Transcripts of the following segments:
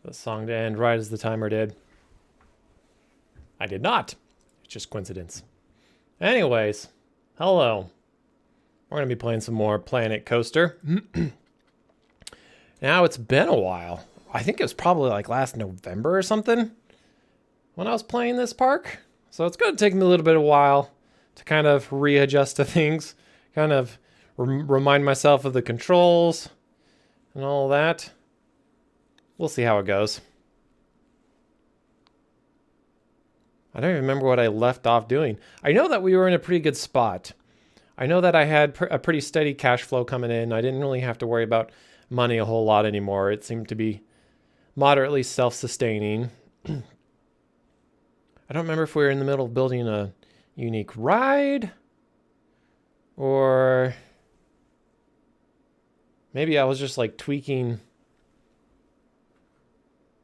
the song to end right as the timer did. I did not. It's just coincidence. Anyways, hello. We're going to be playing some more Planet Coaster. Now, it's been a while. I think it was probably like last November or something when I was playing this park. So it's going to take me a little bit of a while to kind of readjust to things, kind of remind myself of the controls and all that. We'll see how it goes. I don't even remember what I left off doing. I know that we were in a pretty good spot. I know that I had a pretty steady cash flow coming in. I didn't really have to worry about money a whole lot anymore. It seemed to be moderately self-sustaining. I don't remember if we were in the middle of building a unique ride or maybe I was just like tweaking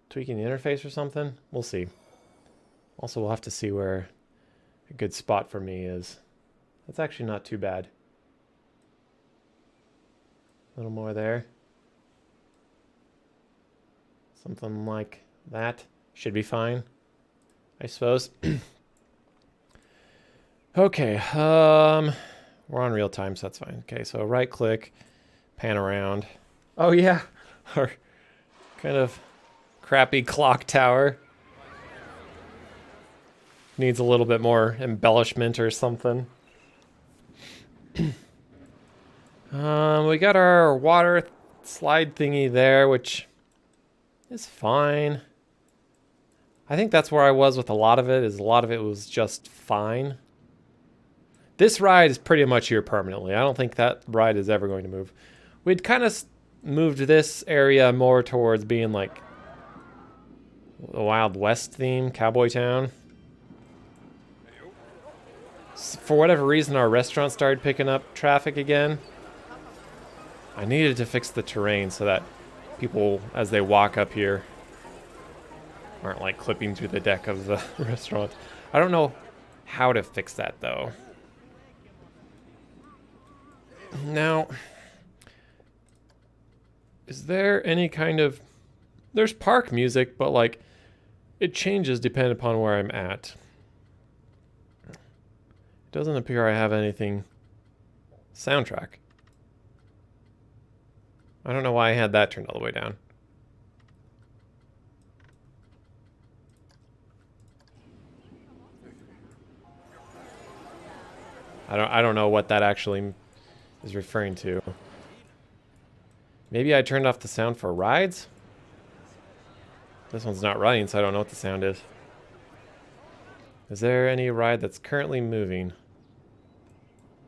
the interface or something. We'll see. Also, we'll have to see where a good spot for me is. That's actually not too bad. A little more there. Something like that should be fine, I suppose. Okay, we're on real time, so that's fine. Okay, so right click, pan around. Oh yeah, our kind of crappy clock tower needs a little bit more embellishment or something. We got our water slide thingy there, which is fine. I think that's where I was with a lot of it, is a lot of it was just fine. This ride is pretty much here permanently. I don't think that ride is ever going to move. We'd kind of moved this area more towards being like the Wild West theme, Cowboy Town. For whatever reason, our restaurant started picking up traffic again. I needed to fix the terrain so that people, as they walk up here, aren't like clipping through the deck of the restaurant. I don't know how to fix that though. Now, is there any kind of... There's park music, but like it changes depending upon where I'm at. It doesn't appear I have anything soundtrack. I don't know why I had that turned all the way down. I don't know what that actually is referring to. Maybe I turned off the sound for rides? This one's not running, so I don't know what the sound is. Is there any ride that's currently moving?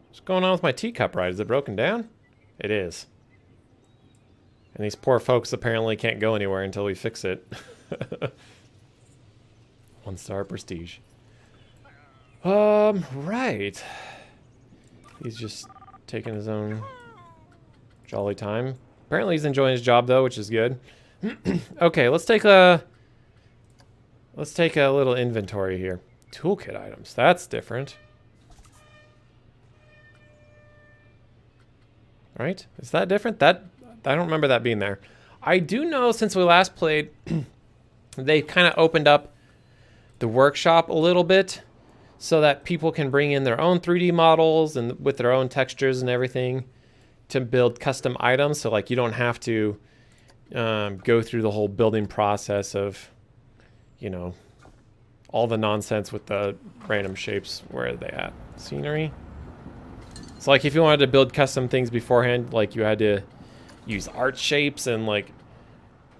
What's going on with my teacup ride? Is it broken down? It is. And these poor folks apparently can't go anywhere until we fix it. 1-star prestige. Right. He's just taking his own jolly time. Apparently he's enjoying his job though, which is good. Okay, let's take a little inventory here. Toolkit items. That's different. Right? Is that different? That I don't remember that being there. I do know since we last played, they kind of opened up the workshop a little bit so that people can bring in their own 3D models and with their own textures and everything to build custom items. So like you don't have to go through the whole building process of, you know, all the nonsense with the random shapes. Where are they at? Scenery? So like if you wanted to build custom things beforehand, like you had to use art shapes and like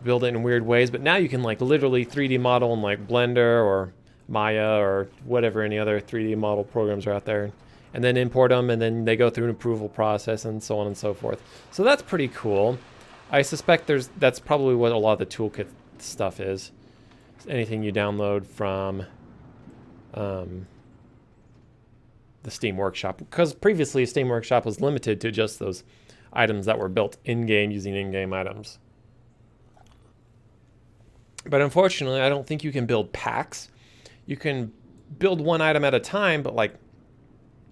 build it in weird ways, but now you can like literally 3D model in like Blender or Maya or whatever any other 3D model programs are out there, and then import them, and then they go through an approval process and so on and so forth. So that's pretty cool. I suspect that's probably what a lot of the toolkit stuff is. Anything you download from the Steam Workshop, because previously Steam Workshop was limited to just those items that were built in-game using in-game items. But unfortunately, I don't think you can build packs. You can build one item at a time, but like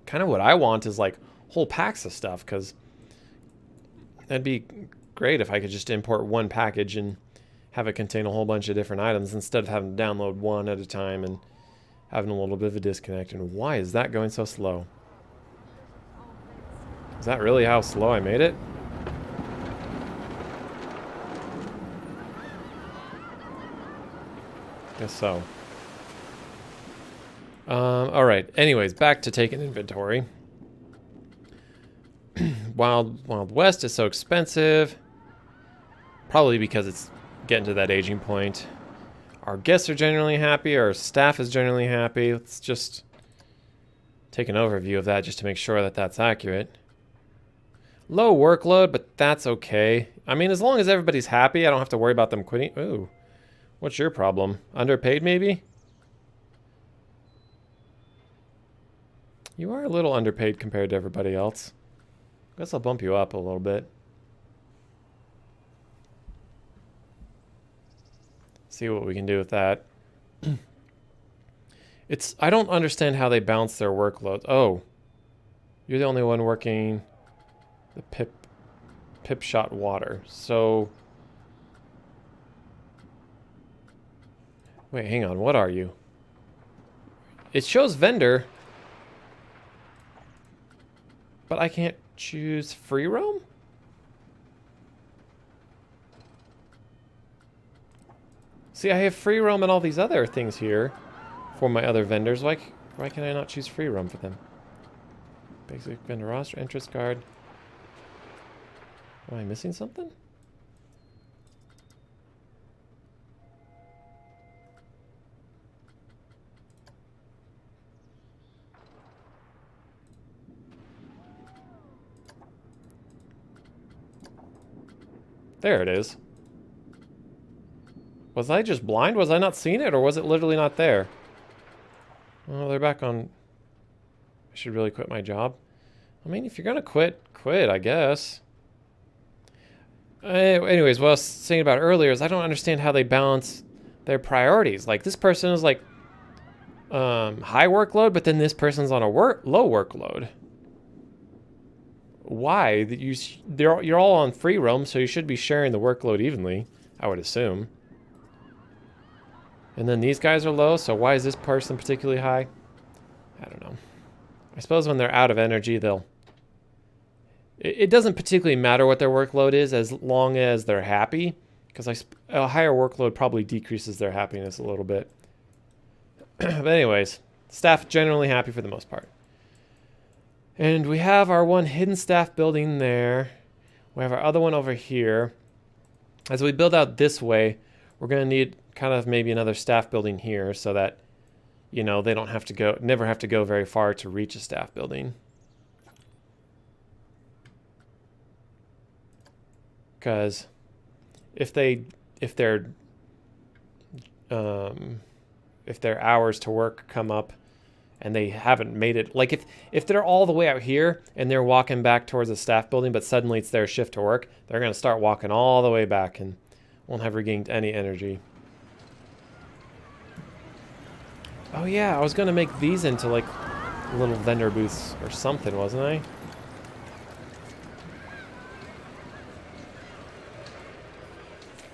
kind of what I want is like whole packs of stuff, because that'd be great if I could just import one package and have it contain a whole bunch of different items instead of having to download one at a time and having a little bit of a disconnect. And why is that going so slow? Is that really how slow I made it? Guess so. Alright, anyways, back to taking inventory. Wild West is so expensive. Probably because it's getting to that aging point. Our guests are generally happy, our staff is generally happy. Let's just take an overview of that just to make sure that that's accurate. Low workload, but that's okay. I mean, as long as everybody's happy, I don't have to worry about them quitting. Ooh, what's your problem? Underpaid, maybe? You are a little underpaid compared to everybody else. Guess I'll bump you up a little bit. See what we can do with that. I don't understand how they balance their workload. Oh, you're the only one working the pip shot water. So, wait, hang on. What are you? It shows vendor, but I can't choose free roam? See, I have free roam and all these other things here for my other vendors. Why can I not choose free roam for them? Basic vendor roster, interest card. Am I missing something? There it is. Was I just blind? Was I not seeing it, or was it literally not there? Oh, they're back on. I should really quit my job. I mean, if you're gonna quit, I guess. Anyways, what I was saying about earlier is I don't understand how they balance their priorities. Like, this person is like high workload, but then this person's on a low workload. Why? You're all on free roam, so you should be sharing the workload evenly, I would assume. And then these guys are low, so why is this person particularly high? I don't know. I suppose when they're out of energy, it doesn't particularly matter what their workload is as long as they're happy, because a higher workload probably decreases their happiness a little bit. But anyways, staff generally happy for the most part. And we have our one hidden staff building there. We have our other one over here. As we build out this way, we're going to need kind of maybe another staff building here so that, you know, they don't have to never have to go very far to reach a staff building. Because if their hours to work come up and they haven't made it, like if they're all the way out here and they're walking back towards the staff building, but suddenly it's their shift to work, they're going to start walking all the way back and won't have regained any energy. Oh yeah, I was going to make these into like little vendor booths or something, wasn't I?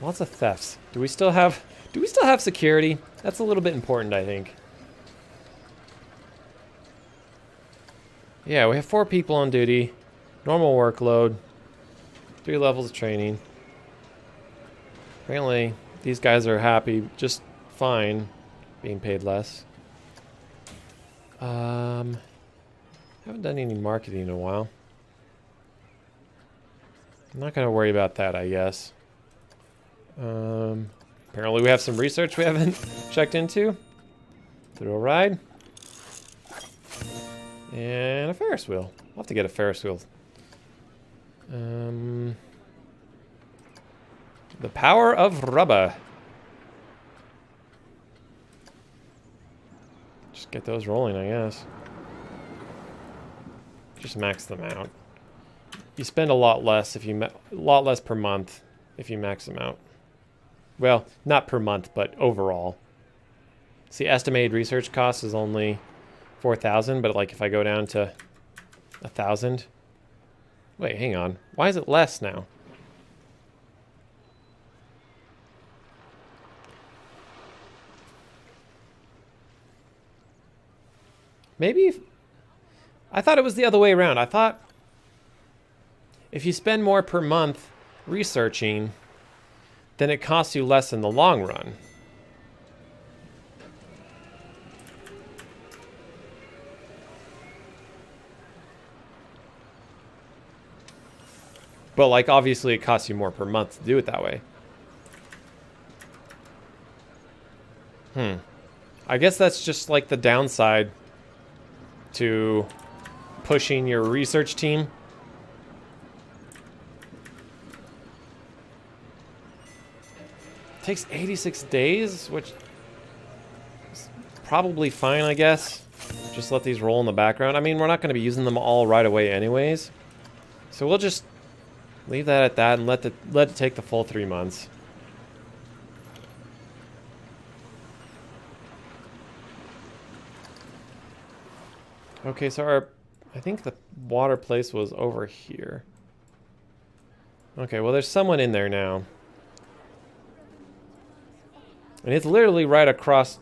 Lots of thefts. Do we still have security? That's a little bit important, I think. Yeah, we have 4 people on duty. Normal workload. 3 levels of training. Apparently, these guys are happy just fine being paid less. Haven't done any marketing in a while. I'm not going to worry about that, I guess. Apparently we have some research we haven't checked into. Through a ride. And a Ferris wheel. I'll have to get a Ferris wheel. The power of rubber. Just get those rolling, I guess. Just max them out. You spend a lot less per month if you max them out. Well, not per month, but overall. See, estimated research cost is only 4,000, but like if I go down to 1,000. Wait, hang on. Why is it less now? Maybe... I thought it was the other way around. I thought if you spend more per month researching, then it costs you less in the long run. But, like, obviously it costs you more per month to do it that way. I guess that's just, like, the downside to pushing your research team. It takes 86 days, which is probably fine, I guess. Just let these roll in the background. I mean, we're not going to be using them all right away anyways. So we'll just leave that at that and let it take the full 3 months. Okay, so I think the water place was over here. Okay, well there's someone in there now. And it's literally right across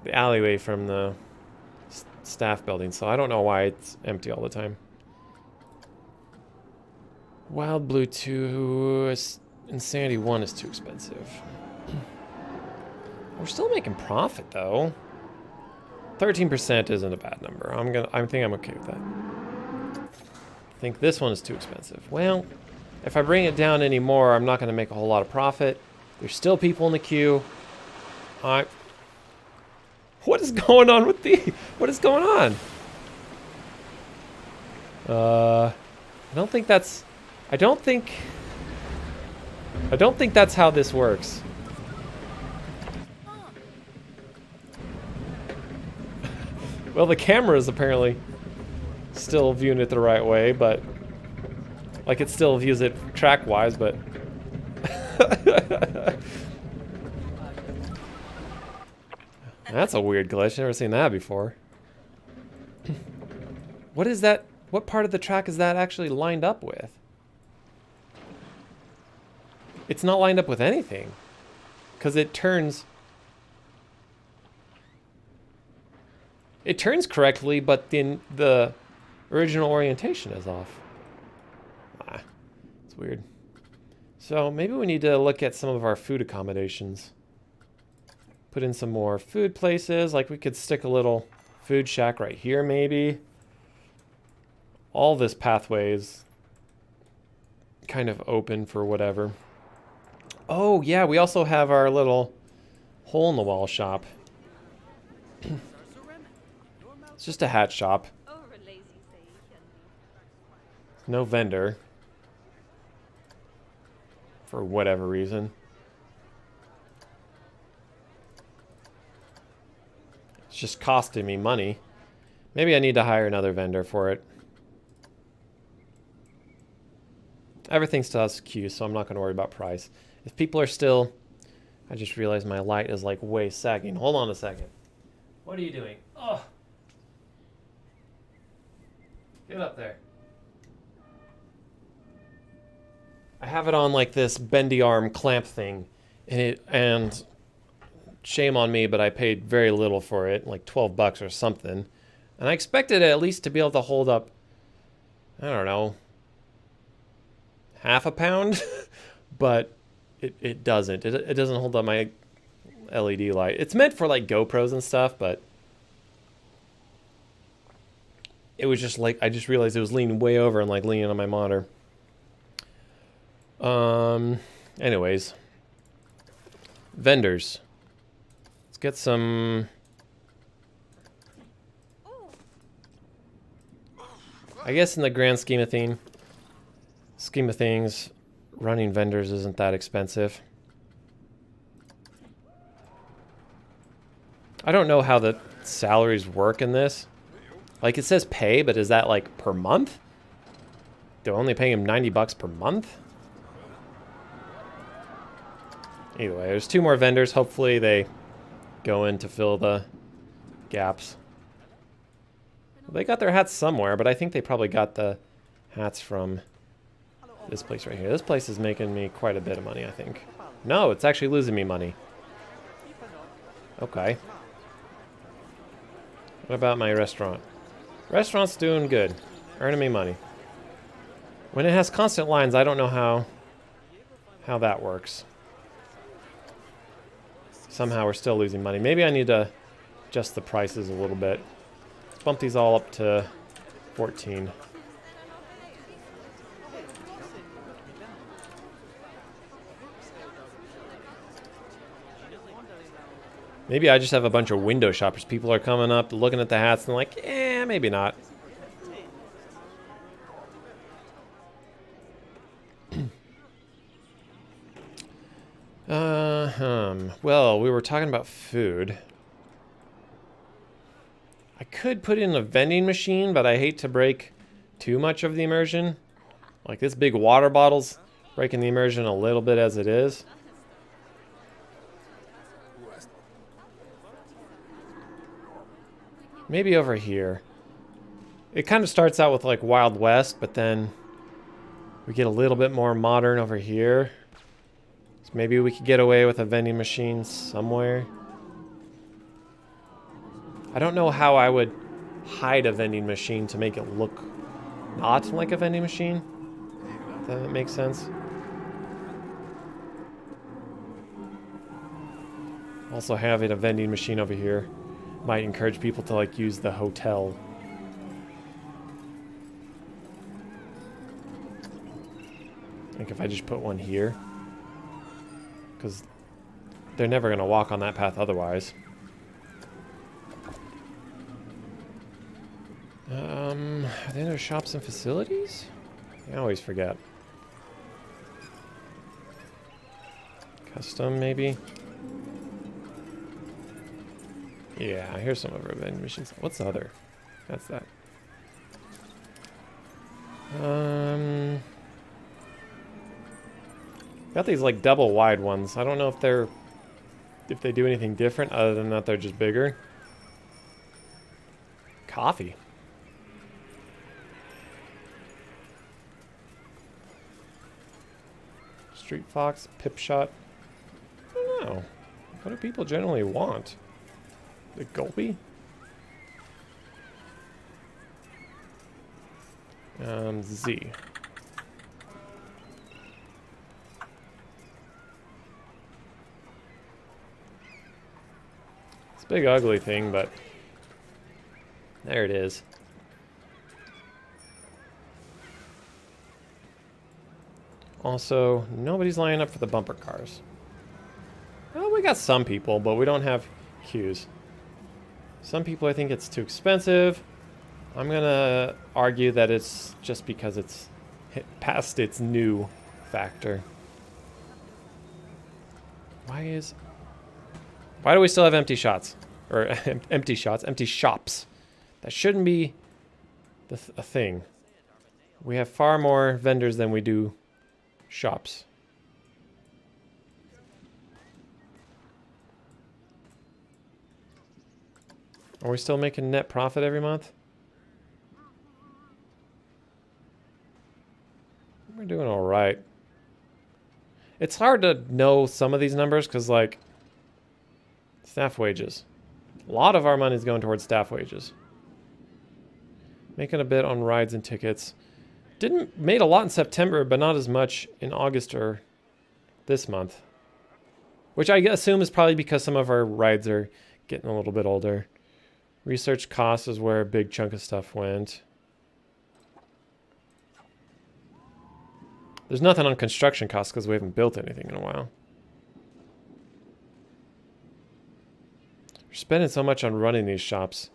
the alleyway from the staff building, so I don't know why it's empty all the time. Wild Blue 2 and Sandy 1 is too expensive. We're still making profit though. 13% isn't a bad number. I think I'm okay with that. I think this one is too expensive. Well, if I bring it down anymore, I'm not going to make a whole lot of profit. There's still people in the queue. What is going on with the... What is going on? I don't think that's how this works. Well, the camera is apparently still viewing it the right way, but... Like, it still views it track-wise, but... That's a weird glitch. Never seen that before. What is that? What part of the track is that actually lined up with? It's not lined up with anything. Because it turns... It turns correctly, but the original orientation is off. It's weird. So maybe we need to look at some of our food accommodations. Put in some more food places. Like we could stick a little food shack right here maybe. All this pathway is kind of open for whatever. Oh yeah, we also have our little hole-in-the-wall shop. It's just a hat shop. No vendor. For whatever reason. It's just costing me money. Maybe I need to hire another vendor for it. Everything still has queues, so I'm not going to worry about price. If people are still... I just realized my light is like way sagging. Hold on a second. What are you doing? Oh. Get up there. I have it on like this bendy arm clamp thing, and shame on me, but I paid very little for it, like 12 bucks or something. And I expected it at least to be able to hold up, I don't know, half a pound, but it doesn't. It doesn't hold up my LED light. It's meant for like GoPros and stuff, but it was just like, I just realized it was leaning way over and like leaning on my monitor. Anyways. Vendors. Let's get some... I guess in the grand scheme of things, running vendors isn't that expensive. I don't know how the salaries work in this. Like, it says pay, but is that like per month? They're only paying him 90 bucks per month? Either way, there's 2 more vendors. Hopefully they go in to fill the gaps. They got their hats somewhere, but I think they probably got the hats from this place right here. This place is making me quite a bit of money, I think. No, it's actually losing me money. Okay. What about my restaurant? Restaurant's doing good. Earning me money. When it has constant lines, I don't know how that works. Somehow we're still losing money. Maybe I need to adjust the prices a little bit. Let's bump these all up to 14. Maybe I just have a bunch of window shoppers. People are coming up, looking at the hats, and like, maybe not. Well, we were talking about food. I could put in a vending machine, but I hate to break too much of the immersion. Like this big water bottle's breaking the immersion a little bit as it is. Maybe over here. It kind of starts out with like Wild West, but then we get a little bit more modern over here. So maybe we could get away with a vending machine somewhere. I don't know how I would hide a vending machine to make it look not like a vending machine. If that makes sense. Also having a vending machine over here might encourage people to like use the hotel. I think if I just put one here, because they're never going to walk on that path otherwise. Are there shops and facilities? I always forget. Custom, maybe? Yeah, here's some of our vending machines. What's the other? That's that. Got these like double wide ones. I don't know if they do anything different other than that they're just bigger. Coffee. Street Fox, Pip Shot. I don't know. What do people generally want? The Gulpy? Z. It's a big ugly thing, but there it is. Also, nobody's lining up for the bumper cars. Well, we got some people, but we don't have queues. Some people I think it's too expensive. I'm gonna argue that it's just because it's hit past its new factor. Why do we still have empty shots? Or empty shots, empty shops. That shouldn't be a thing. We have far more vendors than we do shops. Are we still making net profit every month? We're doing all right. It's hard to know some of these numbers because, like, staff wages. A lot of our money is going towards staff wages. Making a bit on rides and tickets. Made a lot in September, but not as much in August or this month. Which I assume is probably because some of our rides are getting a little bit older. Research costs is where a big chunk of stuff went. There's nothing on construction costs because we haven't built anything in a while. We're spending so much on running these shops.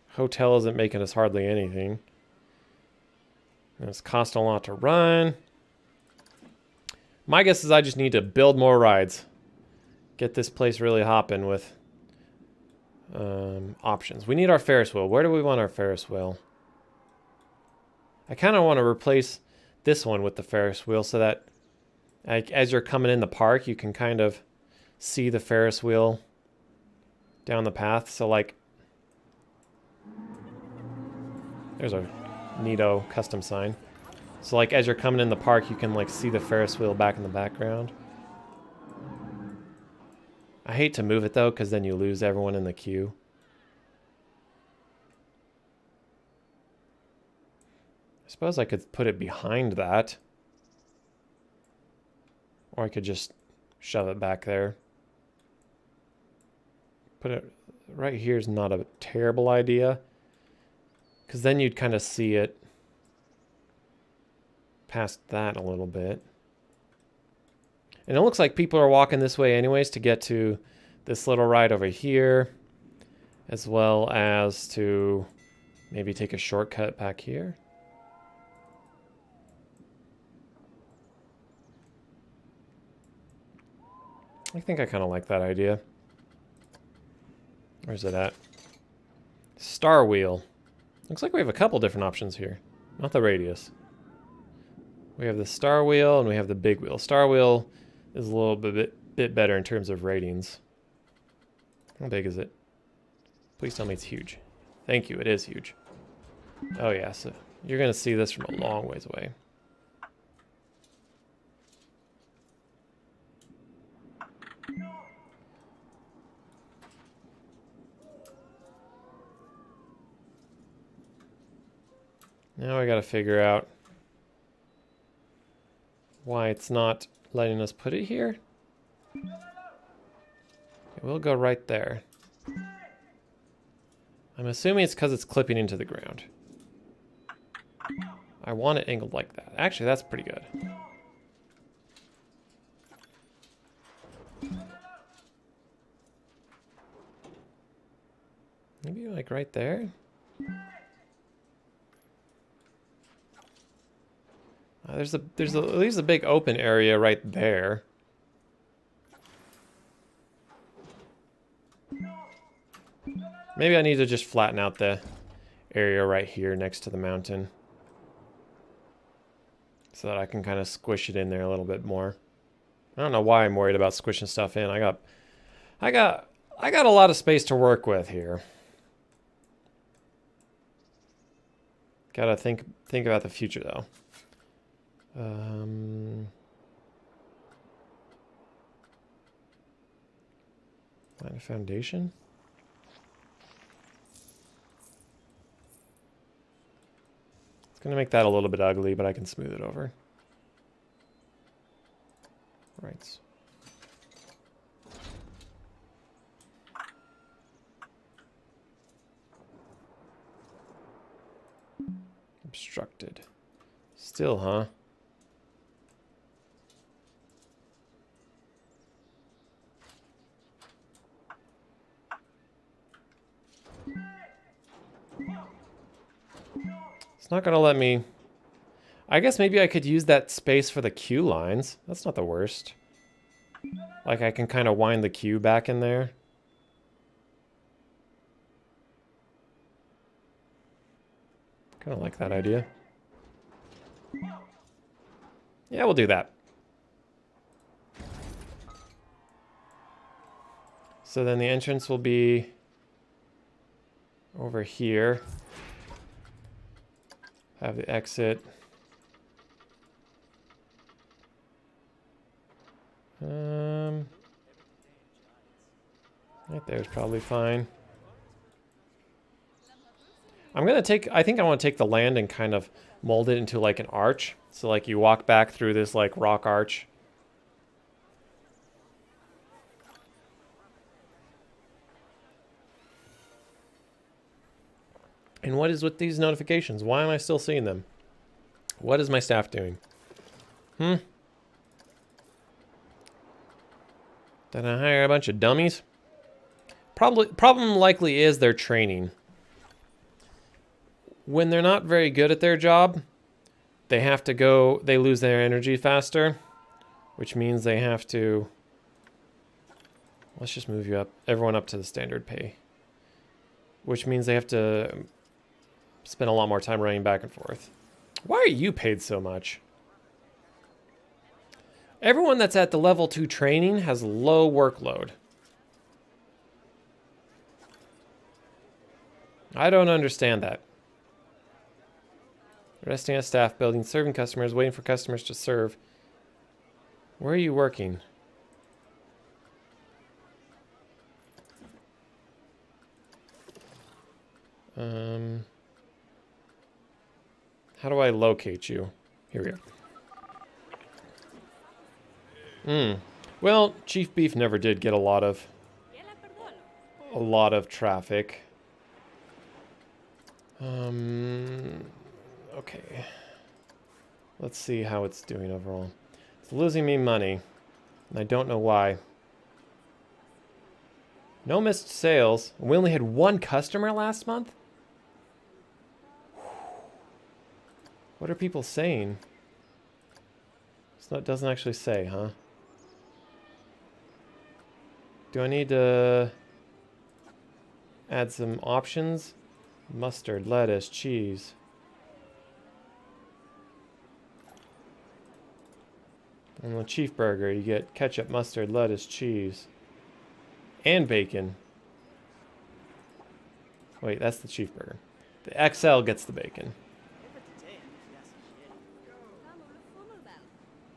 Hotel isn't making us hardly anything. And it's costing a lot to run. My guess is I just need to build more rides. Get this place really hopping with options. We need our Ferris wheel. Where do we want our Ferris wheel? I kind of want to replace this one with the Ferris wheel so that like, as you're coming in the park, you can kind of see the Ferris wheel down the path. So like, there's a neato custom sign. So like as you're coming in the park, you can like see the Ferris wheel back in the background. I hate to move it though, because then you lose everyone in the queue. suppose I could put it behind that. Or I could just shove it back there. Put it right here is not a terrible idea. Because then you'd kind of see it past that a little bit. And it looks like people are walking this way anyways to get to this little ride over here. As well as to maybe take a shortcut back here. I think I kind of like that idea. Where's it at? Star wheel. Looks like we have a couple different options here. Not the radius. We have the star wheel and we have the big wheel. Star wheel is a little bit better in terms of ratings. How big is it? Please tell me it's huge. Thank you, it is huge. Oh yeah, so you're gonna see this from a long ways away. Now I gotta figure out why it's not letting us put it here. It will go right there. I'm assuming it's because it's clipping into the ground. I want it angled like that. Actually, that's pretty good. Maybe like right there? There's at least a big open area right there. Maybe I need to just flatten out the area right here next to the mountain. So that I can kind of squish it in there a little bit more. I don't know why I'm worried about squishing stuff in. I got a lot of space to work with here. Gotta think about the future though. Line of foundation. It's gonna make that a little bit ugly, but I can smooth it over. Right. Obstructed. Still, huh? It's not gonna let me... I guess maybe I could use that space for the queue lines. That's not the worst. Like I can kind of wind the queue back in there. Kind of like that idea. Yeah, we'll do that. So then the entrance will be over here. Have the exit. Right there is probably fine. I'm gonna take, I think I want to take the land and kind of mold it into like an arch. So like you walk back through this like rock arch. And what is with these notifications? Why am I still seeing them? What is my staff doing? Did I hire a bunch of dummies? Problem likely is their training. When they're not very good at their job, they have to go, they lose their energy faster, which means they have to, let's just move you up, everyone up to the standard pay, which means they have to spend a lot more time running back and forth. Why are you paid so much? Everyone that's at the level 2 training has low workload. I don't understand that. Resting at staff building, serving customers, waiting for customers to serve. Where are you working? How do I locate you? Here we go. Well, Chief Beef never did get a lot of traffic. Okay. Let's see how it's doing overall. It's losing me money, and I don't know why. No missed sales. We only had one customer last month? What are people saying? It doesn't actually say, huh? Do I need to add some options? Mustard, lettuce, cheese. On the Chief Burger, you get ketchup, mustard, lettuce, cheese, and bacon. Wait, that's the Chief Burger. The XL gets the bacon.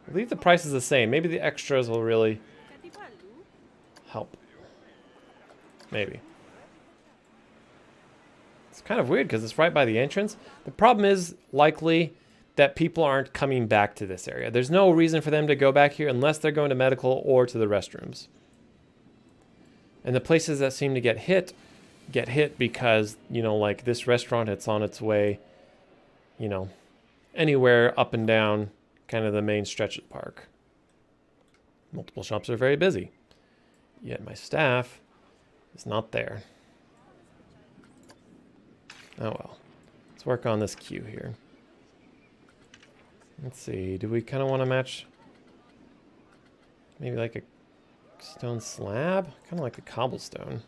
I believe the price is the same. Maybe the extras will really help. Maybe. It's kind of weird because it's right by the entrance. The problem is likely that people aren't coming back to this area. There's no reason for them to go back here unless they're going to medical or to the restrooms. And the places that seem to get hit because, you know, like this restaurant, it's on its way, you know, anywhere up and down kind of the main stretch of the park. Multiple shops are very busy. Yet my staff is not there. Oh well. Let's work on this queue here. Let's see. Do we kind of want to match maybe like a stone slab? Kind of like a cobblestone.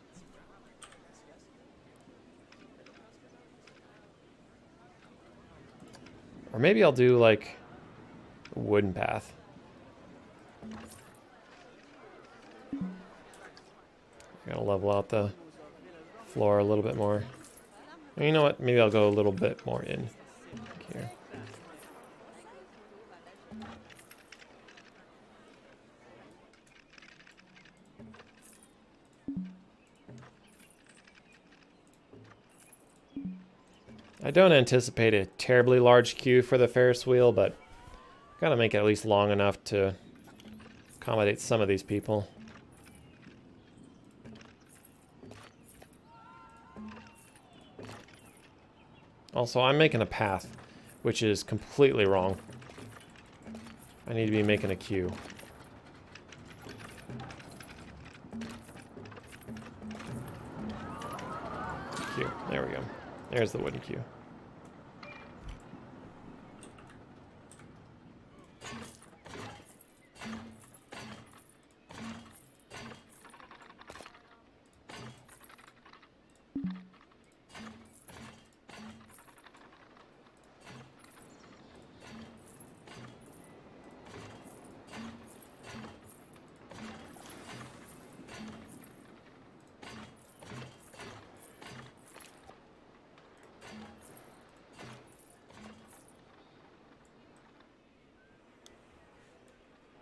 Or maybe I'll do like a wooden path. Gotta level out the floor a little bit more. You know what? Maybe I'll go a little bit more in here. I don't anticipate a terribly large queue for the Ferris wheel, but gotta make it at least long enough to accommodate some of these people. Also, I'm making a path, which is completely wrong. I need to be making a queue. Queue. There we go. There's the wooden queue.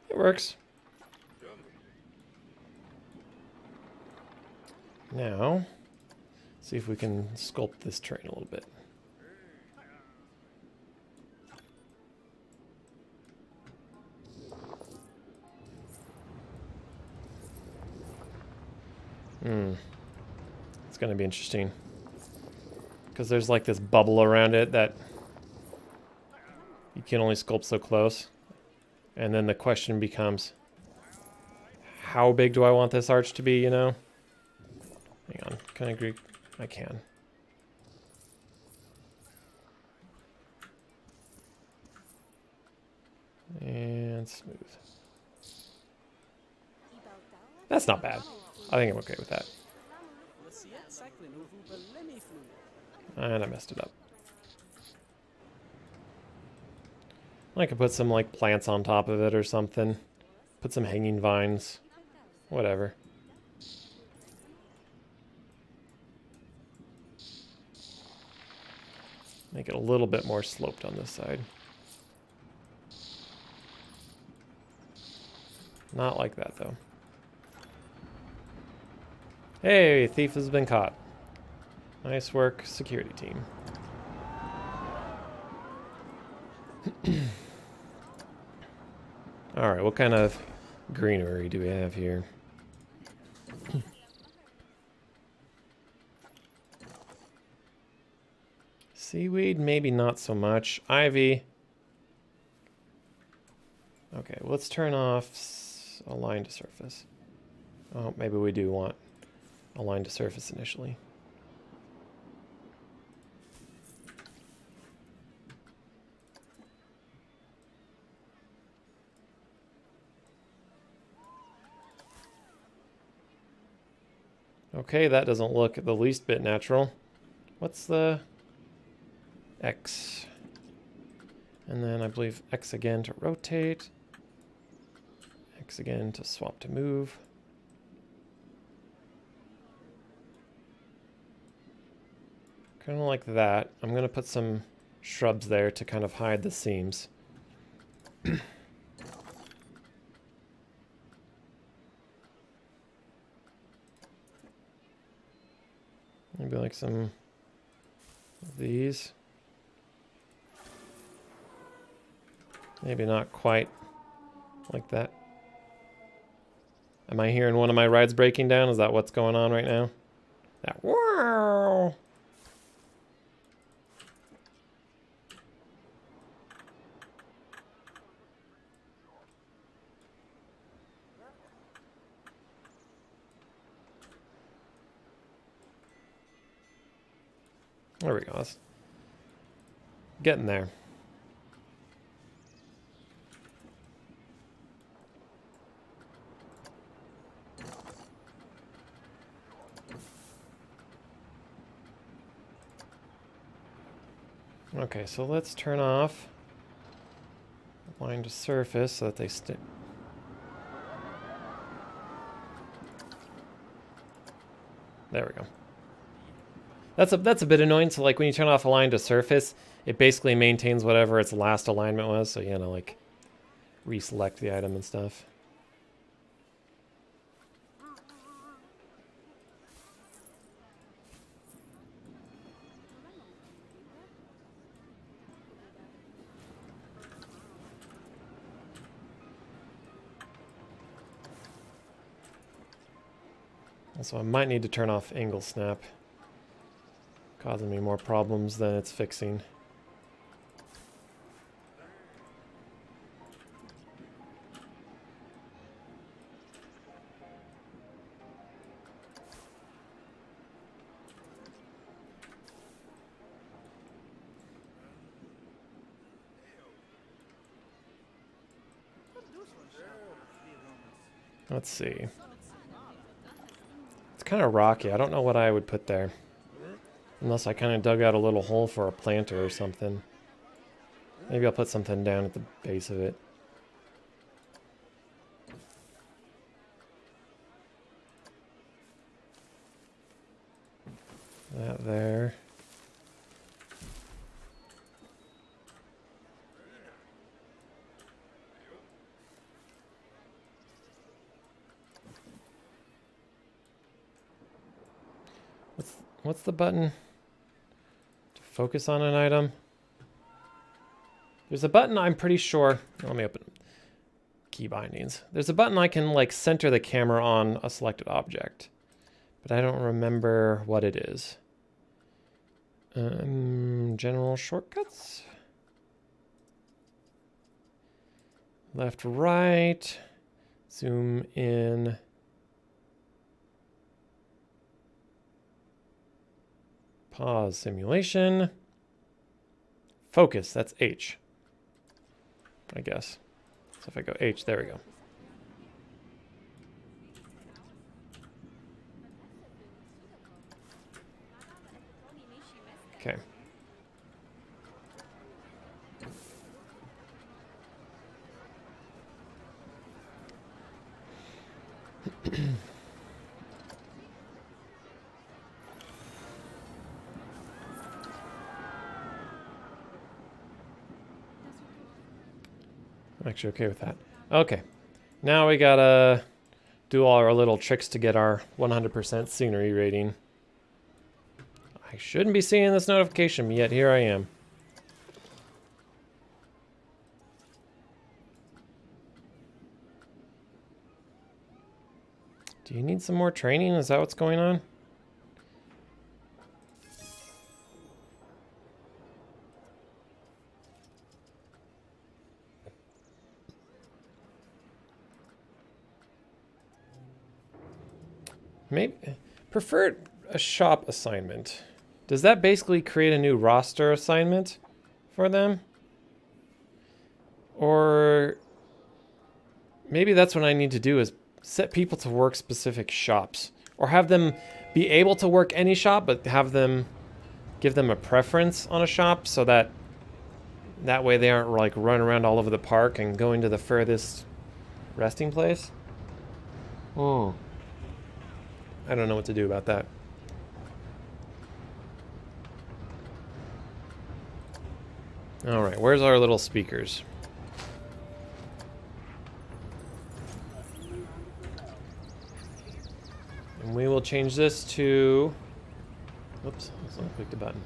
It works. Now, see if we can sculpt this train a little bit. It's going to be interesting. Because there's like this bubble around it that you can only sculpt so close. And then the question becomes, how big do I want this arch to be, you know? Hang on, can I agree? I can. And smooth. That's not bad. I think I'm okay with that. And I messed it up. I could put some like plants on top of it or something. Put some hanging vines. Whatever. Make it a little bit more sloped on this side. Not like that though. Hey, thief has been caught. Nice work, security team. Alright, what kind of greenery do we have here? Seaweed, maybe not so much. Ivy. Okay, let's turn off align to surface. Oh, maybe we do want align to surface initially. Okay, that doesn't look the least bit natural. What's the X? And then I believe X again to rotate. X again to swap to move. Kind of like that. I'm going to put some shrubs there to kind of hide the seams. Maybe like some of these. Maybe not quite like that. Am I hearing one of my rides breaking down? Is that what's going on right now? That wow. There we go. It's getting there. Okay, so let's turn off line to surface so that they stick. There we go. That's a bit annoying. So like when you turn off align to surface, it basically maintains whatever its last alignment was. So you gotta like reselect the item and stuff. Also, I might need to turn off angle snap. Causing me more problems than it's fixing. Let's see. It's kind of rocky. I don't know what I would put there. Unless I kind of dug out a little hole for a planter or something. Maybe I'll put something down at the base of it. That there. What's the button? To focus on an item? There's a button I'm pretty sure. Let me open key bindings. There's a button I can like center the camera on a selected object. But I don't remember what it is. General shortcuts? Left, right. Zoom in. Pause simulation. Focus, that's H. I guess. So if I go H, there we go. Okay. I'm actually okay with that. Okay. Now we gotta do all our little tricks to get our 100% scenery rating. I shouldn't be seeing this notification, yet here I am. Do you need some more training? Is that what's going on? Maybe preferred a shop assignment. Does that basically create a new roster assignment for them? Or maybe that's what I need to do is set people to work specific shops, or have them be able to work any shop, but have them give them a preference on a shop so that way they aren't like running around all over the park and going to the furthest resting place. Oh, I don't know what to do about that. All right, where's our little speakers? And we will change this to... Oops, let's not click the button.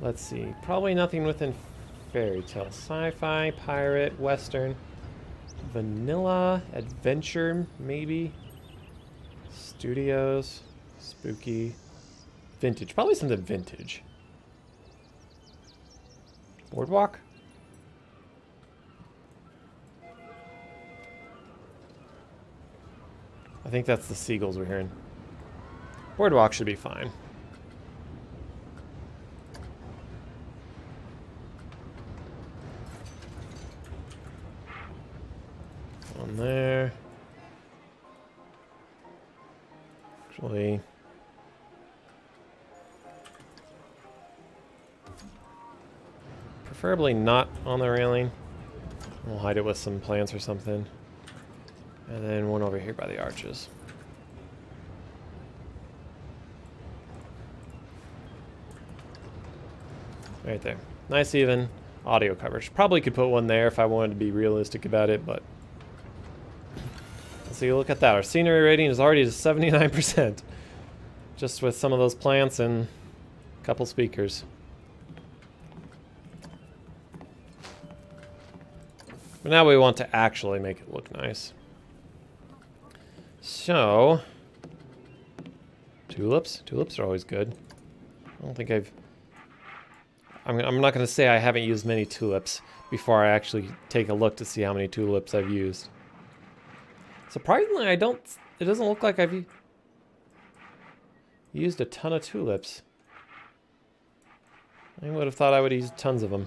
Let's see. Probably nothing within fairy tale. Sci-fi, pirate, western, vanilla, adventure, maybe. Studios, spooky, vintage. Probably something vintage. Boardwalk? I think that's the seagulls we're hearing. Boardwalk should be fine. On there. Actually... preferably not on the railing. We'll hide it with some plants or something. And then one over here by the arches. Right there. Nice even audio coverage. Probably could put one there if I wanted to be realistic about it, but... let's see, look at that. Our scenery rating is already to 79%. Just with some of those plants and a couple speakers. But now we want to actually make it look nice. So, tulips. Tulips are always good. I don't think I'm not going to say I haven't used many tulips before I actually take a look to see how many tulips I've used. Surprisingly, it doesn't look like I've used a ton of tulips. I would have thought I would use tons of them.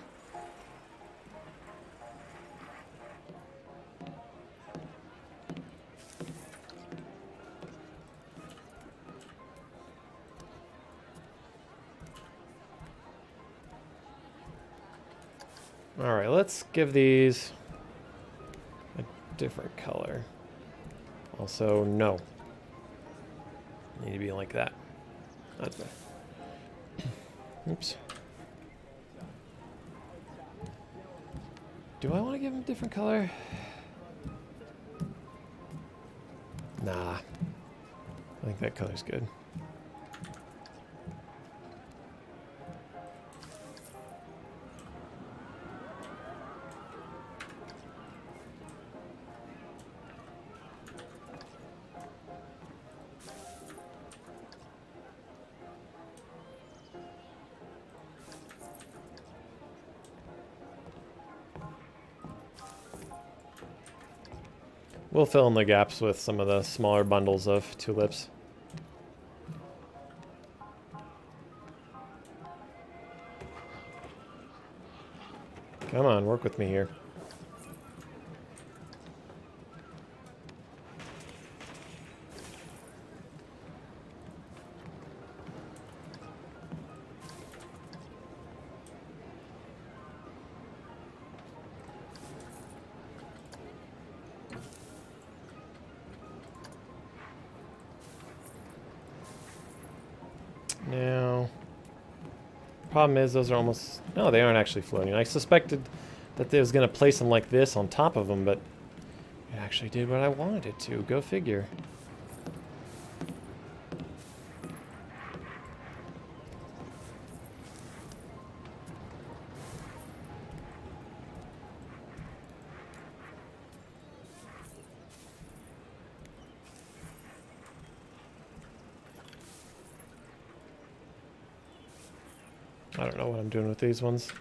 Alright, let's give these a different color. Also, no. Need to be like that. That's it. Oops. Do I want to give them a different color? Nah. I think that color's good. We'll fill in the gaps with some of the smaller bundles of tulips. Come on, work with me here. Now, problem is those are almost... no, they aren't actually floating. I suspected that they was going to place them like this on top of them, but it actually did what I wanted it to. Go figure. I don't know what I'm doing with these ones.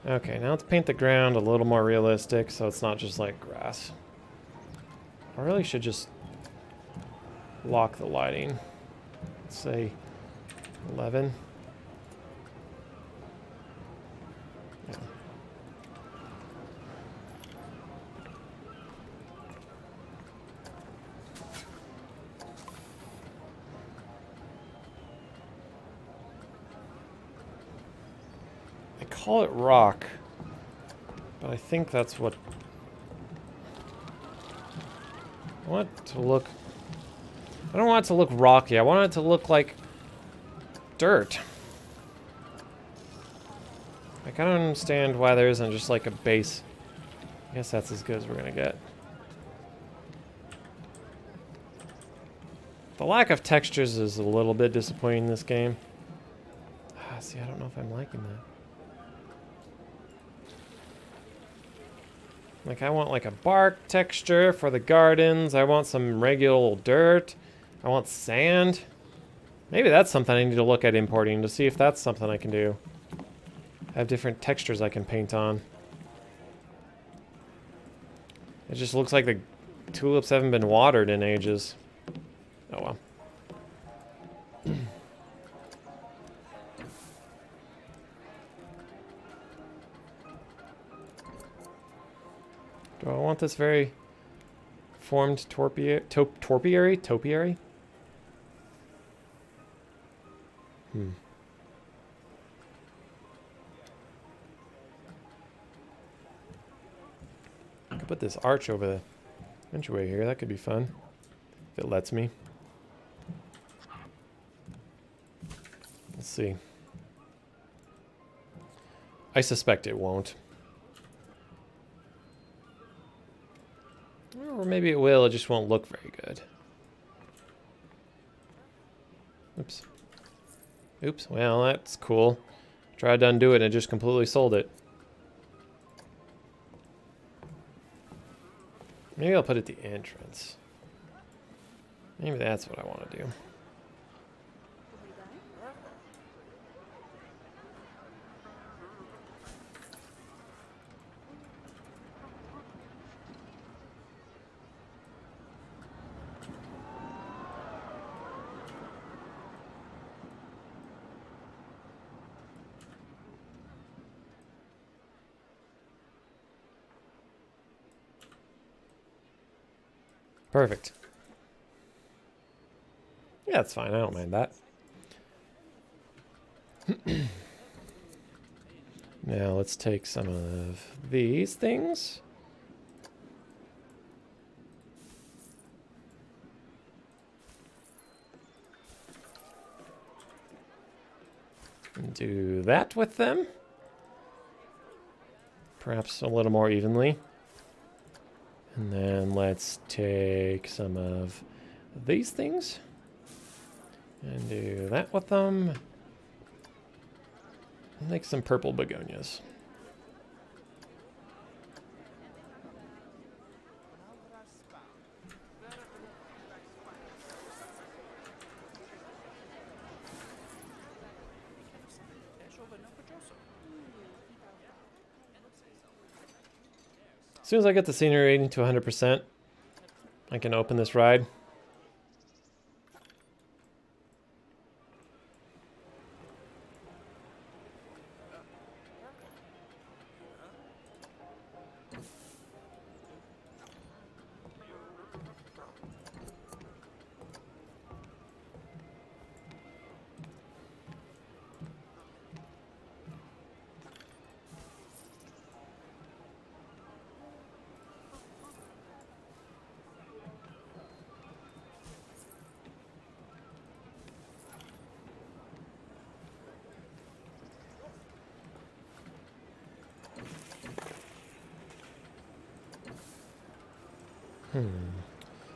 Okay, now let's paint the ground a little more realistic so it's not just like grass. I really should just lock the lighting. Let's say 11. Yeah. I call it rock, but I think that's what I want it to look. I don't want it to look rocky. I want it to look like dirt. Like, I don't understand why there isn't just like a base. I guess that's as good as we're gonna get. The lack of textures is a little bit disappointing in this game. See, I don't know if I'm liking that. Like, I want like a bark texture for the gardens. I want some regular dirt. I want sand. Maybe that's something I need to look at importing to see if that's something I can do. I have different textures I can paint on. It just looks like the tulips haven't been watered in ages. Oh well. Do I want this very formed topiary? Topiary? I could put this arch over the entryway here. That could be fun. If it lets me. Let's see. I suspect it won't. Or maybe it will, it just won't look very good. Oops. Oops, well, that's cool. Tried to undo it and it just completely sold it. Maybe I'll put it at the entrance. Maybe that's what I want to do. Perfect. Yeah, that's fine. I don't mind that. Now let's take some of these things. And do that with them. Perhaps a little more evenly. And then let's take some of these things and do that with them. And make some purple begonias. As soon as I get the scenery rating to 100%, I can open this ride.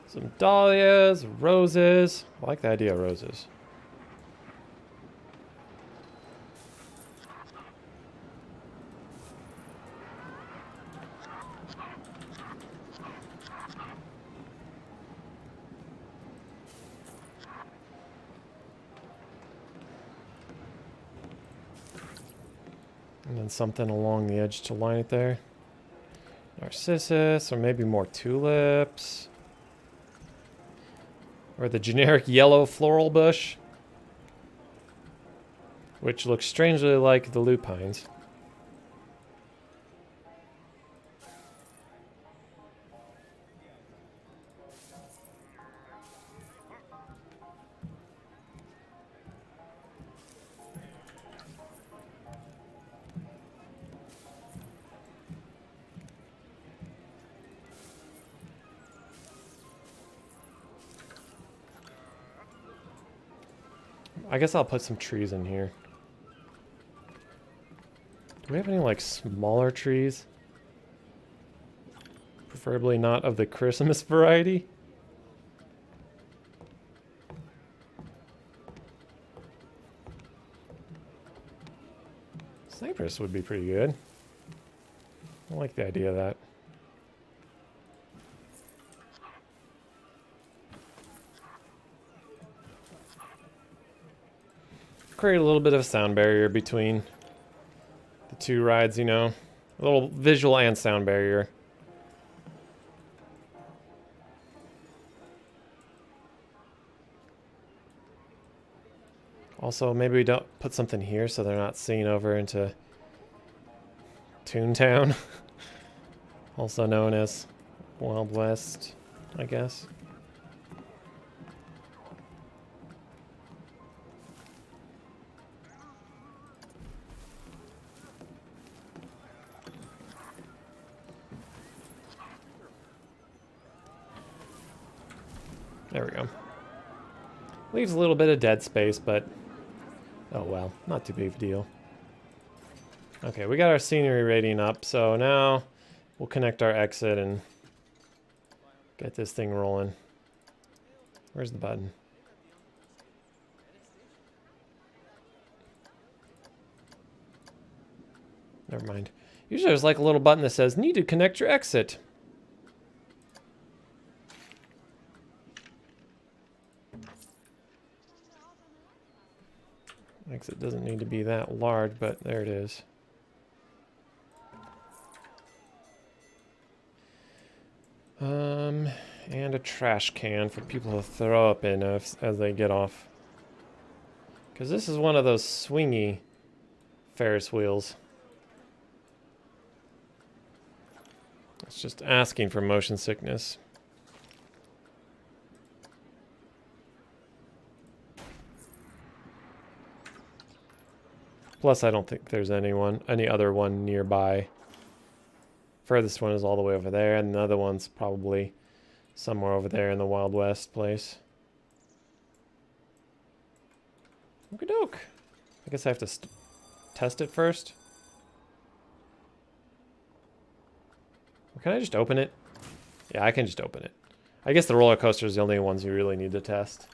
Some dahlias, roses. I like the idea of roses. And then something along the edge to line it there. Narcissus, or maybe more tulips. Or the generic yellow floral bush, which looks strangely like the lupines. I guess I'll put some trees in here. Do we have any, like, smaller trees? Preferably not of the Christmas variety. Cypress would be pretty good. I like the idea of that. Create a little bit of a sound barrier between the two rides, you know. A little visual and sound barrier. Also, maybe we don't put something here so they're not seeing over into Toontown. Also known as Wild West, I guess. There we go. Leaves a little bit of dead space, but oh well, not too big of a deal. Okay, we got our scenery rating up, so now we'll connect our exit and get this thing rolling. Where's the button? Never mind. Usually there's like a little button that says, need to connect your exit. Exit doesn't need to be that large, but there it is. And a trash can for people to throw up in as they get off. Because this is one of those swingy Ferris wheels. It's just asking for motion sickness. Plus, I don't think there's any other one nearby. Furthest one is all the way over there, and the other one's probably somewhere over there in the Wild West place. Okie doke. I guess I have to test it first. Or can I just open it? Yeah, I can just open it. I guess the roller coaster is the only ones you really need to test.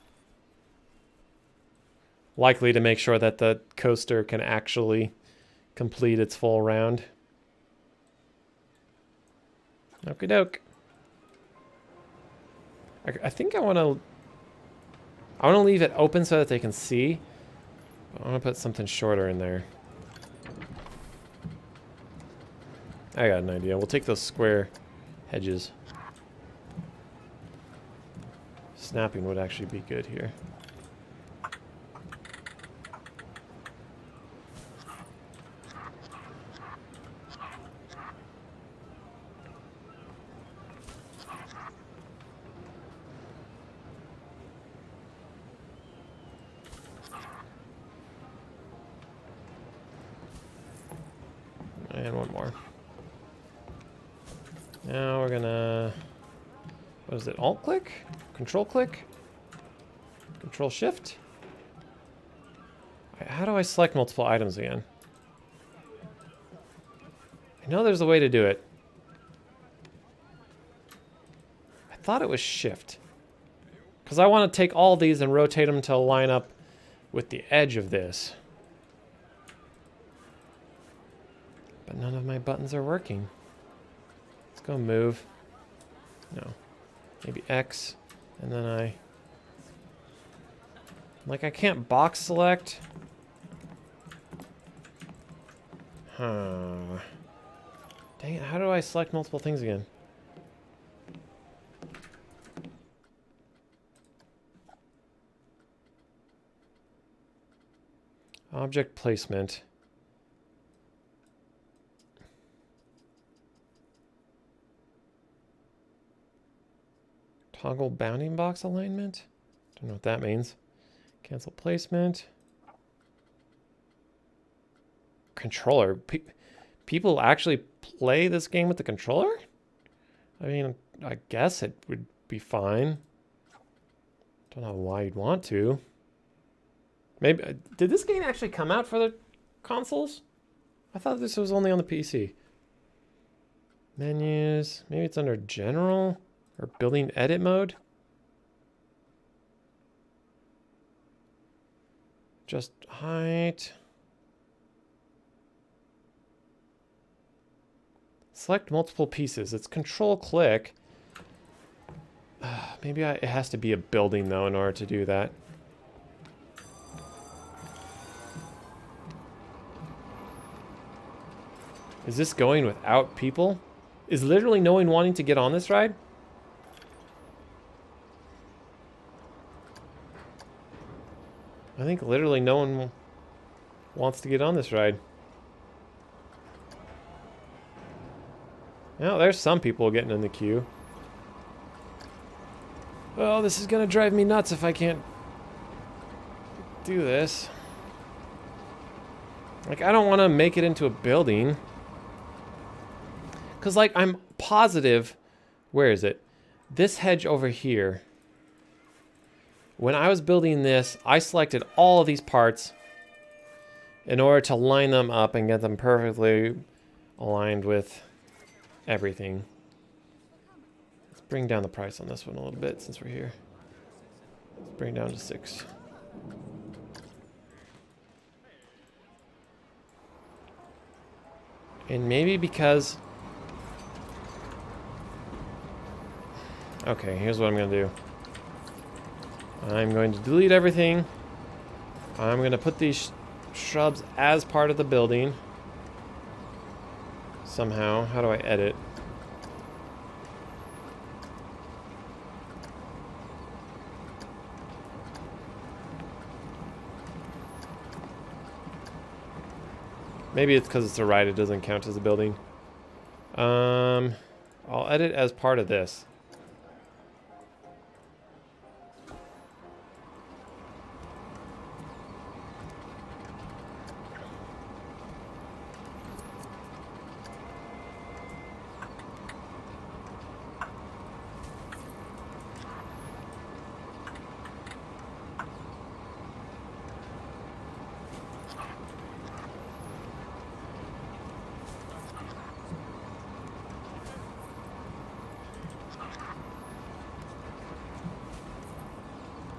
Likely to make sure that the coaster can actually complete its full round. Okie doke. I think I want to leave it open so that they can see. But I want to put something shorter in there. I got an idea. We'll take those square hedges. Snapping would actually be good here. And one more. Now we're gonna, what is it, alt click? Control click? Control shift? How do I select multiple items again? I know there's a way to do it. I thought it was shift. Because I want to take all these and rotate them to line up with the edge of this. But none of my buttons are working. Let's go move. No. Maybe X. And then I can't box select. Huh. Dang it, how do I select multiple things again? Object placement. Toggle bounding box alignment? Don't know what that means. Cancel placement. Controller. People actually play this game with the controller? I mean, I guess it would be fine. Don't know why you'd want to. Maybe did this game actually come out for the consoles? I thought this was only on the PC. Menus. Maybe it's under general or building edit mode. Just height. Select multiple pieces. It's control click. Maybe it has to be a building though in order to do that. Is this going without people? Is literally no one wanting to get on this ride? I think literally no one wants to get on this ride. Now, there's some people getting in the queue. Well, this is gonna drive me nuts if I can't do this. Like, I don't want to make it into a building. Because, like, I'm positive... Where is it? This hedge over here. When I was building this, I selected all of these parts in order to line them up and get them perfectly aligned with everything. Let's bring down the price on this one a little bit since we're here. Let's bring it down to 6. And maybe because... Okay, here's what I'm going to do. I'm going to delete everything. I'm going to put these shrubs as part of the building. Somehow. How do I edit? Maybe it's because it's a ride, it doesn't count as a building. I'll edit as part of this.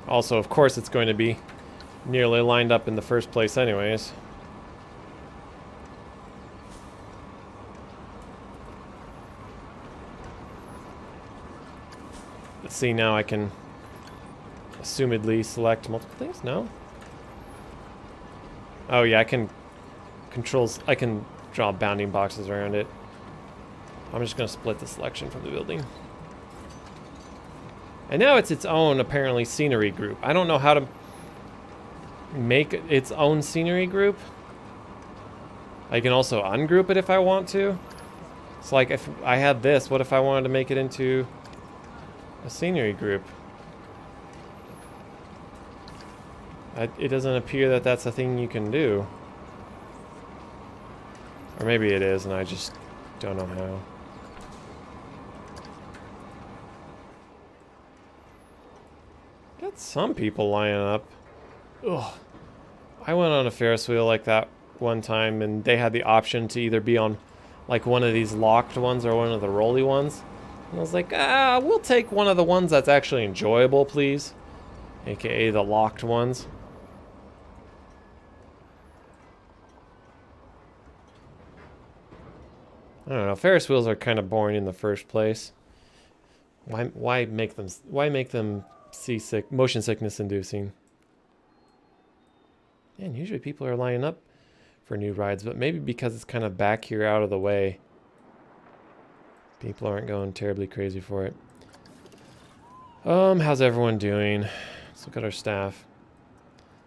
Also, of course, it's going to be nearly lined up in the first place anyways. Let's see, now I can assumedly select multiple things? No? Oh yeah, I can draw bounding boxes around it. I'm just going to split the selection from the building. And now it's its own, apparently, scenery group. I don't know how to make its own scenery group. I can also ungroup it if I want to. It's like if I had this, what if I wanted to make it into a scenery group? It doesn't appear that that's a thing you can do. Or maybe it is, and I just don't know how. Got some people lining up. Ugh. I went on a Ferris wheel like that one time, and they had the option to either be on like one of these locked ones or one of the rolly ones. And I was like, we'll take one of the ones that's actually enjoyable, please. AKA the locked ones. I don't know, Ferris wheels are kind of boring in the first place. Why make them seasick, motion sickness inducing? And usually people are lining up for new rides, but maybe because it's kind of back here out of the way, people aren't going terribly crazy for it. How's everyone doing? Let's look at our staff.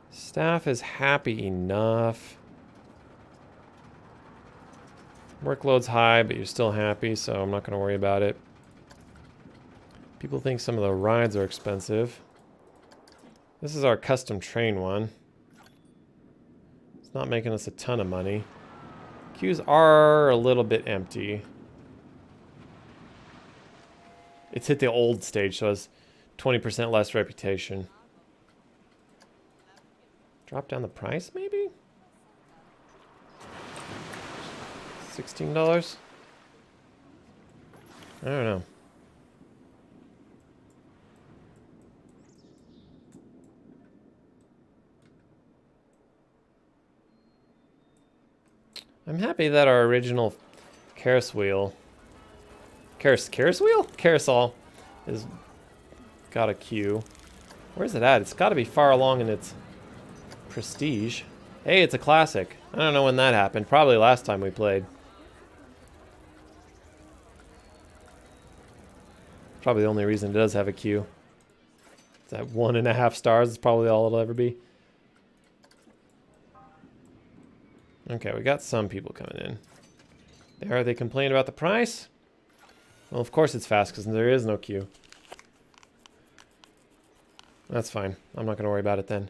Staff is happy enough. Workload's high, but you're still happy, so I'm not going to worry about it. People think some of the rides are expensive. This is our custom train one. It's not making us a ton of money. Queues are a little bit empty. It's hit the old stage, so it's 20% less reputation. Drop down the price, maybe? $16? I don't know. I'm happy that our original carousel is got a queue. Where's it at? It's got to be far along in its prestige. Hey, it's a classic. I don't know when that happened. Probably last time we played. Probably the only reason it does have a queue. It's at 1.5 stars. It's probably all it'll ever be. Okay, we got some people coming in. Are they complaining about the price? Well, of course it's fast because there is no queue. That's fine. I'm not going to worry about it then.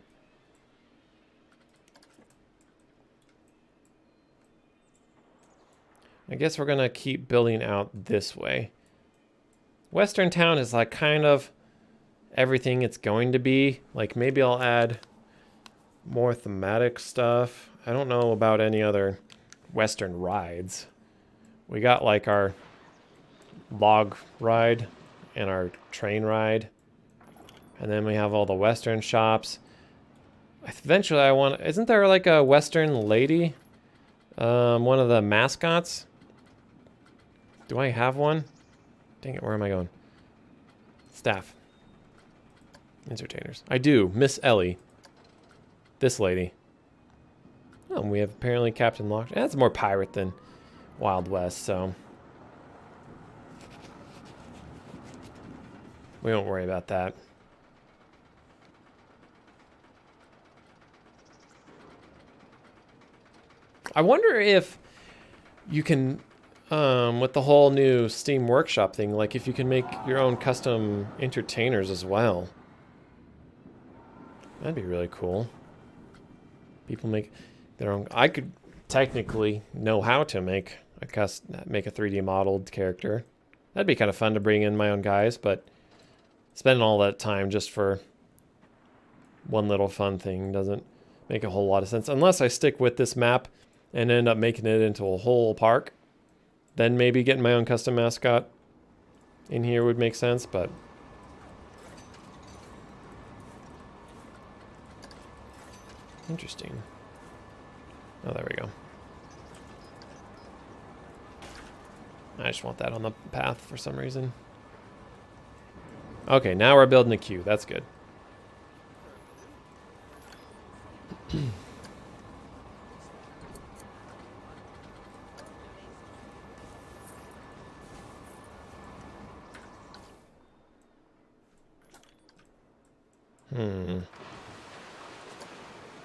I guess we're going to keep building out this way. Western Town is like kind of everything it's going to be. Like maybe I'll add more thematic stuff. I don't know about any other Western rides. We got like our log ride and our train ride. And then we have all the Western shops. Eventually I want... Isn't there like a Western lady? One of the mascots? Do I have one? Dang it, where am I going? Staff. Entertainers. I do. Miss Ellie. This lady. Oh, and we have apparently Captain Lock. That's more pirate than Wild West, so... we won't worry about that. I wonder if you can, with the whole new Steam Workshop thing, like if you can make your own custom entertainers as well. That'd be really cool. People make their own. I could technically know how to make a 3D modeled character. That'd be kind of fun to bring in my own guys, but spending all that time just for one little fun thing doesn't make a whole lot of sense. Unless I stick with this map and end up making it into a whole park, then maybe getting my own custom mascot in here would make sense, but... interesting. Oh, there we go. I just want that on the path for some reason. Okay, now we're building a queue. That's good.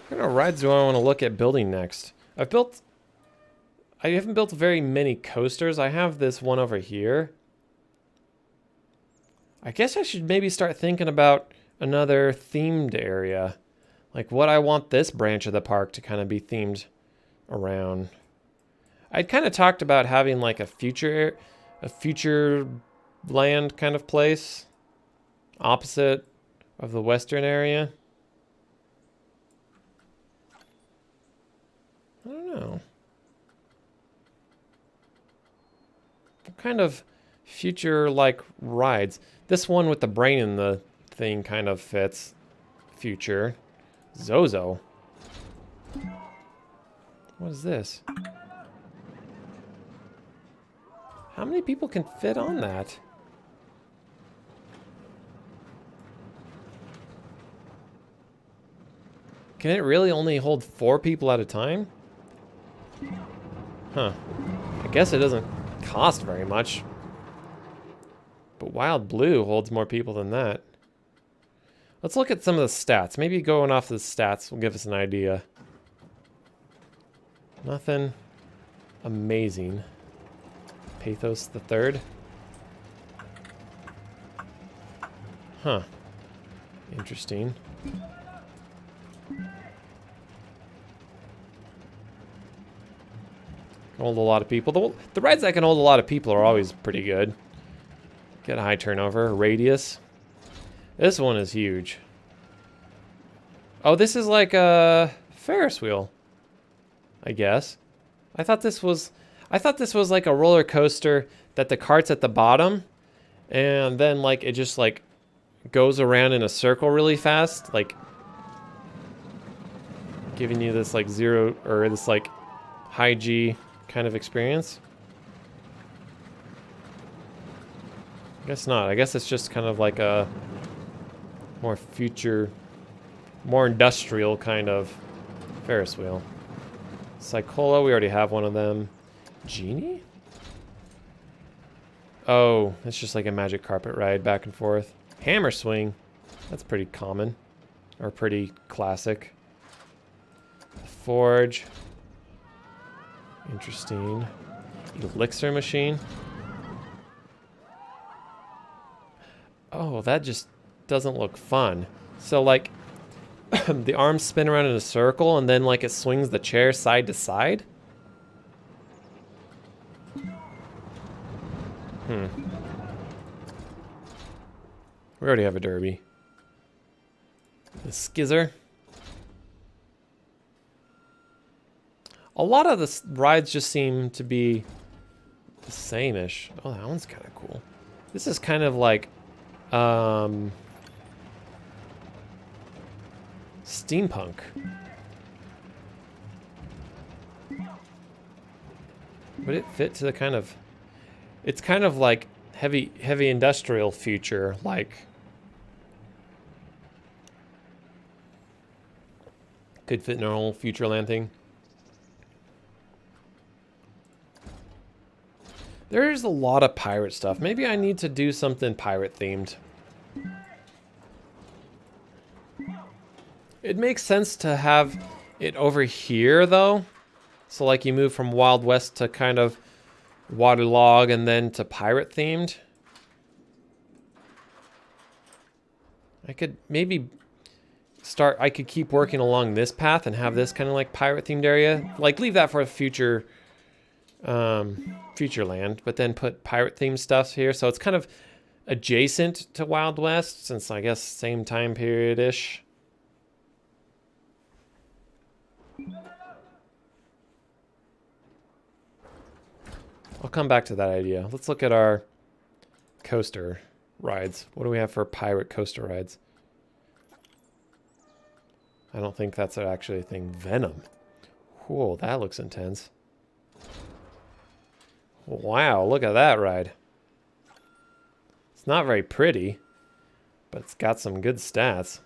What kind of rides do I want to look at building next? I haven't built very many coasters. I have this one over here. I guess I should maybe start thinking about another themed area. Like what I want this branch of the park to kind of be themed around. I'd kind of talked about having like a future land kind of place opposite of the western area. I don't know. What kind of future-like rides? This one with the brain in the thing kind of fits. Future. Zozo. What is this? How many people can fit on that? Can it really only hold 4 people at a time? Huh. I guess it doesn't cost very much. But Wild Blue holds more people than that. Let's look at some of the stats. Maybe going off the stats will give us an idea. Nothing amazing. Pathos the Third. Huh. Interesting. Hold a lot of people. The rides that can hold a lot of people are always pretty good. Get a high turnover. Radius. This one is huge. Oh, this is like a Ferris wheel, I guess. I thought this was like a roller coaster that the cart's at the bottom, and then like it just like goes around in a circle really fast, like giving you this like zero or this like high G kind of experience. I guess not. I guess it's just kind of like a more future, more industrial kind of Ferris wheel. Cycola, we already have one of them. Genie? Oh, it's just like a magic carpet ride back and forth. Hammer swing. That's pretty common. Or pretty classic. Forge. Interesting. Elixir machine. Oh, that just doesn't look fun. So like the arms spin around in a circle and then like it swings the chair side to side. We already have a derby. The skizzer. A lot of the rides just seem to be the same-ish. Oh, that one's kind of cool. This is kind of like steampunk. Would it fit to the kind of... It's kind of like heavy industrial future, like... Could fit in our whole Futureland thing. There's a lot of pirate stuff. Maybe I need to do something pirate themed. It makes sense to have it over here though. So like you move from Wild West to kind of waterlog and then to pirate themed. I could maybe I could keep working along this path and have this kind of like pirate themed area. Like leave that for a future Futureland, but then put pirate themed stuff here. So it's kind of adjacent to Wild West since I guess same time period-ish. I'll come back to that idea. Let's look at our coaster rides. What do we have for pirate coaster rides? I don't think that's actually a thing. Venom. Whoa, that looks intense. Wow, look at that ride. It's not very pretty, but it's got some good stats.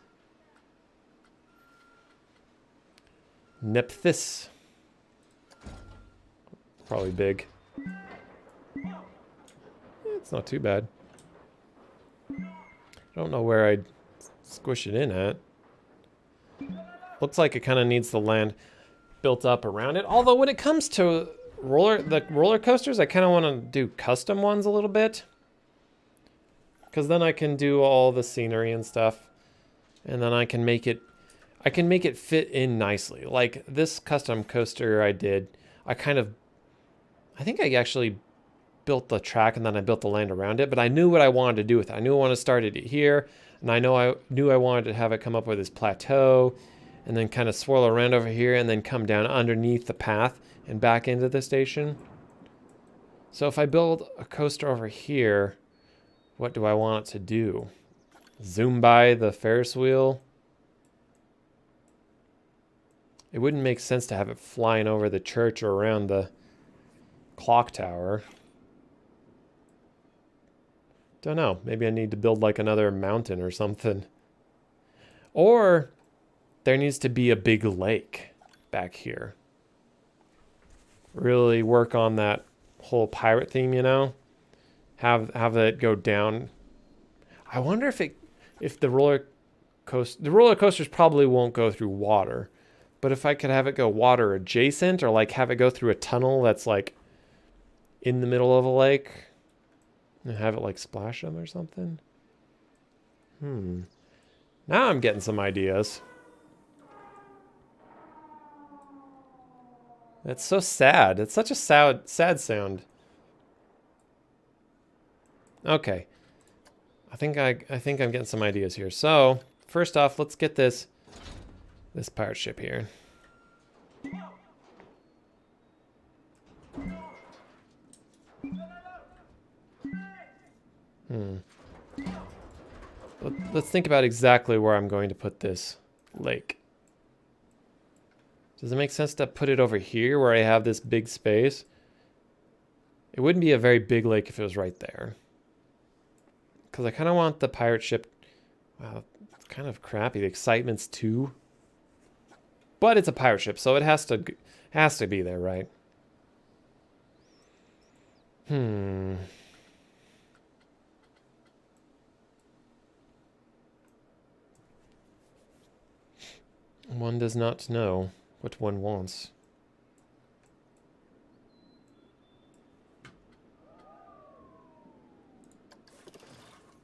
Nephthys. Probably big. It's not too bad. I don't know where I'd squish it in at. Looks like it kind of needs the land built up around it. Although when it comes to the roller coasters, I kind of want to do custom ones a little bit. Because then I can do all the scenery and stuff. And then I can make it fit in nicely. Like this custom coaster I did, I think I actually built the track and then I built the land around it, but I knew what I wanted to do with it. I knew I wanted to start it here, and I knew I wanted to have it come up with this plateau and then kind of swirl around over here and then come down underneath the path and back into the station. So if I build a coaster over here, what do I want it to do? Zoom by the Ferris wheel? It wouldn't make sense to have it flying over the church or around the clock tower. Don't know. Maybe I need to build like another mountain or something. Or there needs to be a big lake back here. really work on that whole pirate theme, you know? Have it go down. I wonder if the roller coasters probably won't go through water, but if I could have it go water adjacent, or like have it go through a tunnel that's like in the middle of a lake and have it like splash them or something. Now I'm getting some ideas. That's so sad. It's such a sad sound. Okay. I think I'm getting some ideas here. So, first off, let's get this pirate ship here. Let's think about exactly where I'm going to put this lake. Does it make sense to put it over here where I have this big space? It wouldn't be a very big lake if it was right there. Because I kind of want the pirate ship... Wow, it's kind of crappy. The excitement's 2. But it's a pirate ship, so it has to be there, right? One does not know what one wants.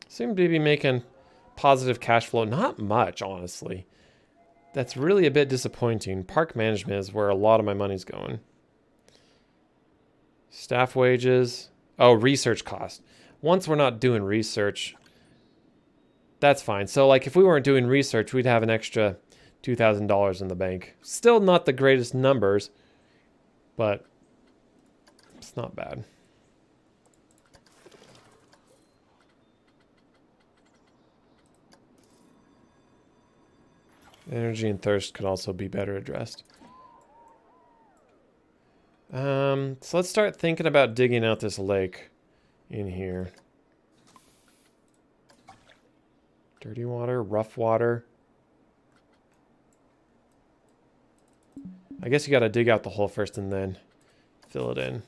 Seem to be making positive cash flow. Not much, honestly. That's really a bit disappointing. Park management is where a lot of my money's going. Staff wages. Oh, research cost. Once we're not doing research, that's fine. So, like, if we weren't doing research, we'd have an extra $2,000 in the bank. Still not the greatest numbers, but it's not bad. Energy and thirst could also be better addressed. So let's start thinking about digging out this lake in here. Dirty water, rough water. I guess you gotta dig out the hole first and then fill it in.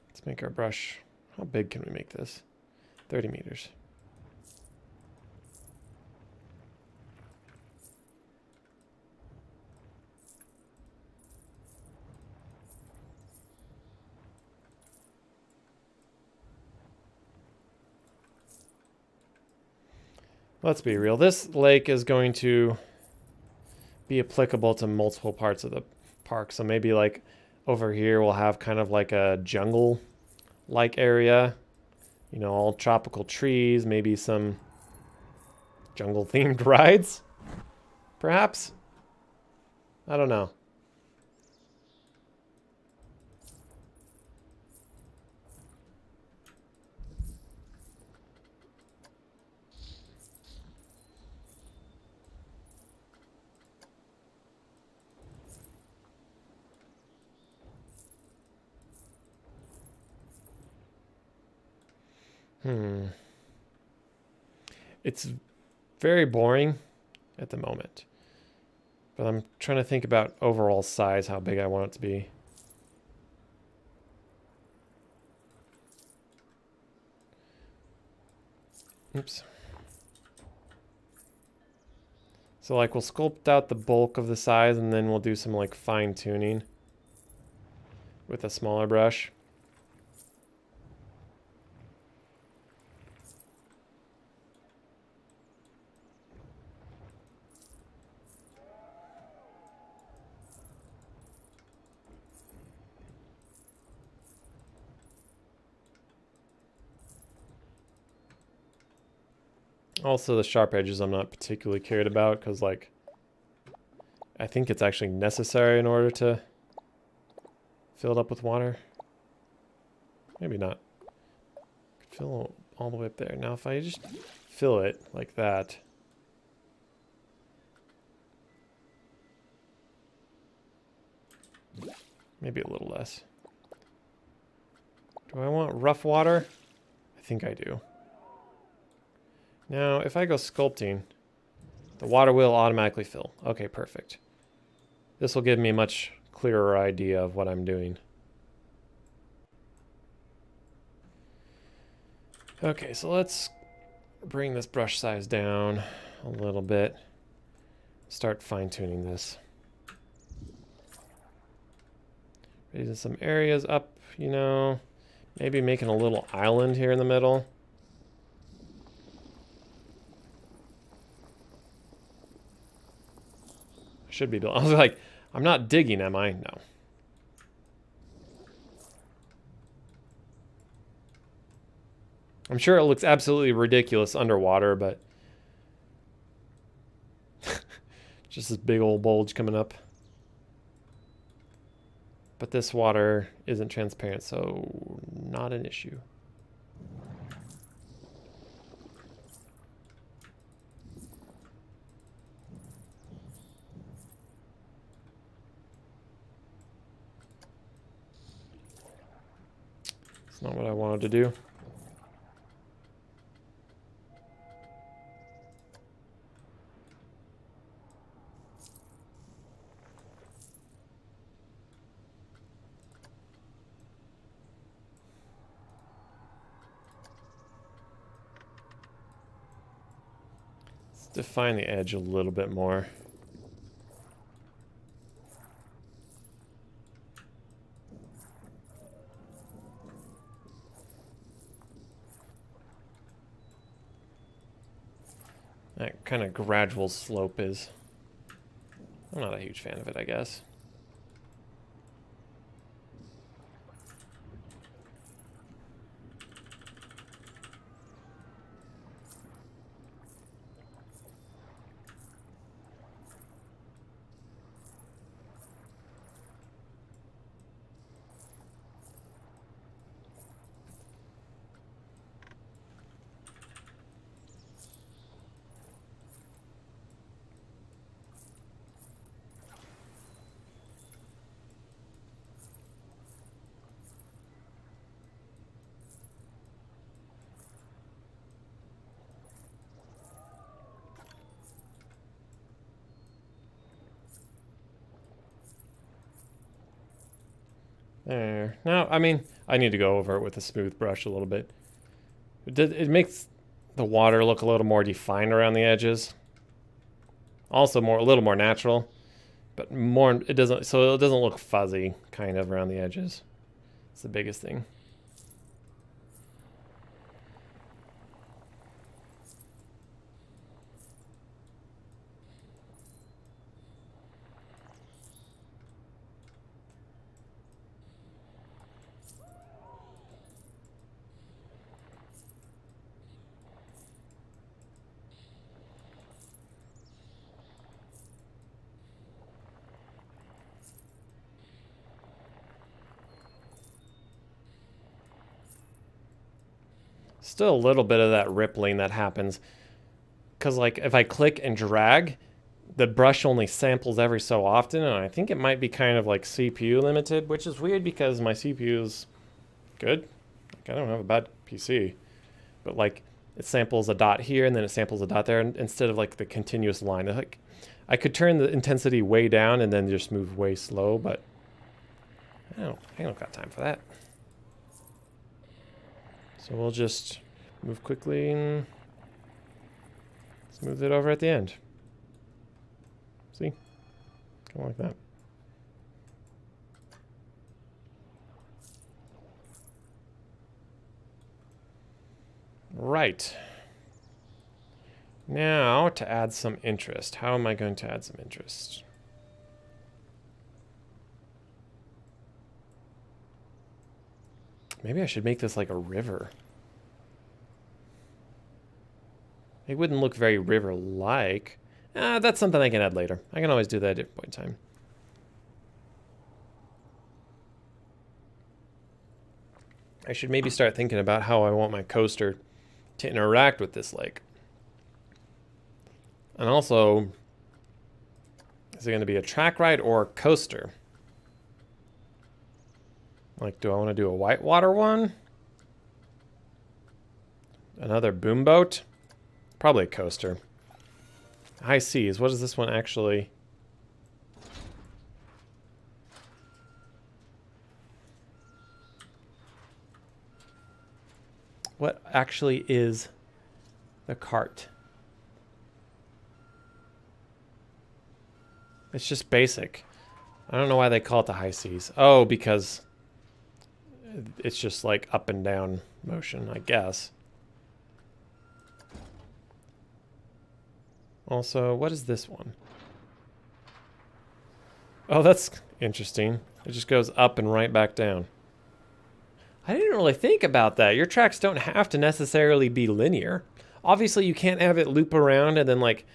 Let's make our brush. How big can we make this? 30 meters. Let's be real. This lake is going to be applicable to multiple parts of the park. So maybe like over here we'll have kind of like a jungle-like area. You know, all tropical trees, maybe some jungle-themed rides, perhaps? I don't know. It's very boring at the moment. But I'm trying to think about overall size, how big I want it to be. Oops. So like we'll sculpt out the bulk of the size and then we'll do some like fine tuning with a smaller brush. Also, the sharp edges I'm not particularly cared about because, like, I think it's actually necessary in order to fill it up with water. Maybe not. Fill all the way up there. Now if I just fill it like that. Maybe a little less. Do I want rough water? I think I do. Now, if I go sculpting, the water will automatically fill. Okay, perfect. This will give me a much clearer idea of what I'm doing. Okay, so let's bring this brush size down a little bit. Start fine-tuning this. Raising some areas up, you know. Maybe making a little island here in the middle. Should be. I was like, I'm not digging, am I? No. I'm sure it looks absolutely ridiculous underwater, but just this big old bulge coming up. But this water isn't transparent, so not an issue. It's not what I wanted to do. Define the edge a little bit more. That kind of gradual slope is... I'm not a huge fan of it, I guess. There. Now, I mean, I need to go over it with a smooth brush a little bit. It makes the water look a little more defined around the edges. Also a little more natural, but it doesn't look fuzzy kind of around the edges. It's the biggest thing. Still a little bit of that rippling that happens. Because like if I click and drag, the brush only samples every so often. And I think it might be kind of like CPU limited, which is weird because my CPU is good. Like, I don't have a bad PC. But like it samples a dot here and then it samples a dot there instead of like the continuous line. Like I could turn the intensity way down and then just move way slow, but I don't got time for that. So we'll just move quickly and smooth it over at the end. See? Kind of like that. Right. Now to add some interest. How am I going to add some interest? Maybe I should make this like a river. It wouldn't look very river-like. That's something I can add later. I can always do that at a different point in time. I should maybe start thinking about how I want my coaster to interact with this lake. And also, is it going to be a track ride or a coaster? Like, do I want to do a whitewater one? Another boom boat? Probably a coaster. High seas. What is this one actually? What actually is the cart? It's just basic. I don't know why they call it the high seas. Oh, because it's just like up and down motion, I guess. Also, what is this one? Oh, that's interesting. It just goes up and right back down. I didn't really think about that. Your tracks don't have to necessarily be linear. Obviously, you can't have it loop around and then like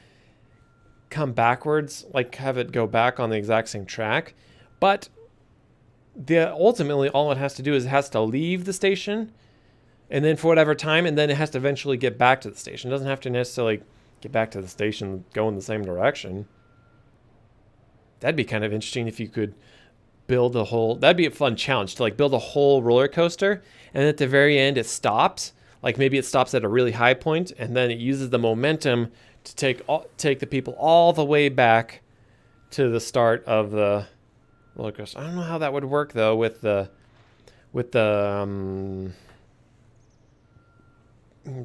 come backwards, like have it go back on the exact same track. But ultimately, all it has to do is it has to leave the station, and then for whatever time, and then it has to eventually get back to the station. It doesn't have to necessarily get back to the station, go in the same direction. That'd be kind of interesting if you could build a whole, that'd be a fun challenge to like build a whole roller coaster, and at the very end it stops. Like maybe it stops at a really high point, and then it uses the momentum to take the people all the way back to the start of the roller coaster. I don't know how that would work though with the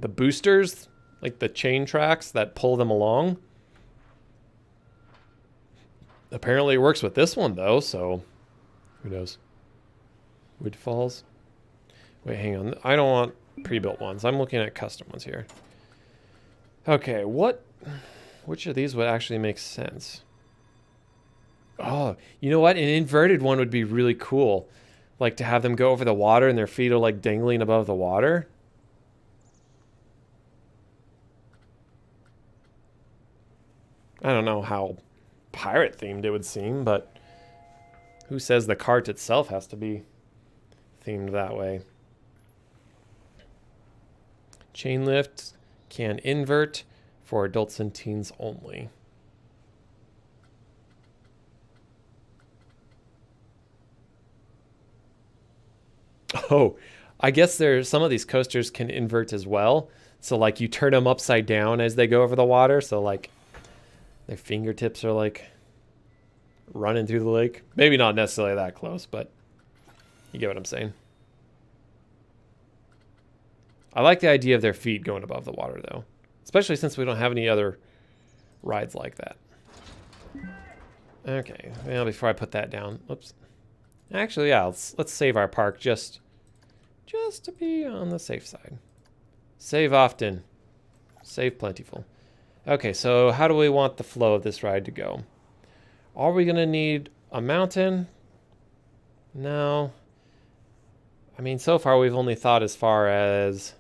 boosters, like the chain tracks that pull them along. Apparently it works with this one though, so who knows? Wood Falls. Wait, hang on. I don't want pre-built ones. I'm looking at custom ones here. Okay, which of these would actually make sense? Oh, you know what? An inverted one would be really cool. Like to have them go over the water and their feet are like dangling above the water. I don't know how pirate themed it would seem, but who says the cart itself has to be themed that way? Chain lift can invert for adults and teens only. Oh, I guess some of these coasters can invert as well. So like you turn them upside down as they go over the water. So like their fingertips are like running through the lake. Maybe not necessarily that close, but you get what I'm saying. I like the idea of their feet going above the water though, especially since we don't have any other rides like that. Okay, well, before I put that down, oops. Actually, yeah, let's save our park just to be on the safe side. Save often, save plentiful. Okay, so how do we want the flow of this ride to go? Are we gonna need a mountain? No. I mean, so far we've only thought as far as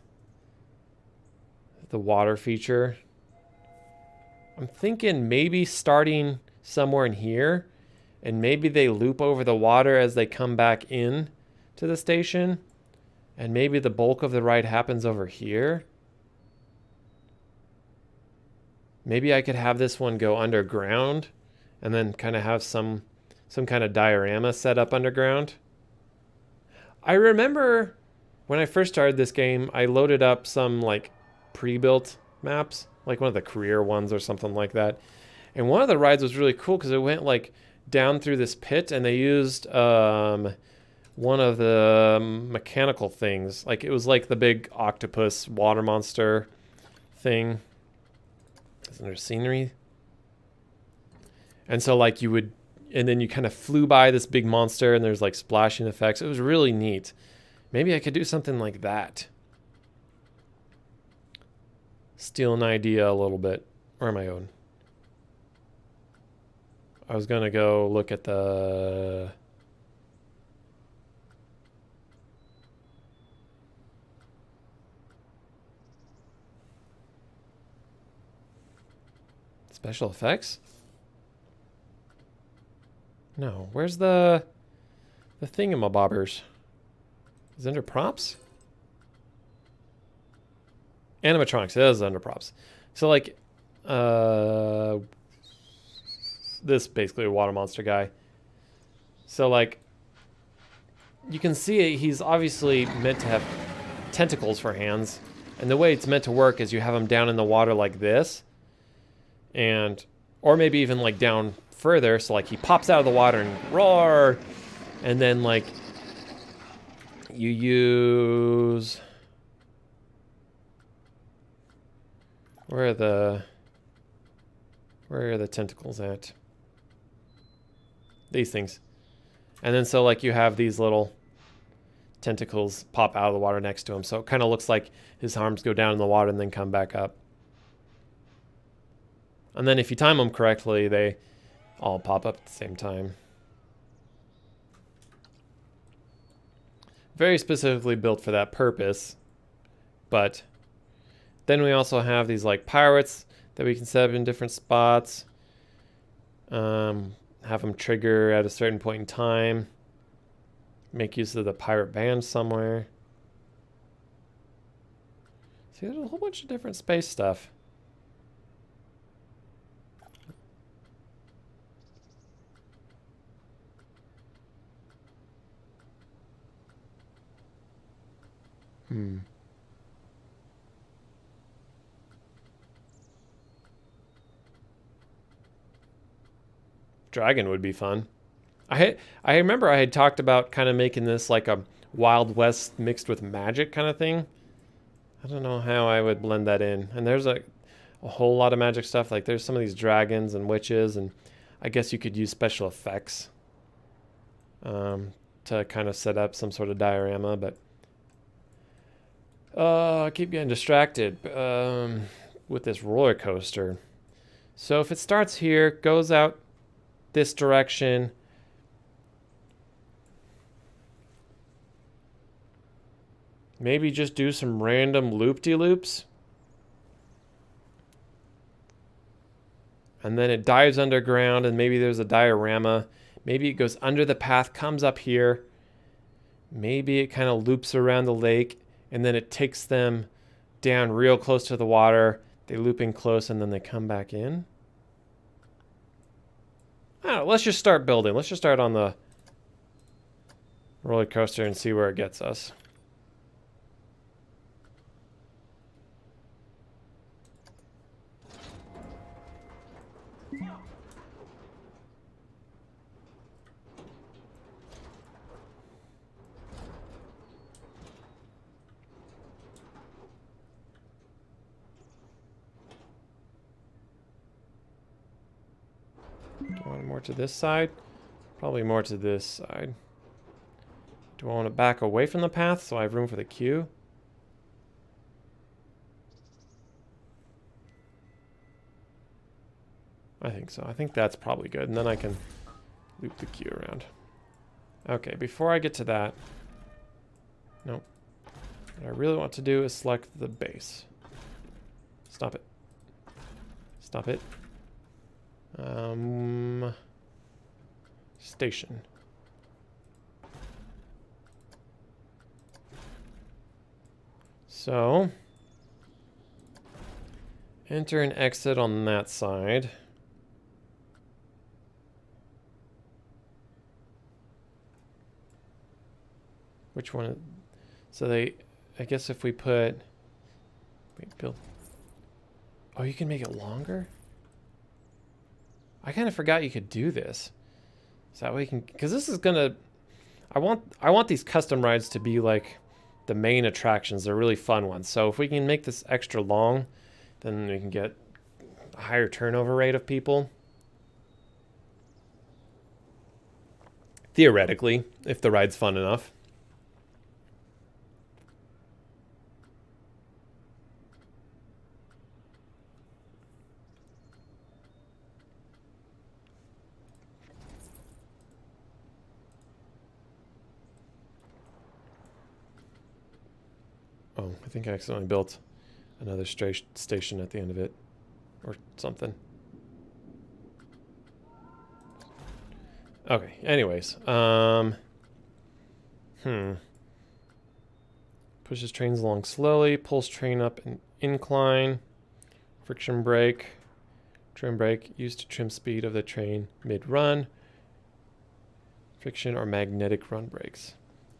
the water feature. I'm thinking maybe starting somewhere in here, and maybe they loop over the water as they come back in to the station, and maybe the bulk of the ride happens over here. Maybe I could have this one go underground and then kind of have some kind of diorama set up underground. I remember when I first started this game, I loaded up some like pre-built maps, like one of the career ones or something like that. And one of the rides was really cool because it went like down through this pit, and they used one of the mechanical things. Like it was like the big octopus water monster thing. Isn't there scenery? And so like you would, and then you kind of flew by this big monster and there's like splashing effects. It was really neat. Maybe I could do something like that. Steal an idea a little bit, or my own. I was gonna go look at the special effects. No, where's the thingamabobbers? Is it under props? Animatronics, it is under props. So like, this basically a water monster guy. So like, you can see it, he's obviously meant to have tentacles for hands. And the way it's meant to work is you have him down in the water like this. And, or maybe even like down further. So like he pops out of the water and roar. And then like, you use, where are the tentacles at? These things. And then so like you have these little tentacles pop out of the water next to him. So it kind of looks like his arms go down in the water and then come back up. And then if you time them correctly, they all pop up at the same time. Very specifically built for that purpose. But then we also have these like pirates that we can set up in different spots. Have them trigger at a certain point in time. Make use of the pirate band somewhere. See, there's a whole bunch of different space stuff. Dragon would be fun. I remember I had talked about kind of making this like a Wild West mixed with magic kind of thing. I don't know how I would blend that in. And there's a whole lot of magic stuff. Like there's some of these dragons and witches, and I guess you could use special effects to kind of set up some sort of diorama. But I keep getting distracted with this roller coaster. So if it starts here, goes out this direction, maybe just do some random loop-de-loops. And then it dives underground, and maybe there's a diorama. Maybe it goes under the path, comes up here. Maybe it kind of loops around the lake, and then it takes them down real close to the water. They loop in close, and then they come back in. I don't know, let's just start building. Let's just start on the roller coaster and see where it gets us. Do I want more to this side? Probably more to this side. Do I want to back away from the path so I have room for the queue? I think so. I think that's probably good. And then I can loop the queue around. Okay, before I get to that... Nope. What I really want to do is select the base. Stop it. Stop it. Station. So, enter and exit on that side. Which one? So I guess if we put, wait, build. Oh, you can make it longer? I kind of forgot you could do this. So that way you can, because this is gonna, I want these custom rides to be like the main attractions. They're really fun ones. So if we can make this extra long, then we can get a higher turnover rate of people. Theoretically, if the ride's fun enough. Oh, I think I accidentally built another station at the end of it. Or something. Okay, anyways. Pushes trains along slowly, pulls train up an incline. Friction brake. Trim brake used to trim speed of the train mid-run. Friction or magnetic run brakes.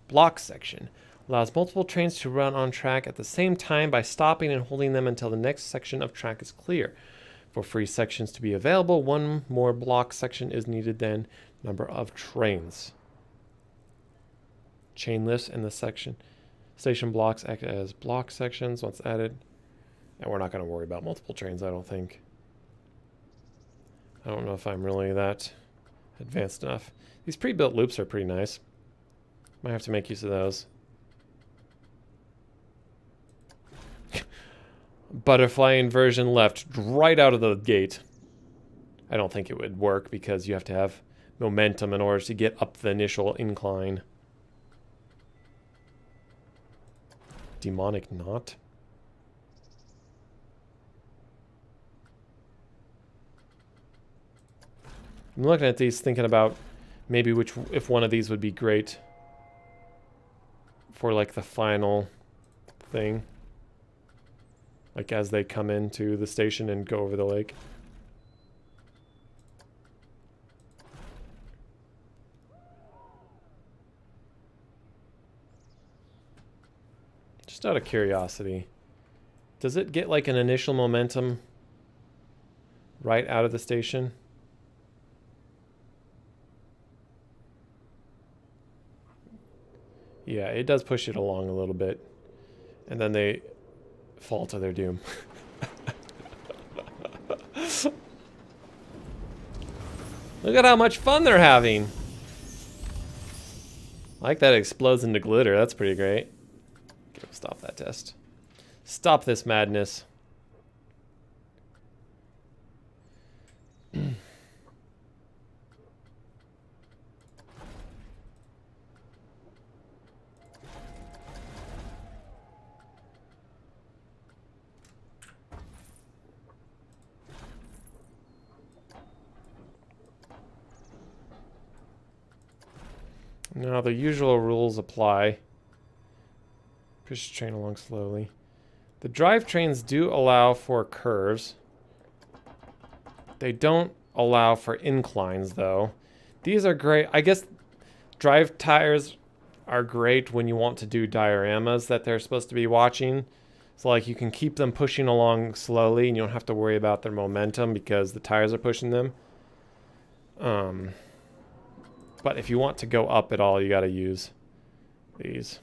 Block section. Allows multiple trains to run on track at the same time by stopping and holding them until the next section of track is clear. For free sections to be available, one more block section is needed than number of trains. Chain lifts in the station blocks act as block sections once added. And we're not going to worry about multiple trains, I don't think. I don't know if I'm really that advanced enough. These pre-built loops are pretty nice. Might have to make use of those. Butterfly inversion left right out of the gate. I don't think it would work because you have to have momentum in order to get up the initial incline. Demonic knot. I'm looking at these thinking about maybe if one of these would be great for like the final thing. Like as they come into the station and go over the lake. Just out of curiosity, does it get like an initial momentum right out of the station? Yeah, it does push it along a little bit. And then they fall to their doom. Look at how much fun they're having. I like that it explodes into glitter. That's pretty great. Okay, stop that test. Stop this madness. Now the usual rules apply. Push the train along slowly. The drivetrains do allow for curves. They don't allow for inclines though. These are great. I guess drive tires are great when you want to do dioramas that they're supposed to be watching. So like you can keep them pushing along slowly and you don't have to worry about their momentum because the tires are pushing them. But if you want to go up at all, you got to use these.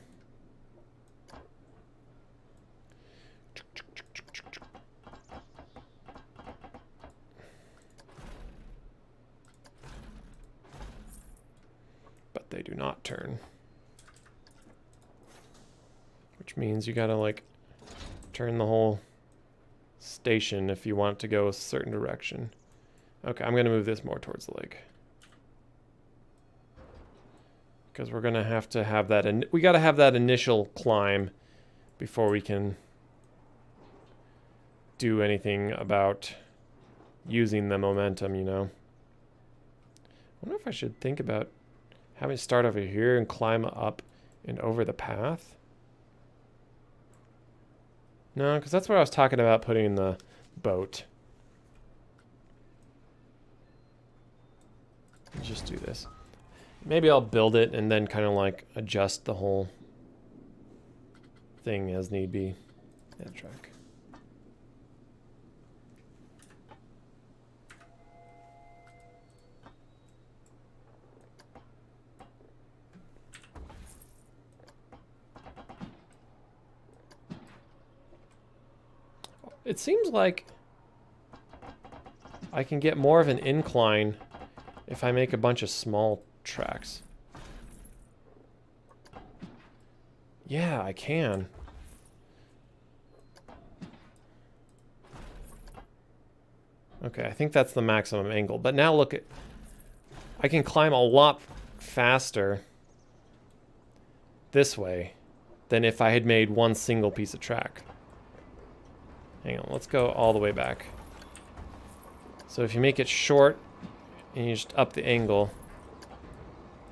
But they do not turn. Which means you got to like turn the whole station if you want to go a certain direction. Okay, I'm going to move this more towards the lake. Because we're going to have that, and we got to have that initial climb before we can do anything about using the momentum, you know. I wonder if I should think about having to start over here and climb up and over the path. No, because that's where I was talking about putting the boat. Let's just do this. Maybe I'll build it and then kind of like adjust the whole thing as need be. End track. It seems like I can get more of an incline if I make a bunch of small tracks. Yeah, I can. Okay, I think that's the maximum angle. But now look at... I can climb a lot faster this way than if I had made one single piece of track. Hang on, let's go all the way back. So if you make it short and you just up the angle...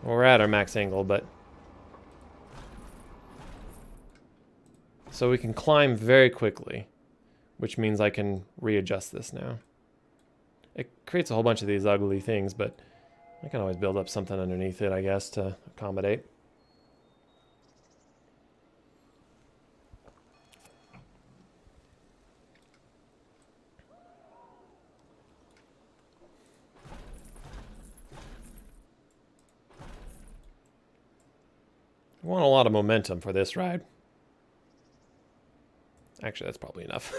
Well, we're at our max angle, but... So we can climb very quickly, which means I can readjust this now. It creates a whole bunch of these ugly things, but I can always build up something underneath it, I guess, to accommodate. I want a lot of momentum for this ride. Actually, that's probably enough.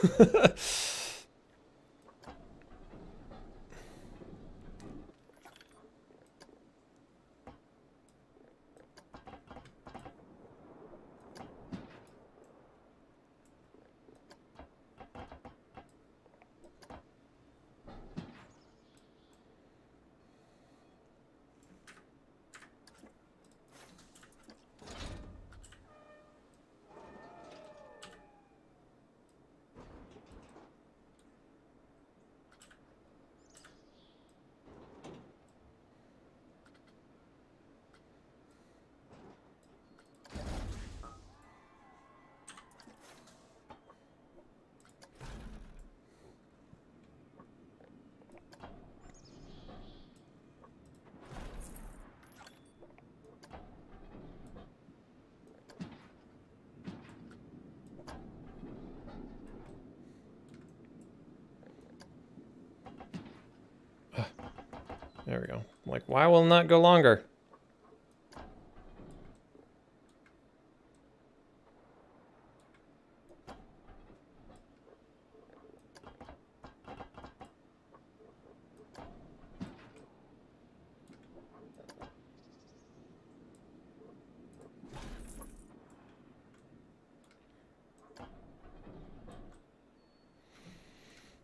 There we go. I'm like, why will it not go longer?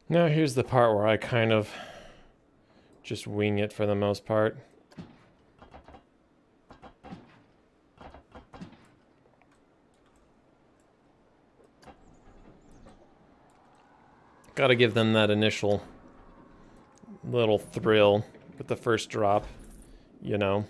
Now here's the part where I kind of just wing it for the most part. Gotta give them that initial little thrill with the first drop, you know.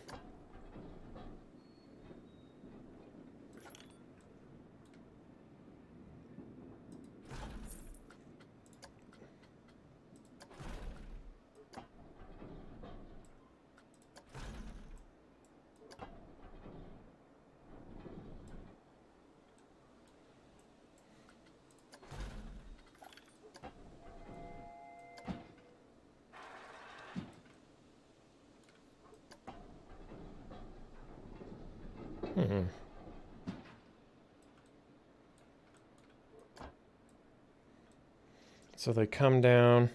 So they come down,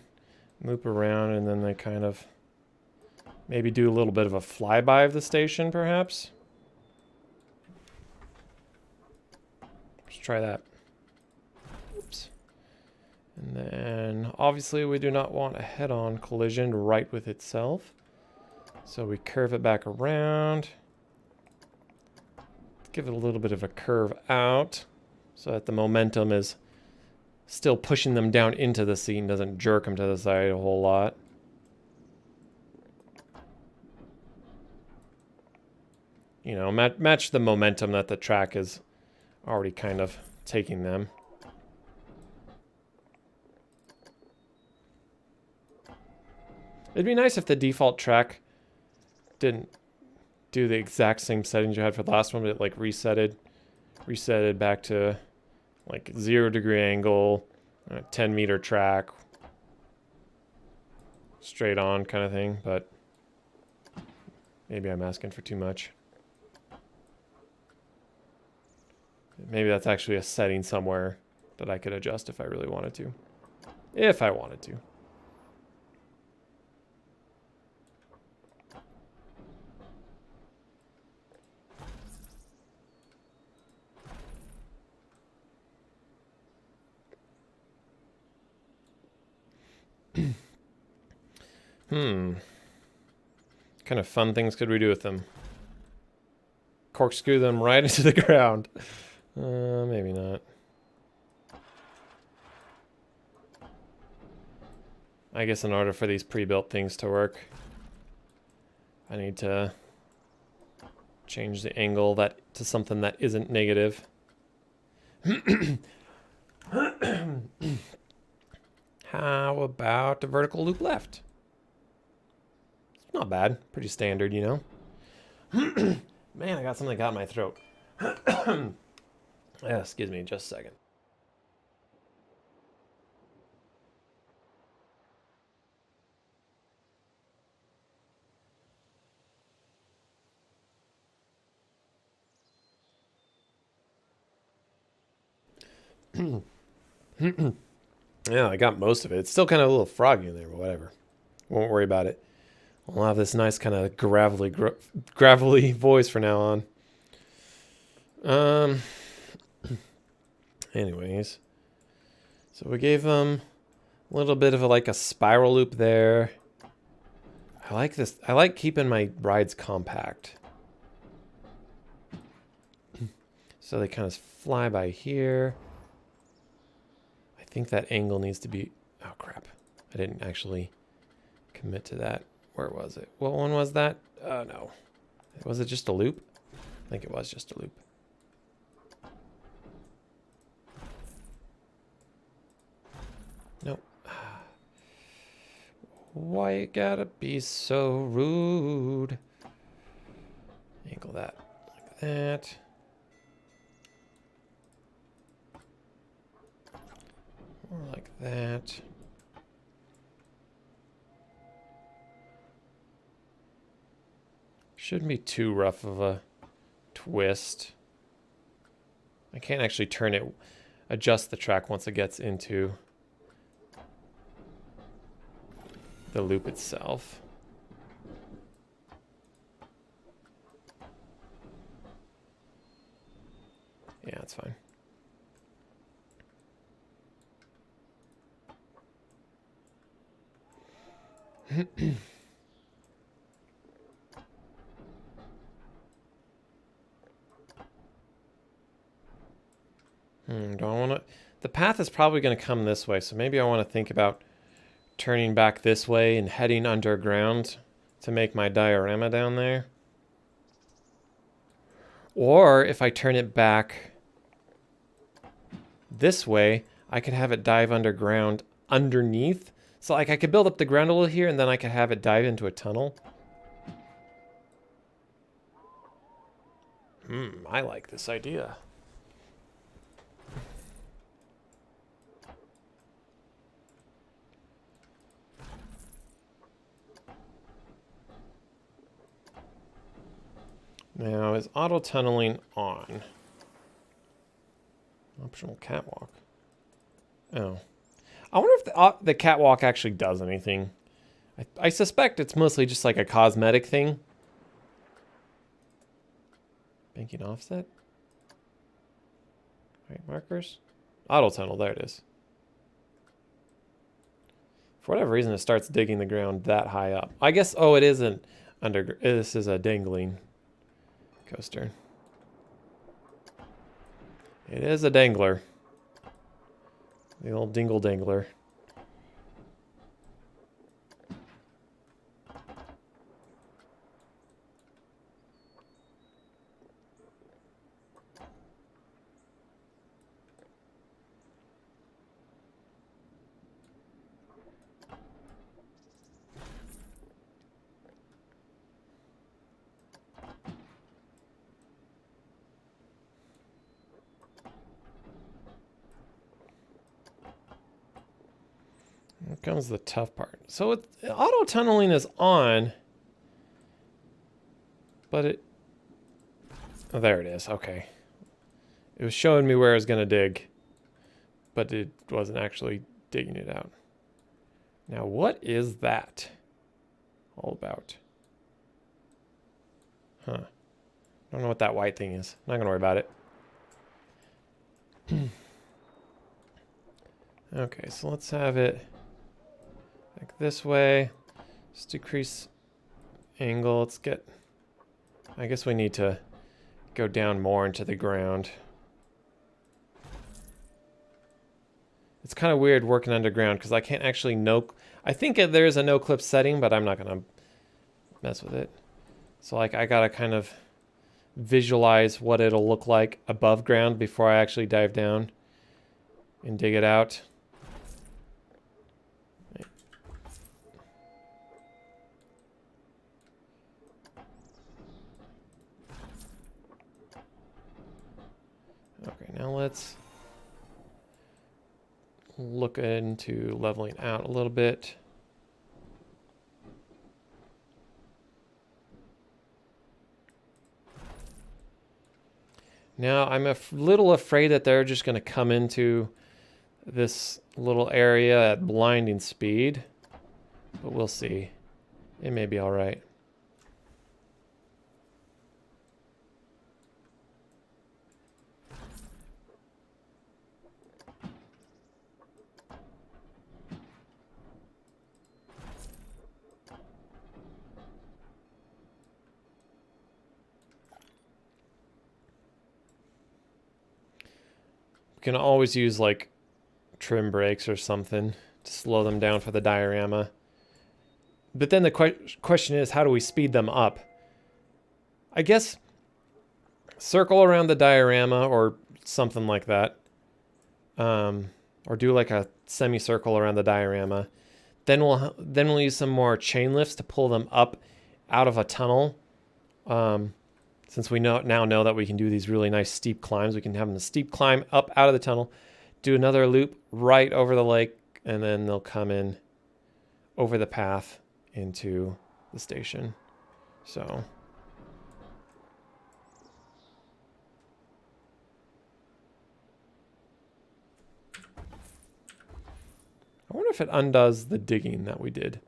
loop around, and then they kind of maybe do a little bit of a flyby of the station, perhaps. Let's try that. Oops. And then obviously we do not want a head-on collision right with itself. So we curve it back around. Give it a little bit of a curve out so that the momentum is still pushing them down into the seat and doesn't jerk them to the side a whole lot. You know, match the momentum that the track is already kind of taking them. It'd be nice if the default track didn't do the exact same settings you had for the last one, but it like resetted back to like 0-degree angle, 10-meter track, straight on kind of thing, but maybe I'm asking for too much. Maybe that's actually a setting somewhere that I could adjust if I really wanted to. If I wanted to. What kind of fun things could we do with them? Corkscrew them right into the ground. Maybe not. I guess in order for these pre-built things to work, I need to change the angle that to something that isn't negative. How about the vertical loop left? Not bad. Pretty standard, you know? Man, I got something that got in my throat. Yeah, excuse me, just a second. Yeah, I got most of it. It's still kind of a little froggy in there, but whatever. Won't worry about it. I'll have this nice kind of gravelly voice for now on. Anyways, so we gave them a little bit of like a spiral loop there. I like this. I like keeping my rides compact. So they kind of fly by here. I think that angle needs to be... Oh, crap. I didn't actually commit to that. Where was it? What one was that? No. Was it just a loop? I think it was just a loop. Nope. Why you gotta be so rude? Angle that like that. Or like that. Shouldn't be too rough of a twist. I can't actually turn it, adjust the track once it gets into the loop itself. Yeah, that's fine. Do I want to... The path is probably going to come this way, so maybe I want to think about turning back this way and heading underground to make my diorama down there. Or if I turn it back this way, I could have it dive underground underneath. So like I could build up the ground a little here and then I could have it dive into a tunnel. I like this idea. Now, is auto tunneling on? Optional catwalk. Oh. I wonder if the catwalk actually does anything. I suspect it's mostly just like a cosmetic thing. Banking offset? Right, markers? Auto tunnel, there it is. For whatever reason, it starts digging the ground that high up. I guess, oh, it isn't under, this is a dangling coaster. It is a dangler. The old dingle dangler. Here comes the tough part. So auto tunneling is on, but it... Oh, there it is. Okay. It was showing me where I was going to dig, but it wasn't actually digging it out. Now, what is that all about? Huh. I don't know what that white thing is. I'm not going to worry about it. Okay, so let's have it like this way. Just decrease angle. Let's get... I guess we need to go down more into the ground. It's kind of weird working underground because I can't actually I think there is a no clip setting, but I'm not going to mess with it. So like I got to kind of visualize what it'll look like above ground before I actually dive down and dig it out. Okay, now let's look into leveling out a little bit. Now, I'm a little afraid that they're just going to come into this little area at blinding speed, but we'll see. It may be all right. Can always use like trim brakes or something to slow them down for the diorama. But then the question is, how do we speed them up? I guess circle around the diorama or something like that. Or do like a semicircle around the diorama. Then we'll use some more chain lifts to pull them up out of a tunnel. Since we now know that we can do these really nice steep climbs, we can have them steep climb up out of the tunnel, do another loop right over the lake, and then they'll come in over the path into the station. So I wonder if it undoes the digging that we did.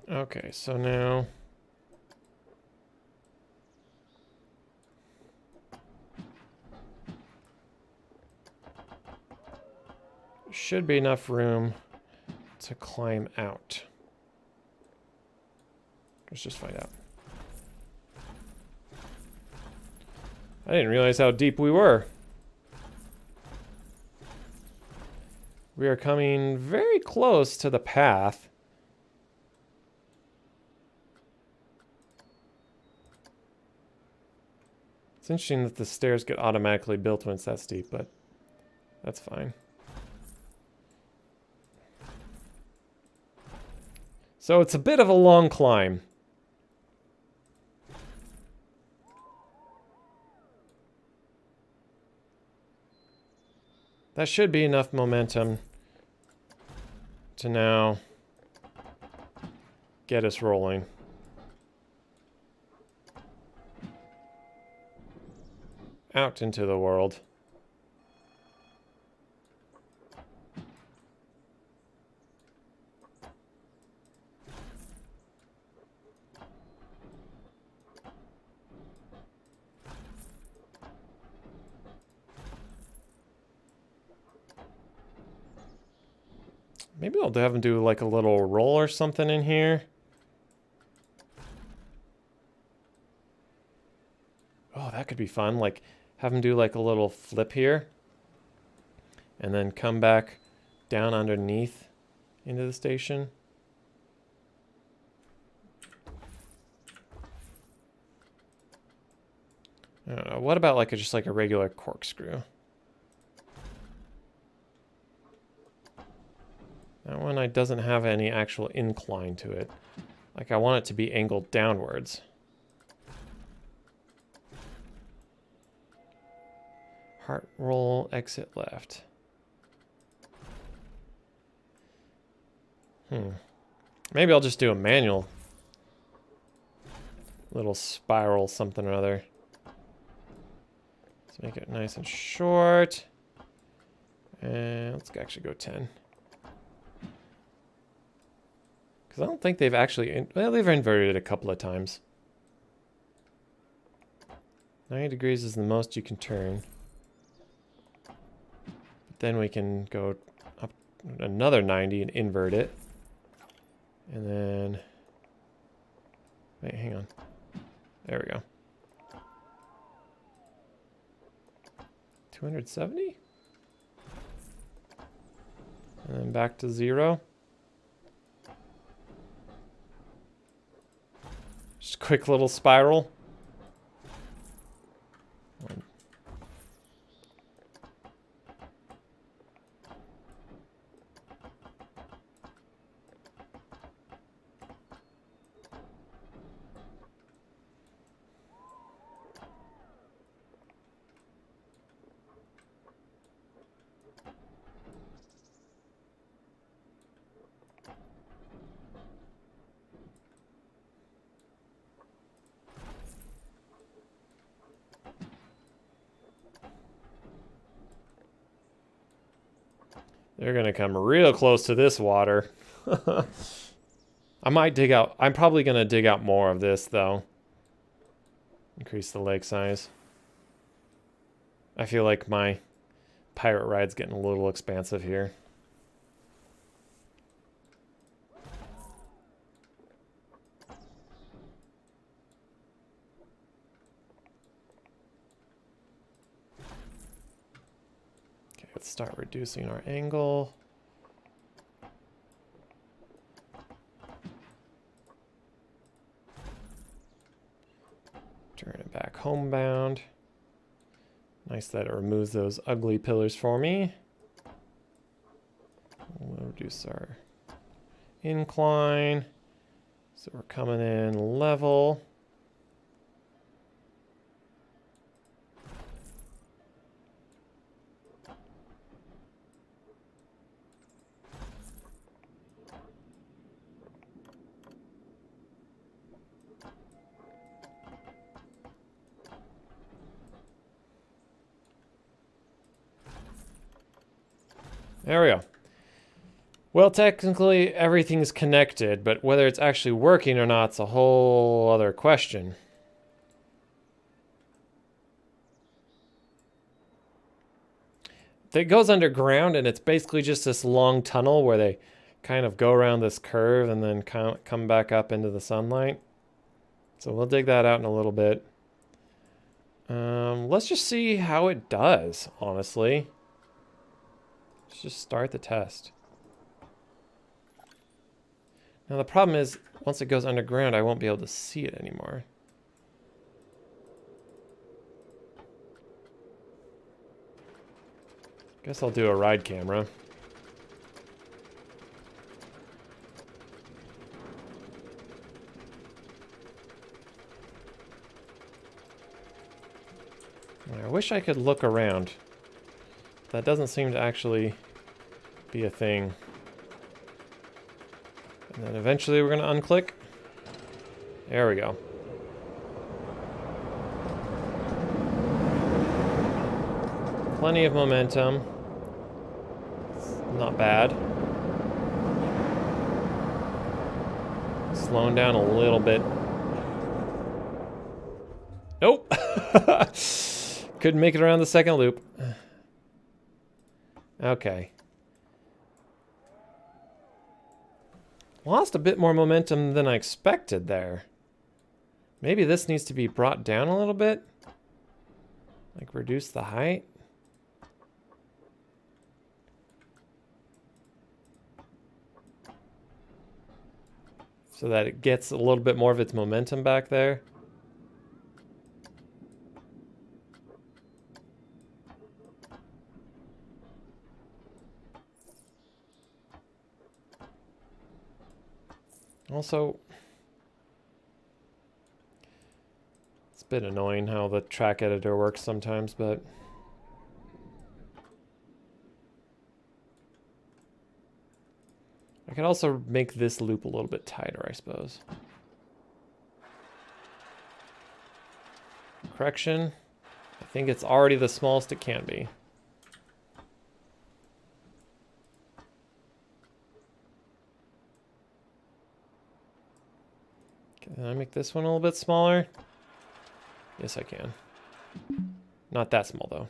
Okay, so now should be enough room to climb out. Let's just find out. I didn't realize how deep we were. We are coming very close to the path. It's interesting that the stairs get automatically built when it's that steep, but that's fine. So it's a bit of a long climb. That should be enough momentum to now get us rolling. Out into the world. Maybe I'll have them do like a little roll or something in here. Oh, that could be fun. Like, have them do like a little flip here. And then come back down underneath into the station. I don't know. What about like just like a regular corkscrew? That one doesn't have any actual incline to it. Like I want it to be angled downwards. Heart roll, exit left. Maybe I'll just do a manual. Little spiral something or other. Let's make it nice and short. And let's actually go 10. Because I don't think they've actually... well, they've inverted it a couple of times. 90 degrees is the most you can turn. But then we can go up another 90 and invert it. And then... wait, hang on. There we go. 270? And then back to 0. Just a quick little spiral. They're gonna come real close to this water. I might dig out. I'm probably gonna dig out more of this though. Increase the lake size. I feel like my pirate ride's getting a little expansive here. Let's start reducing our angle. Turn it back homebound. Nice that it removes those ugly pillars for me. We'll reduce our incline. So we're coming in level. There we go. Well, technically everything's connected, but whether it's actually working or not is a whole other question. It goes underground, and it's basically just this long tunnel where they kind of go around this curve and then come back up into the sunlight. So we'll dig that out in a little bit. Let's just see how it does, honestly. Let's just start the test. Now the problem is, once it goes underground, I won't be able to see it anymore. Guess I'll do a ride camera. I wish I could look around. That doesn't seem to actually be a thing. And then eventually we're going to unclick. There we go. Plenty of momentum. It's not bad. Slowing down a little bit. Nope. Couldn't make it around the second loop. Okay. Lost a bit more momentum than I expected there. Maybe this needs to be brought down a little bit. Like reduce the height. So that it gets a little bit more of its momentum back there. Also, it's a bit annoying how the track editor works sometimes, but I could also make this loop a little bit tighter, I suppose. Correction. I think it's already the smallest it can be. Can I make this one a little bit smaller? Yes, I can. Not that small, though.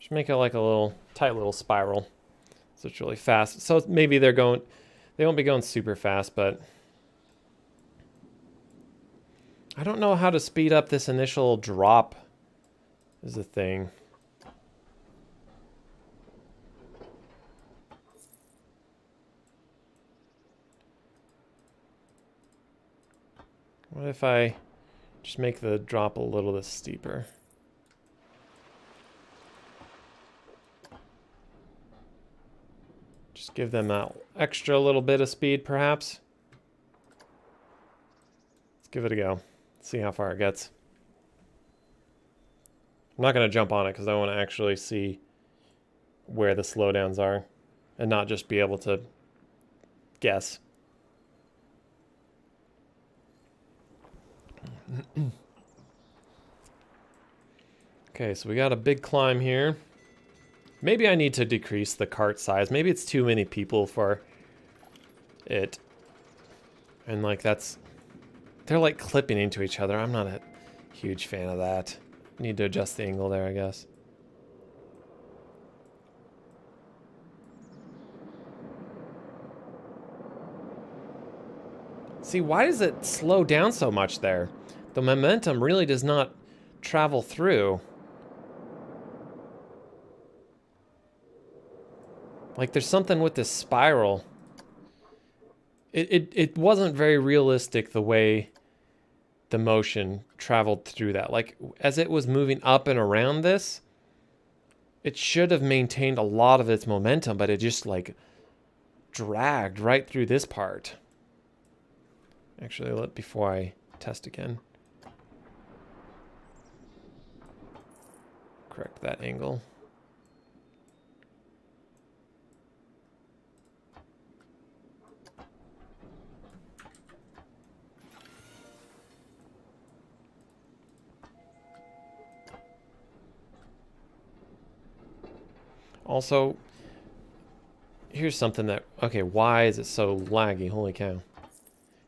Just make it like a little tight little spiral. So it's really fast. So maybe they won't be going super fast, but I don't know how to speed up this initial drop is the thing. What if I just make the drop a little bit steeper? Just give them that extra little bit of speed, perhaps. Let's give it a go. See how far it gets. I'm not going to jump on it because I want to actually see where the slowdowns are and not just be able to guess. Okay, so we got a big climb here. Maybe I need to decrease the cart size. Maybe it's too many people for it. And like they're like clipping into each other. I'm not a huge fan of that. Need to adjust the angle there, I guess. See, why does it slow down so much there? The momentum really does not travel through. Like there's something with this spiral. It wasn't very realistic the way the motion traveled through that. Like as it was moving up and around this, it should have maintained a lot of its momentum, but it just like dragged right through this part. Actually, before I test again. Correct that angle. Also, here's something that, okay, why is it so laggy? Holy cow.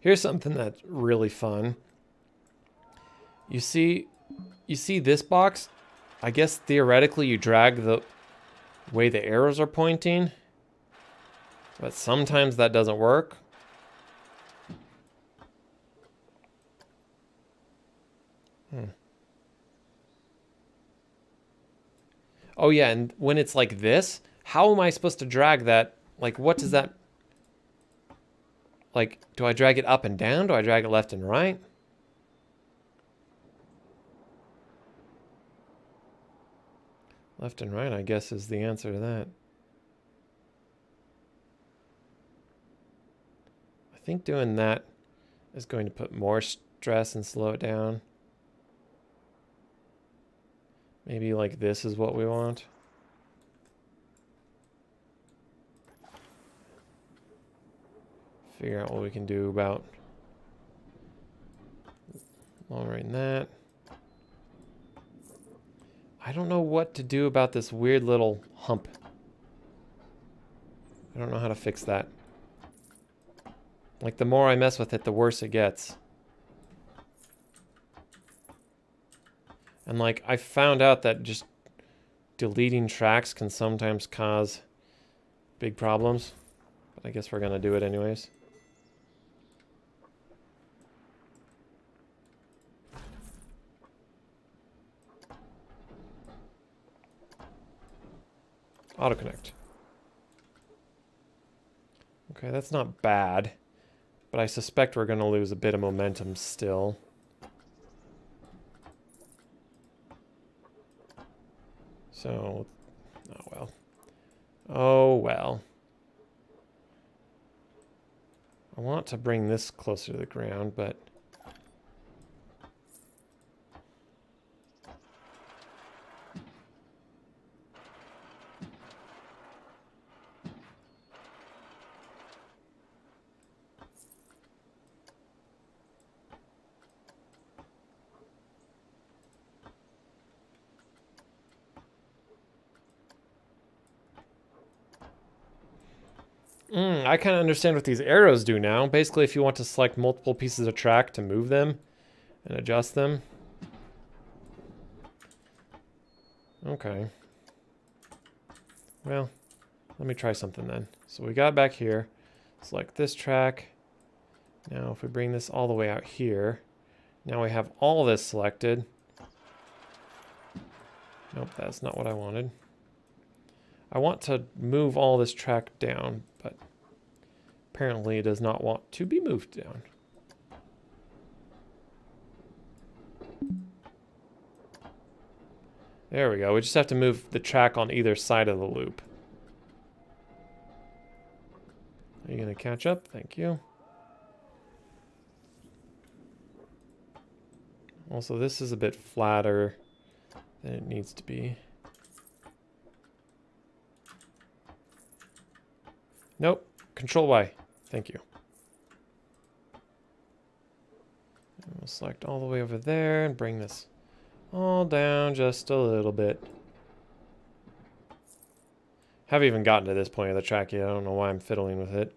Here's something that's really fun. You see this box? I guess theoretically you drag the way the arrows are pointing, but sometimes that doesn't work. Oh yeah, and when it's like this, how am I supposed to drag that? Like, what does that... Like, do I drag it up and down? Do I drag it left and right? Left and right, I guess, is the answer to that. I think doing that is going to put more stress and slow it down. Maybe like this is what we want. Figure out what we can do about lowering that. I don't know what to do about this weird little hump. I don't know how to fix that. Like the more I mess with it, the worse it gets. And like I found out that just deleting tracks can sometimes cause big problems. But I guess we're gonna do it anyways. Auto-connect. Okay, that's not bad. But I suspect we're going to lose a bit of momentum still. So, oh well. Oh well. I want to bring this closer to the ground, but... I kind of understand what these arrows do now. Basically, if you want to select multiple pieces of track to move them and adjust them. Okay. Well, let me try something then. So we got back here. Select this track. Now if we bring this all the way out here, now we have all this selected. Nope, that's not what I wanted. I want to move all this track down, but apparently it does not want to be moved down. There we go. We just have to move the track on either side of the loop. Are you going to catch up? Thank you. Also, this is a bit flatter than it needs to be. Nope. Control Y. Thank you. And we'll select all the way over there and bring this all down just a little bit. Haven't even gotten to this point of the track yet. I don't know why I'm fiddling with it.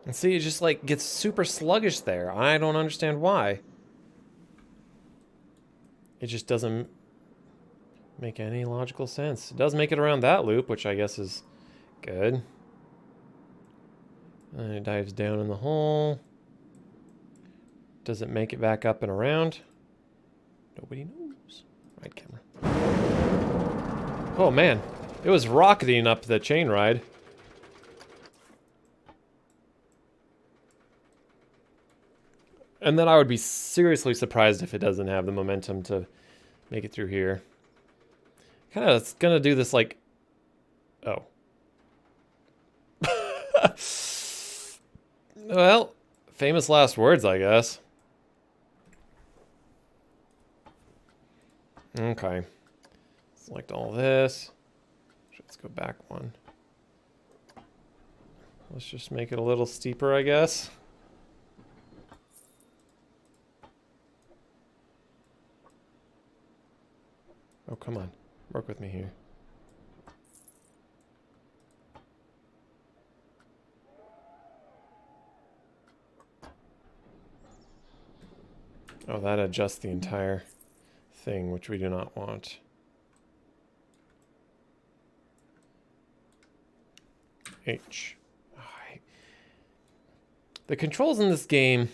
And see, it just like gets super sluggish there. I don't understand why. It just doesn't make any logical sense. It does make it around that loop, which I guess is good. And it dives down in the hole. Does it make it back up and around? Nobody knows. Right camera. Oh man, it was rocketing up the chain ride. And then I would be seriously surprised if it doesn't have the momentum to make it through here. Kind of, it's gonna do this like... Oh. Well, famous last words, I guess. Okay. Select all this. Let's go back one. Let's just make it a little steeper, I guess. Oh, come on. Work with me here. Oh, that adjusts the entire thing, which we do not want. H. Oh, the controls in this game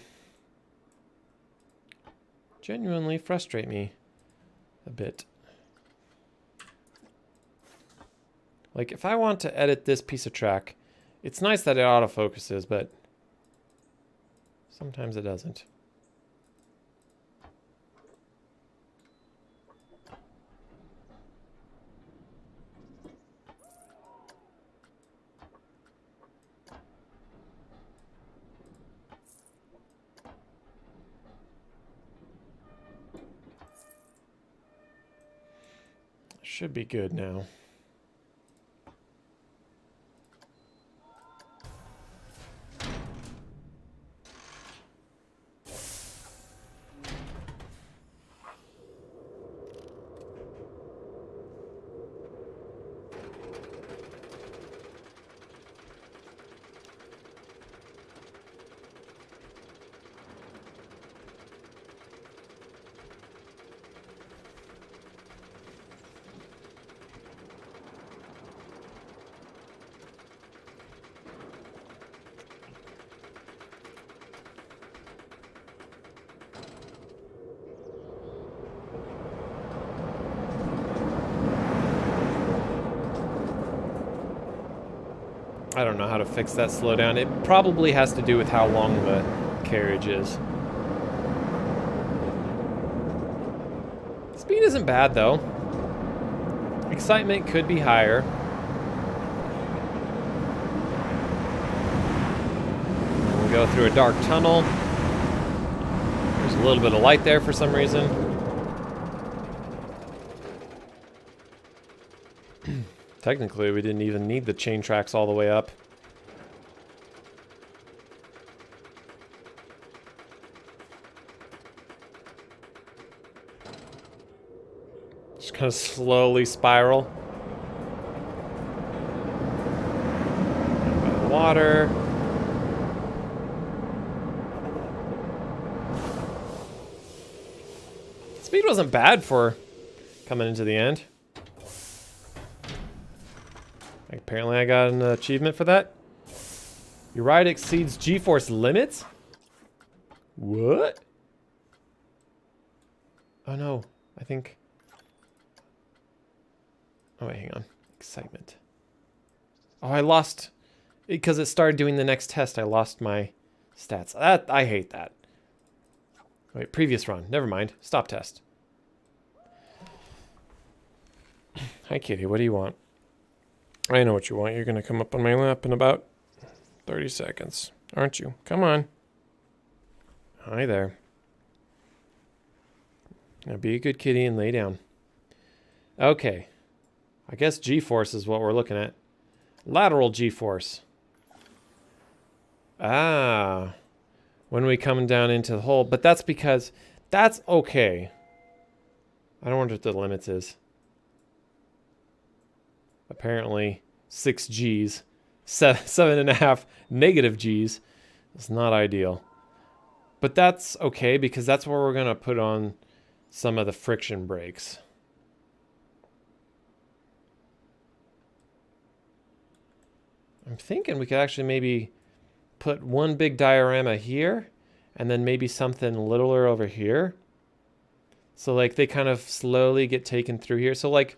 genuinely frustrate me a bit. Like, if I want to edit this piece of track, it's nice that it autofocuses, but sometimes it doesn't. Should be good now. I don't know how to fix that slowdown. It probably has to do with how long the carriage is. Speed isn't bad though. Excitement could be higher. We'll go through a dark tunnel. There's a little bit of light there for some reason. Technically, we didn't even need the chain tracks all the way up. Just kind of slowly spiral. Water. Speed wasn't bad for coming into the end. Apparently I got an achievement for that. Your ride exceeds G-force limits? What? Oh no, I think... Oh wait, hang on. Excitement. Oh, I lost... Because it started doing the next test, I lost my stats. That, I hate that. Wait, previous run. Never mind. Stop test. Hi kitty, what do you want? I know what you want. You're going to come up on my lap in about 30 seconds, aren't you? Come on. Hi there. Now be a good kitty and lay down. Okay. I guess G-force is what we're looking at. Lateral G-force. Ah. When we come down into the hole. But that's because... That's okay. I don't wonder what the limits is. Apparently 6 G's, 7.5 negative G's is not ideal. But that's okay because that's where we're going to put on some of the friction brakes. I'm thinking we could actually maybe put one big diorama here and then maybe something littler over here. So like they kind of slowly get taken through here. So like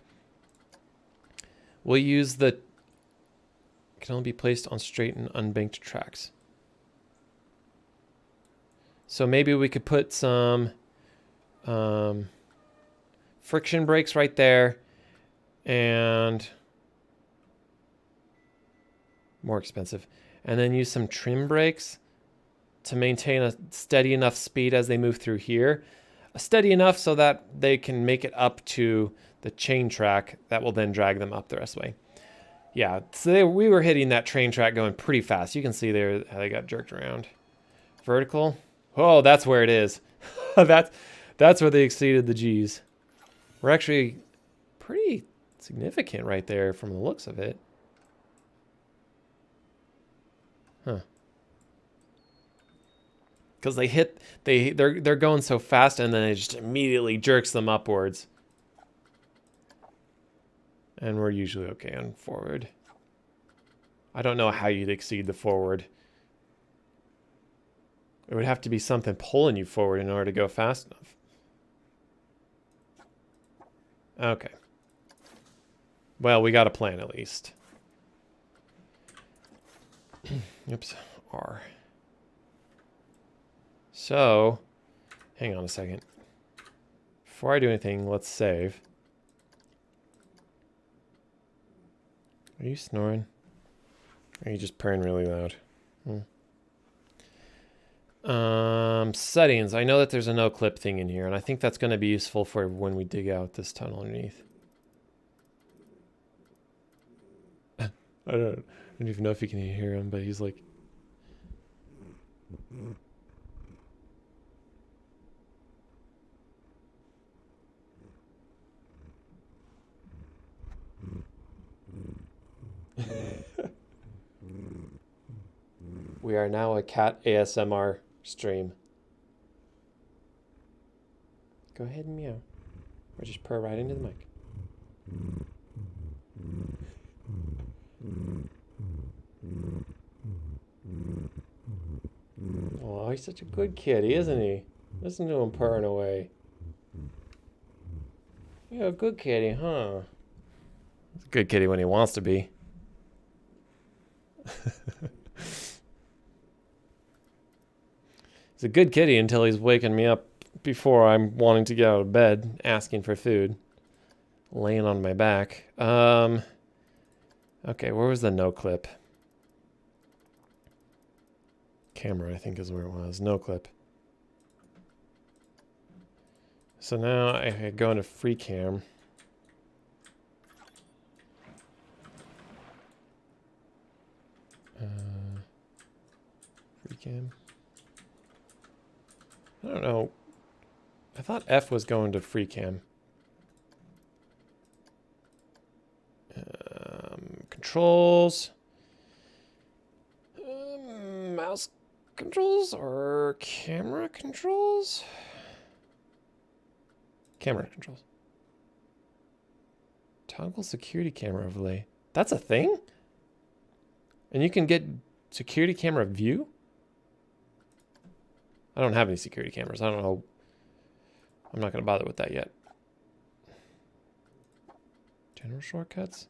we'll use the can only be placed on straight and unbanked tracks. So maybe we could put some friction brakes right there and more expensive. And then use some trim brakes to maintain a steady enough speed as they move through here. Steady enough so that they can make it up to the chain track that will then drag them up the rest of the way. Yeah, so we were hitting that train track going pretty fast. You can see there how they got jerked around. Vertical. Oh, that's where it is. that's where they exceeded the G's. We're actually pretty significant right there from the looks of it. Huh. Because they're going so fast and then it just immediately jerks them upwards. And we're usually okay on forward. I don't know how you'd exceed the forward. It would have to be something pulling you forward in order to go fast enough. Okay. Well, we got a plan at least. Oops. R. So, hang on a second. Before I do anything, let's save. Are you snoring? Or are you just purring really loud? Settings. I know that there's a no clip thing in here, and I think that's going to be useful for when we dig out this tunnel underneath. I don't even know if you can hear him, but he's like... We are now a cat ASMR stream. Go ahead and meow. Or just purr right into the mic. Oh, he's such a good kitty, isn't he? Listen to him purring away. You're a good kitty, huh? He's a good kitty when he wants to be. He's a good kitty until he's waking me up before I'm wanting to get out of bed, asking for food, laying on my back. Okay, where was the no clip? Camera, I think is where it was. No clip. So now I go into free cam. Free cam. I don't know. I thought F was going to free cam. Controls. Mouse controls or camera controls? Camera controls. Toggle security camera overlay. That's a thing? And you can get security camera view? I don't have any security cameras. I don't know. I'm not going to bother with that yet. General shortcuts?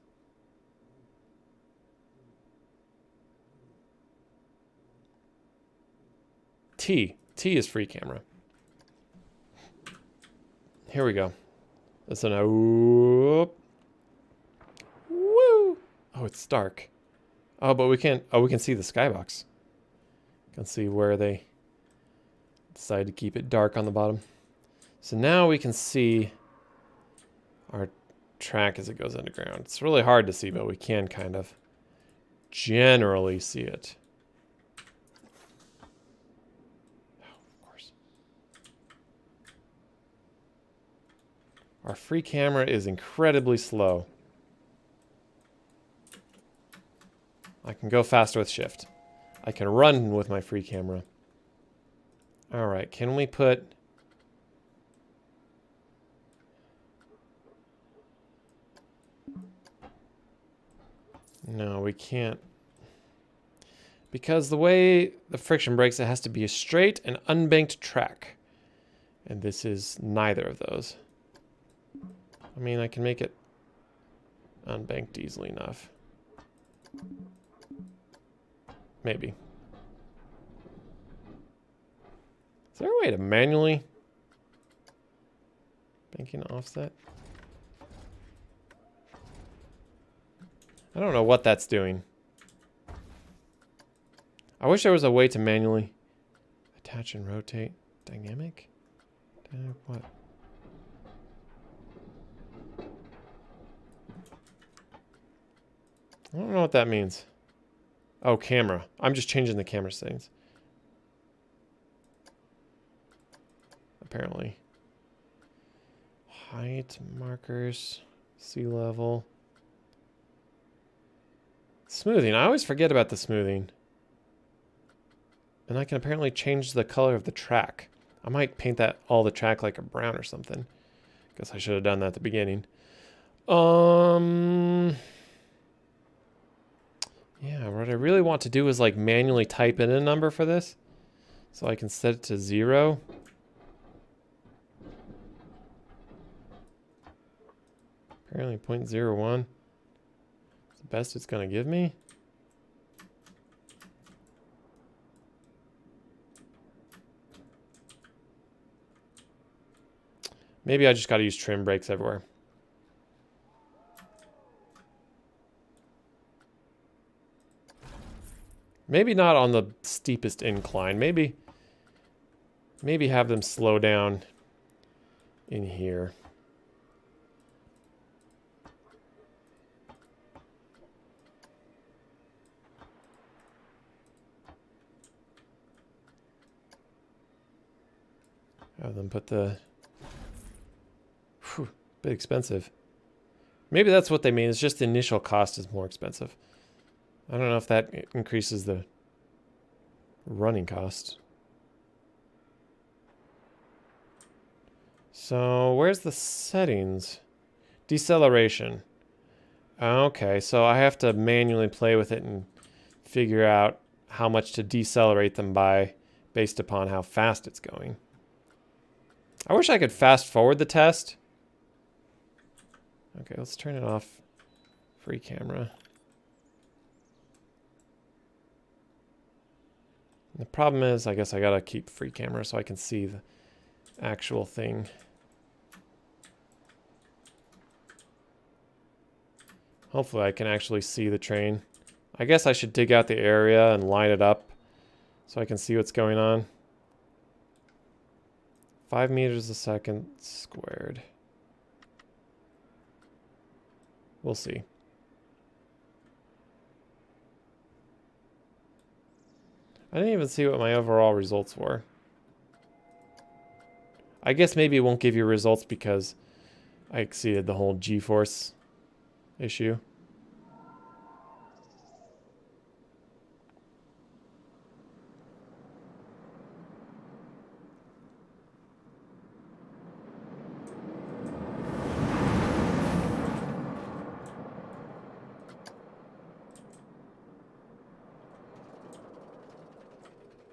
T. T is free camera. Here we go. Listen. Whoop. Woo! Oh, it's dark. Oh, but we can't. Oh, we can see the skybox. Can see where they decide to keep it dark on the bottom. So now we can see our track as it goes underground. It's really hard to see, but we can kind of generally see it. Oh, of course. Our free camera is incredibly slow. I can go faster with shift. I can run with my free camera. All right, can we put... No, we can't. Because the way the friction breaks, it has to be a straight and unbanked track. And this is neither of those. I mean, I can make it unbanked easily enough. Maybe. Is there a way to manually banking offset? I don't know what that's doing. I wish there was a way to manually attach and rotate. Dynamic? Dynamic what? I don't know what that means. Oh, camera. I'm just changing the camera settings. Apparently. Height markers, sea level. Smoothing. I always forget about the smoothing. And I can apparently change the color of the track. I might paint that all the track like a brown or something. Guess I should have done that at the beginning. Yeah, what I really want to do is like manually type in a number for this. So I can set it to 0. Apparently 0.01. It's the best it's going to give me. Maybe I just got to use trim brakes everywhere. Maybe not on the steepest incline. Maybe have them slow down in here. Have them put the... Whew, bit expensive. Maybe that's what they mean. It's just the initial cost is more expensive. I don't know if that increases the running cost. So where's the settings? Deceleration. Okay, so I have to manually play with it and figure out how much to decelerate them by based upon how fast it's going. I wish I could fast forward the test. Okay, let's turn it off. Free camera. The problem is, I guess I gotta keep free camera so I can see the actual thing. Hopefully I can actually see the train. I guess I should dig out the area and line it up so I can see what's going on. 5 meters a second squared. We'll see. I didn't even see what my overall results were. I guess maybe it won't give you results because I exceeded the whole G-force issue.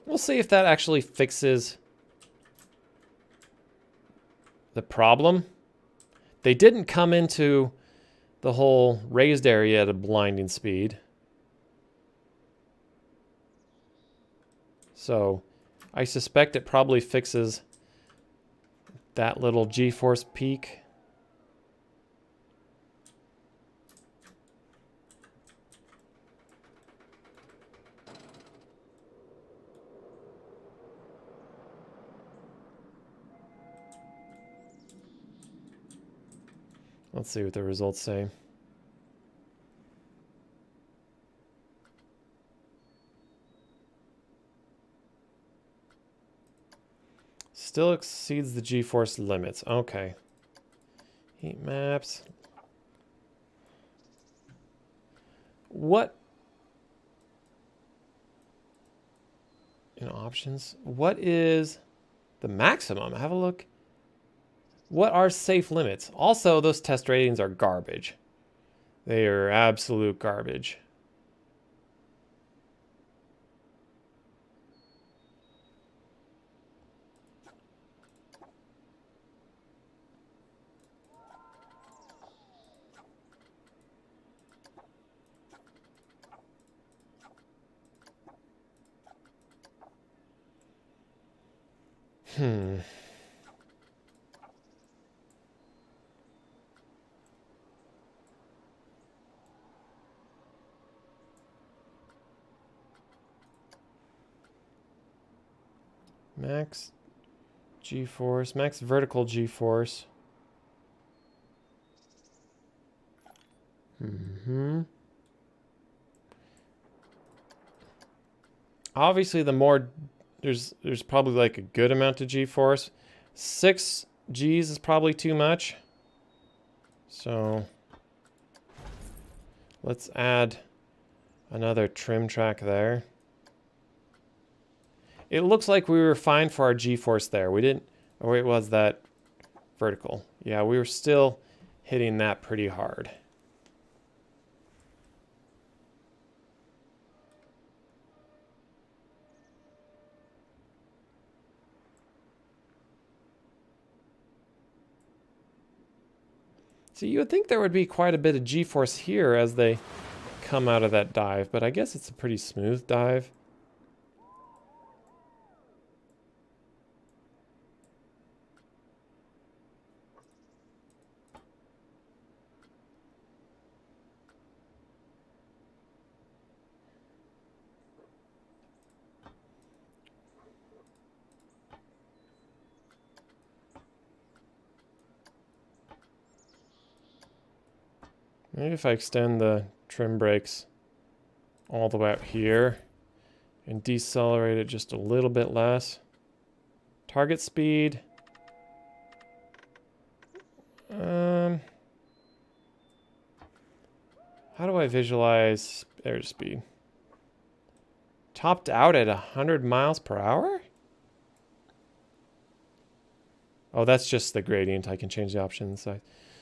We'll see if that actually fixes the problem. They didn't come into the whole raised area at a blinding speed. So I suspect it probably fixes that little G-force peak. Let's see what the results say. Still exceeds the G-force limits. Okay. Heat maps. What? In options, what is the maximum? Have a look. What are safe limits? Also, those test ratings are garbage. They are absolute garbage. Max G-force, max vertical G-force. Obviously, the more there's probably like a good amount of G-force. 6 G's is probably too much. So let's add another trim track there. It looks like we were fine for our G-force there. We didn't, or it was that vertical. Yeah, we were still hitting that pretty hard. So you would think there would be quite a bit of G-force here as they come out of that dive, but I guess it's a pretty smooth dive. Maybe if I extend the trim brakes all the way out here and decelerate it just a little bit less. Target speed. How do I visualize airspeed? Topped out at 100 miles per hour? Oh, that's just the gradient. I can change the options.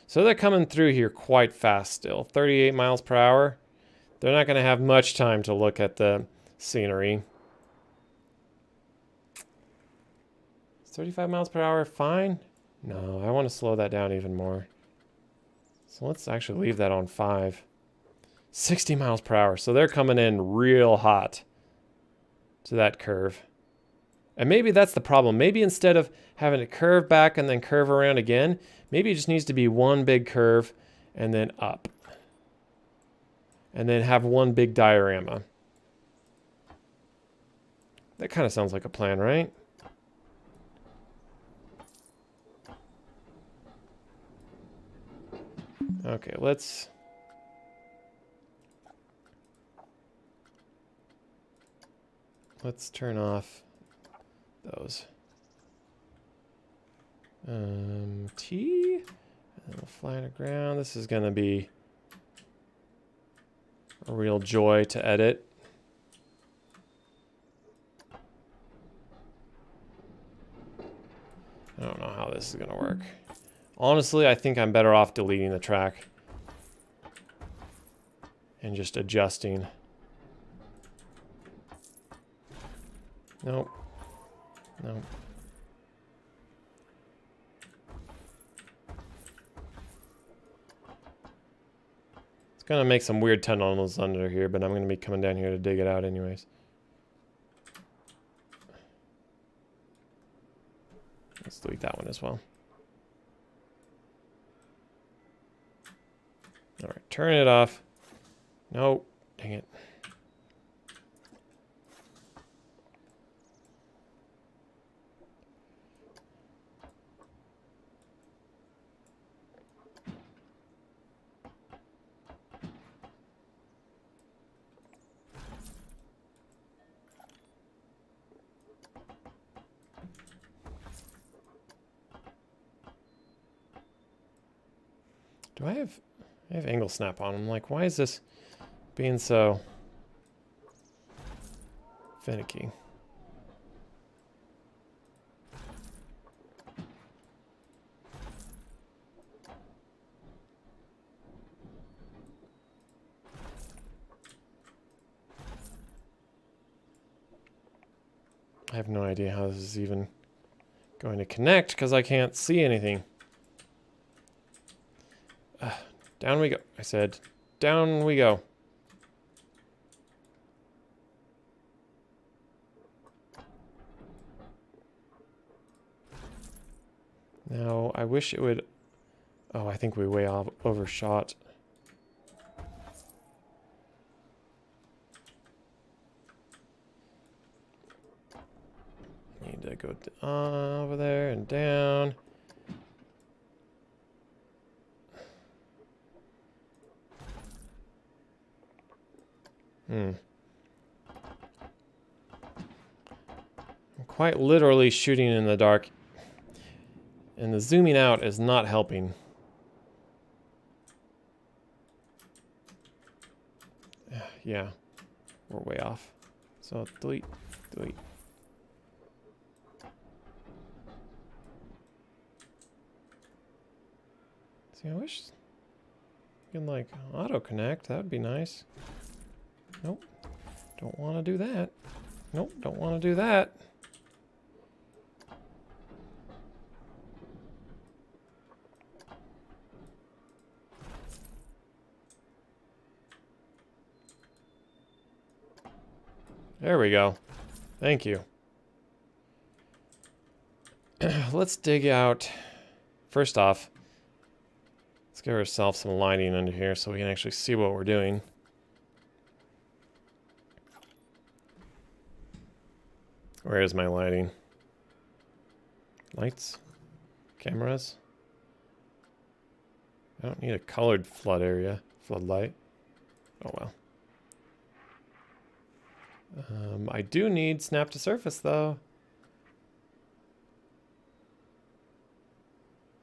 So they're coming through here quite fast still. 38 miles per hour. They're not going to have much time to look at the scenery. 35 miles per hour fine? No, I want to slow that down even more. So let's actually leave that on 5. 60 miles per hour. So they're coming in real hot. to that curve. And maybe that's the problem. Maybe instead of having it curve back and then curve around again, maybe it just needs to be one big curve and then up. And then have one big diorama. That kind of sounds like a plan, right? Okay, let's turn off those. T, and we'll fly to ground. This is gonna be a real joy to edit. I don't know how this is gonna work. Honestly, I think I'm better off deleting the track and just adjusting. Nope. Nope. It's gonna make some weird tunnels under here, but I'm gonna be coming down here to dig it out anyways. Let's delete that one as well. All right, turn it off. Nope, dang it. Do I have angle snap on? I'm like, why is this being so finicky? I have no idea how this is even going to connect because I can't see anything. Down we go. I said, down we go. Now, I wish it would... Oh, I think we way overshot. Need to go over there and down. I'm quite literally shooting in the dark. And the zooming out is not helping. Yeah, we're way off. So delete, delete. See, I wish you can like auto connect. That would be nice. Nope, don't want to do that. Nope, don't want to do that. There we go. Thank you. Let's dig out. First off, let's give ourselves some lighting under here so we can actually see what we're doing. Where is my lighting? Lights? Cameras? I don't need a colored floodlight. Oh well. I do need snap to surface though.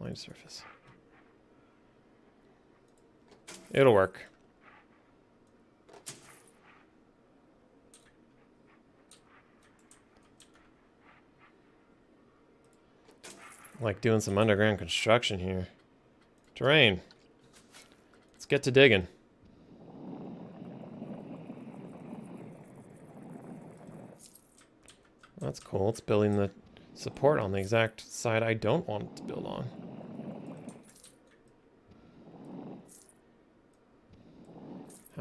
Line surface. It'll work. Like doing some underground construction here. Terrain. Let's get to digging. That's cool. It's building the support on the exact side I don't want it to build on.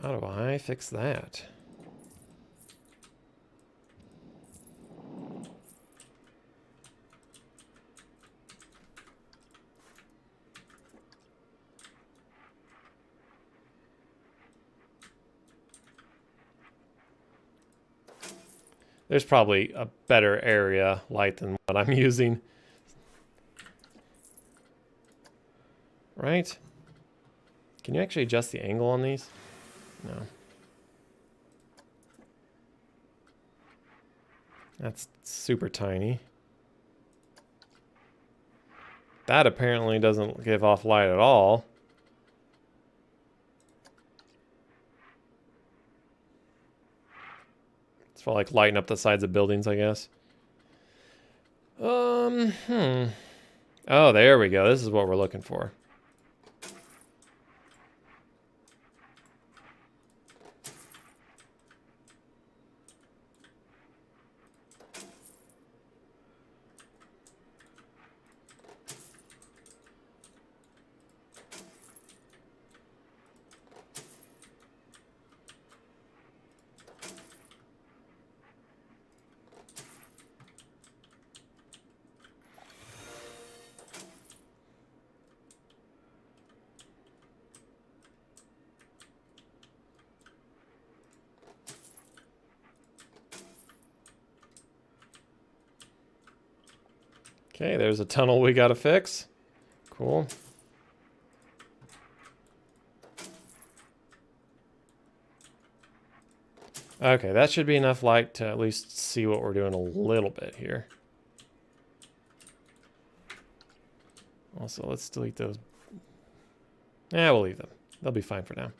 How do I fix that? There's probably a better area light than what I'm using. Right? Can you actually adjust the angle on these? No. That's super tiny. That apparently doesn't give off light at all. It's for like lighting up the sides of buildings, I guess. Oh, there we go. This is what we're looking for. Okay, there's a tunnel we gotta fix. Cool. Okay, that should be enough light to at least see what we're doing a little bit here. Also, let's delete those. Yeah, we'll leave them. They'll be fine for now.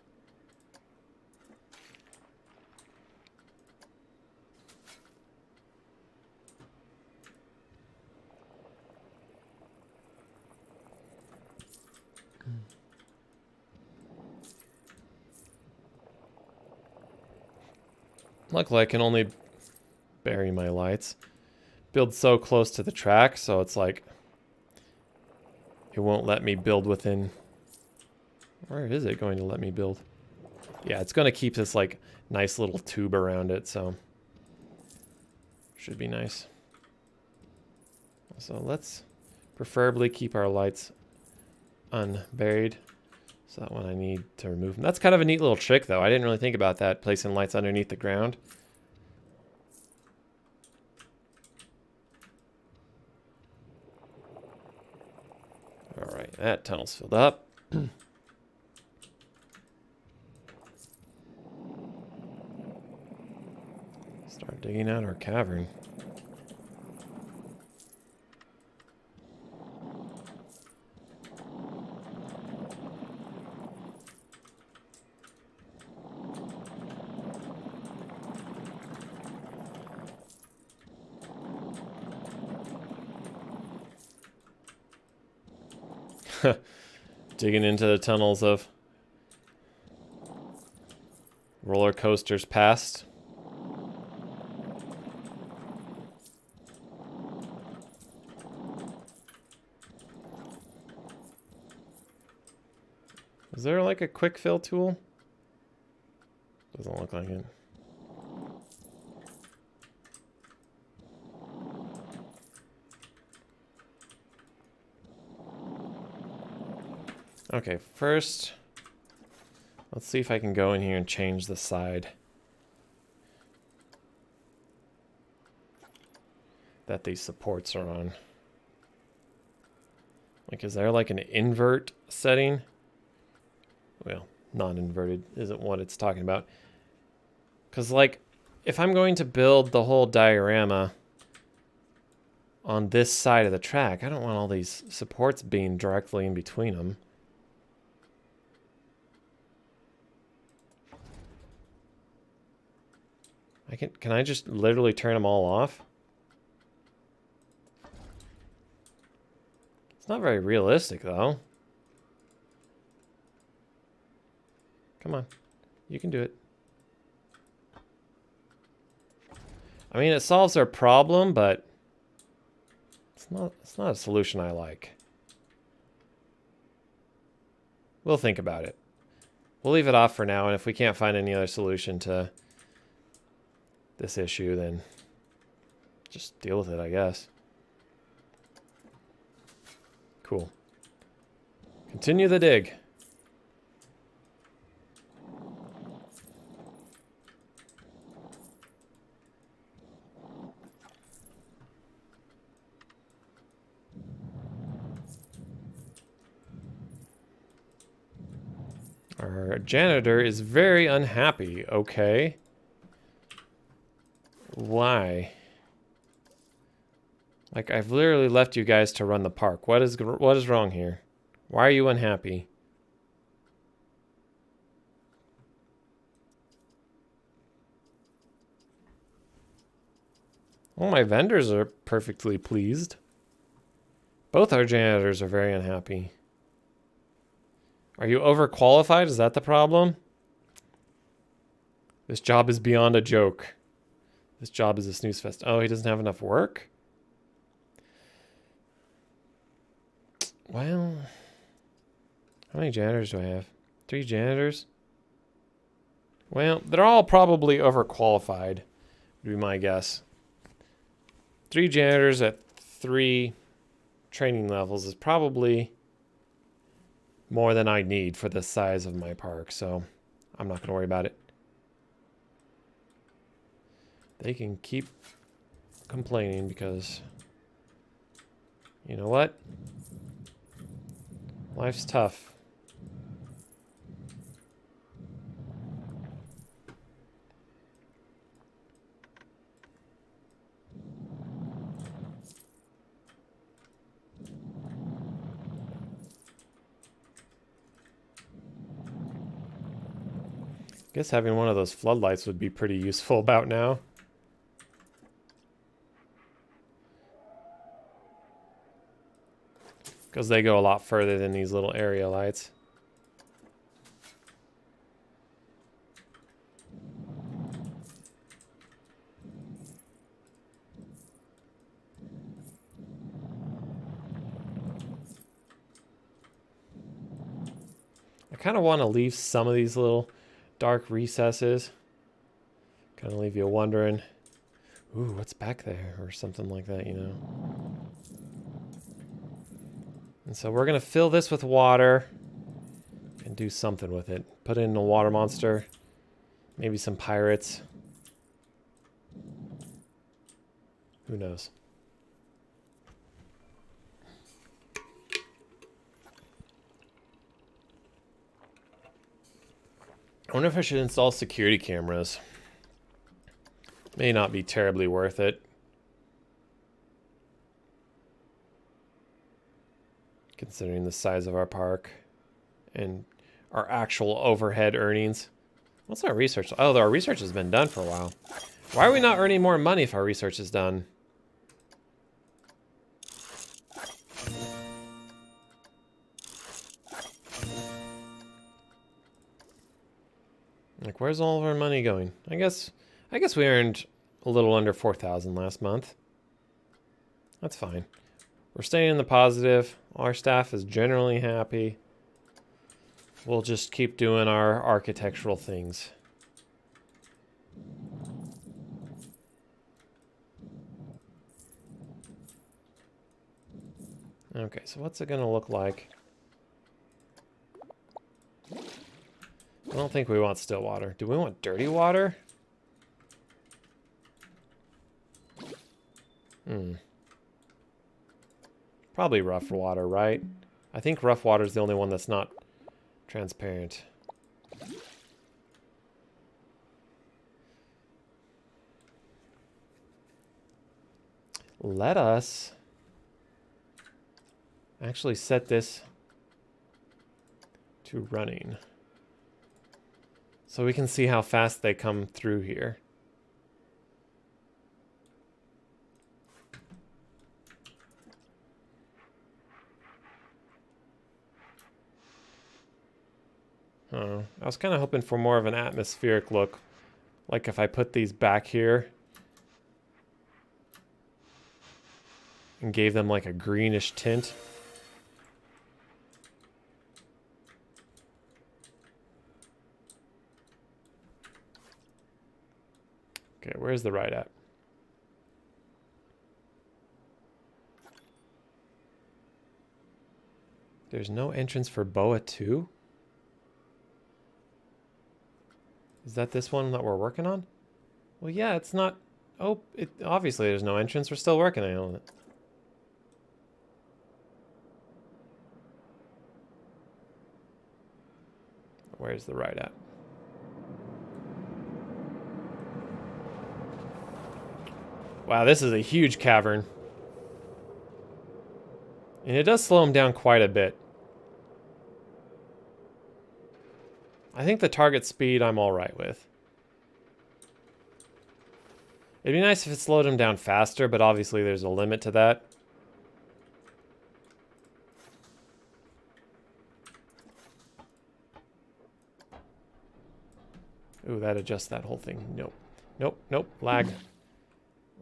Luckily, I can only bury my lights. Build so close to the track, so it's like it won't let me build within. Where is it going to let me build? Yeah, it's going to keep this like nice little tube around it, so should be nice. So let's preferably keep our lights unburied, so that when I need to remove them. That's kind of a neat little trick, though. I didn't really think about that, placing lights underneath the ground. All right, that tunnel's filled up. Start digging out our cavern. Digging into the tunnels of roller coasters past. Is there like a quick fill tool? Doesn't look like it. Okay, first, let's see if I can go in here and change the side that these supports are on. Like, is there like an invert setting? Well, non-inverted isn't what it's talking about. Because, like, if I'm going to build the whole diorama on this side of the track, I don't want all these supports being directly in between them. Can I just literally turn them all off? It's not very realistic, though. Come on. You can do it. I mean, it solves our problem, but it's not a solution I like. We'll think about it. We'll leave it off for now, and if we can't find any other solution to this issue, then just deal with it, I guess. Cool. Continue the dig. Our janitor is very unhappy. Okay. Why? Like, I've literally left you guys to run the park. What is wrong here? Why are you unhappy? Well, my vendors are perfectly pleased. Both our janitors are very unhappy. Are you overqualified? Is that the problem? This job is beyond a joke. This job is a snooze fest. Oh, he doesn't have enough work? Well, how many janitors do I have? 3 janitors? Well, they're all probably overqualified, would be my guess. 3 janitors at 3 training levels is probably more than I need for the size of my park, so I'm not going to worry about it. They can keep complaining because, you know what? Life's tough. I guess having one of those floodlights would be pretty useful about now. Because they go a lot further than these little area lights. I kind of want to leave some of these little dark recesses. Kind of leave you wondering, ooh, what's back there? Or something like that, you know. And so we're going to fill this with water and do something with it. Put in a water monster. Maybe some pirates. Who knows? I wonder if I should install security cameras. May not be terribly worth it. Considering the size of our park and our actual overhead earnings. What's our research? Oh, our research has been done for a while. Why are we not earning more money if our research is done? Like, where's all of our money going? I guess we earned a little under 4,000 last month. That's fine. We're staying in the positive. Our staff is generally happy. We'll just keep doing our architectural things. Okay, so what's it going to look like? I don't think we want still water. Do we want dirty water? Probably rough water, right? I think rough water is the only one that's not transparent. Let us actually set this to running so we can see how fast they come through here. I was kind of hoping for more of an atmospheric look, like if I put these back here and gave them like a greenish tint. Okay, where's the right at? There's no entrance for Boa 2? Is that this one that we're working on? Well, yeah, it's not... Oh, obviously there's no entrance. We're still working on it. Where's the right at? Wow, this is a huge cavern. And it does slow him down quite a bit. I think the target speed I'm all right with. It'd be nice if it slowed him down faster, but obviously there's a limit to that. Ooh, that adjusts that whole thing. Nope. Nope, nope, lag.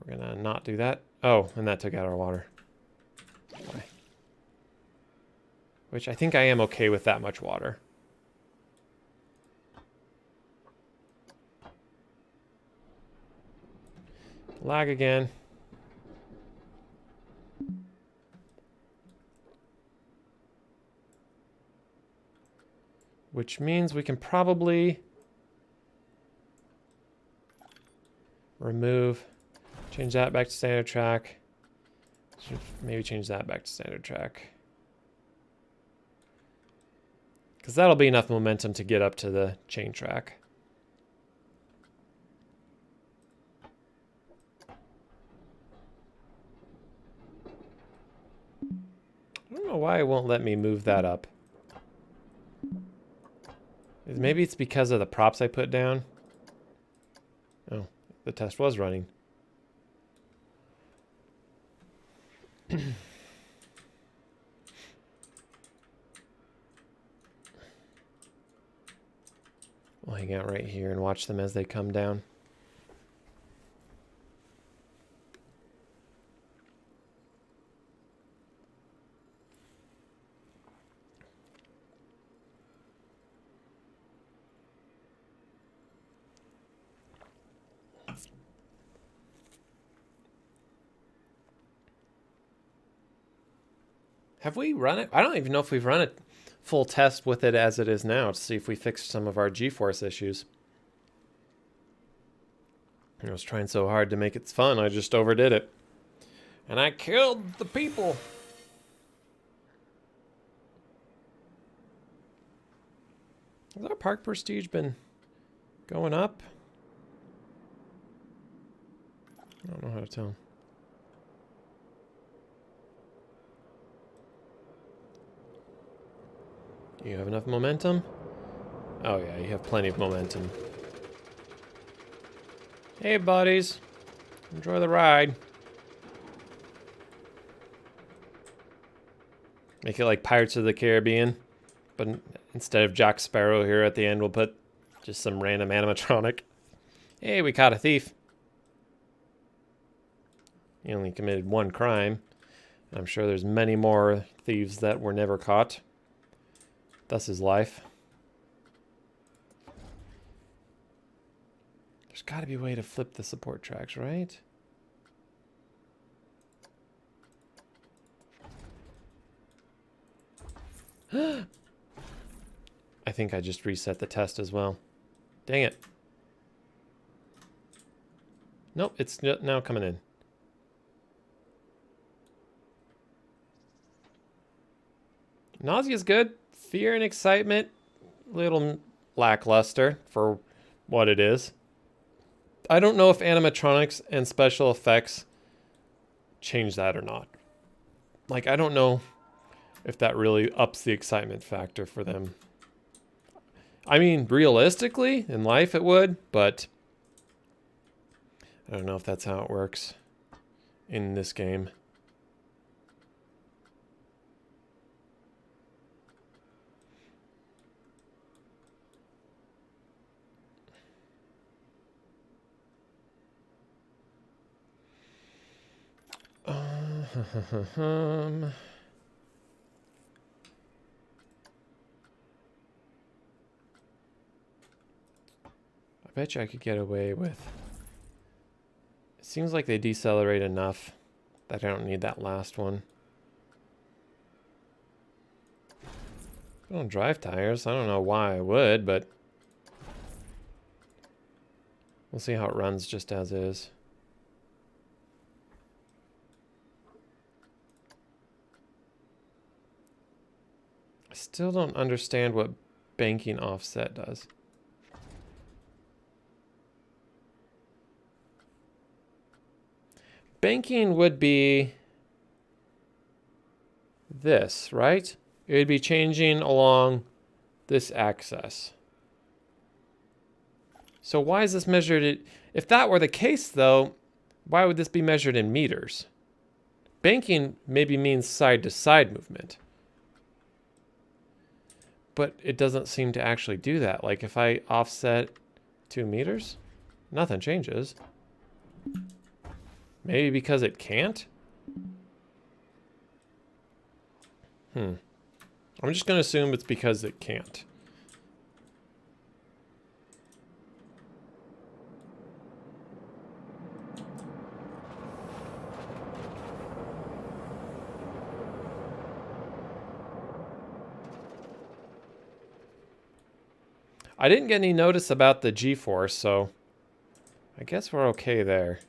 We're gonna not do that. Oh, and that took out our water. Why? Which I think I am okay with that much water. Lag again. Which means we can probably remove, change that back to standard track. Maybe change that back to standard track. Because that'll be enough momentum to get up to the chain track. I don't know why it won't let me move that up. Maybe it's because of the props I put down. Oh, the test was running. We'll hang out right here and watch them as they come down. Have we run it? I don't even know if we've run a full test with it as it is now to see if we fixed some of our G-force issues. I was trying so hard to make it fun, I just overdid it. And I killed the people. Has our park prestige been going up? I don't know how to tell. Do you have enough momentum? Oh yeah, you have plenty of momentum. Hey buddies, enjoy the ride. Make it like Pirates of the Caribbean, but instead of Jack Sparrow here at the end, we'll put just some random animatronic. Hey, we caught a thief. He only committed one crime. I'm sure there's many more thieves that were never caught. Thus his life. There's got to be a way to flip the support tracks, right? I think I just reset the test as well. Dang it. Nope, it's now coming in. Nausea's good. Fear and excitement, little lackluster for what it is. I don't know if animatronics and special effects change that or not. Like, I don't know if that really ups the excitement factor for them. I mean, realistically, in life it would, but I don't know if that's how it works in this game. I bet you I could get away with. It seems like they decelerate enough that I don't need that last one. I don't drive tires. I don't know why I would, but we'll see how it runs just as is. I still don't understand what banking offset does. Banking would be this, right? It would be changing along this axis. So why is this measured? If that were the case, though, why would this be measured in meters? Banking maybe means side-to-side movement. But it doesn't seem to actually do that. Like if I offset 2 meters, nothing changes. Maybe because it can't? I'm just going to assume it's because it can't. I didn't get any notice about the G-force, so I guess we're okay there.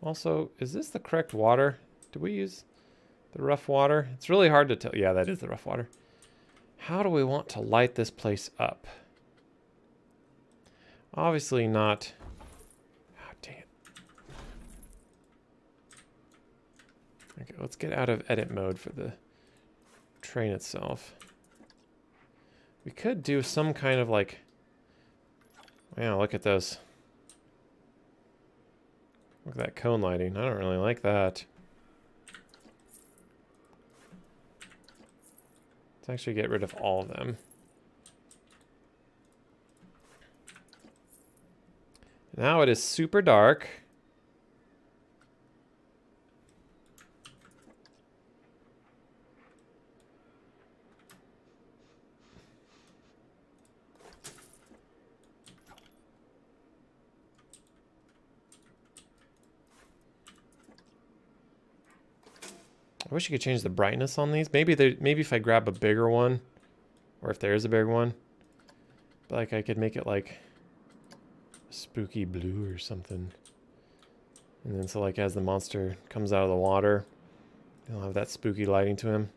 Also, is this the correct water? Do we use the rough water? It's really hard to tell. Yeah, that is the rough water. How do we want to light this place up? Obviously not. Oh, dang it. Okay, let's get out of edit mode for the train itself. We could do some kind of like... Yeah, look at those. Look at that cone lighting. I don't really like that. Let's actually get rid of all of them. Now it is super dark. I wish you could change the brightness on these. Maybe if I grab a bigger one, or if there is a bigger one, but like I could make it like spooky blue or something. And then so like as the monster comes out of the water, he'll have that spooky lighting to him.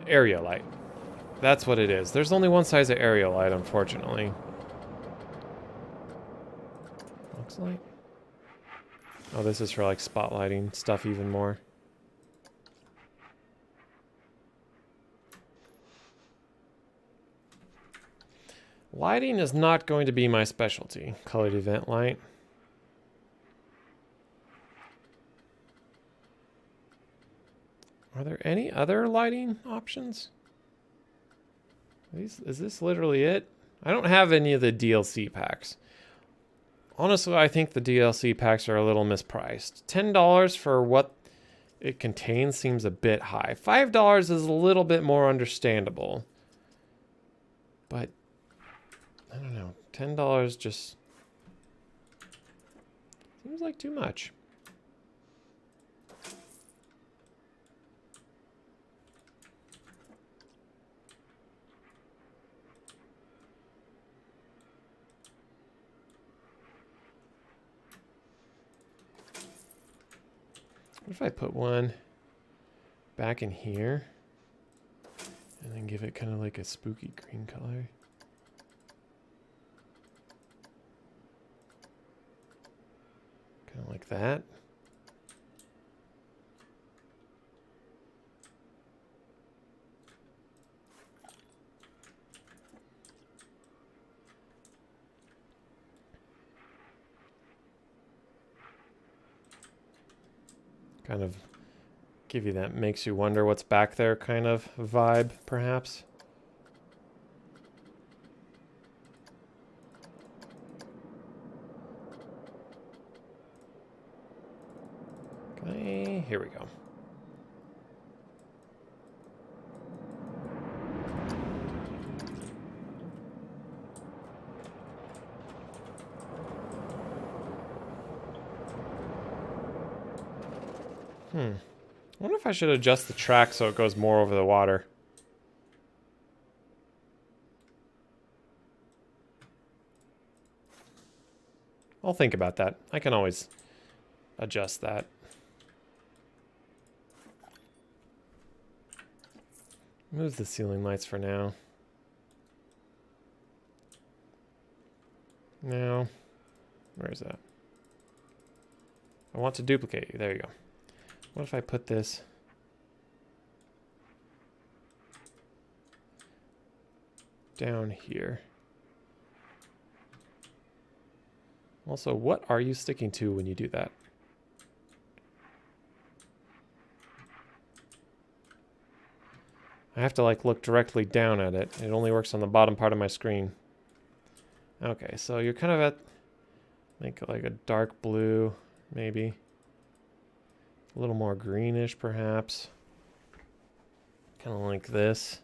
Area light. That's what it is. There's only one size of area light, unfortunately. Box light? Oh, this is for like spotlighting stuff even more. Lighting is not going to be my specialty. Colored event light. Are there any other lighting options? Is this literally it? I don't have any of the DLC packs. Honestly, I think the DLC packs are a little mispriced. $10 for what it contains seems a bit high. $5 is a little bit more understandable. But, I don't know. $10 just seems like too much. What if I put one back in here and then give it kind of like a spooky green color? Kind of like that. Kind of give you that makes you wonder what's back there kind of vibe, perhaps. Okay, here we go. I wonder if I should adjust the track so it goes more over the water. I'll think about that. I can always adjust that. Move the ceiling lights for now. Now, where is that? I want to duplicate you. There you go. What if I put this down here? Also, what are you sticking to when you do that? I have to like look directly down at it. It only works on the bottom part of my screen. Okay, so you're kind of at, make it like a dark blue, maybe. A little more greenish, perhaps. Kind of like this.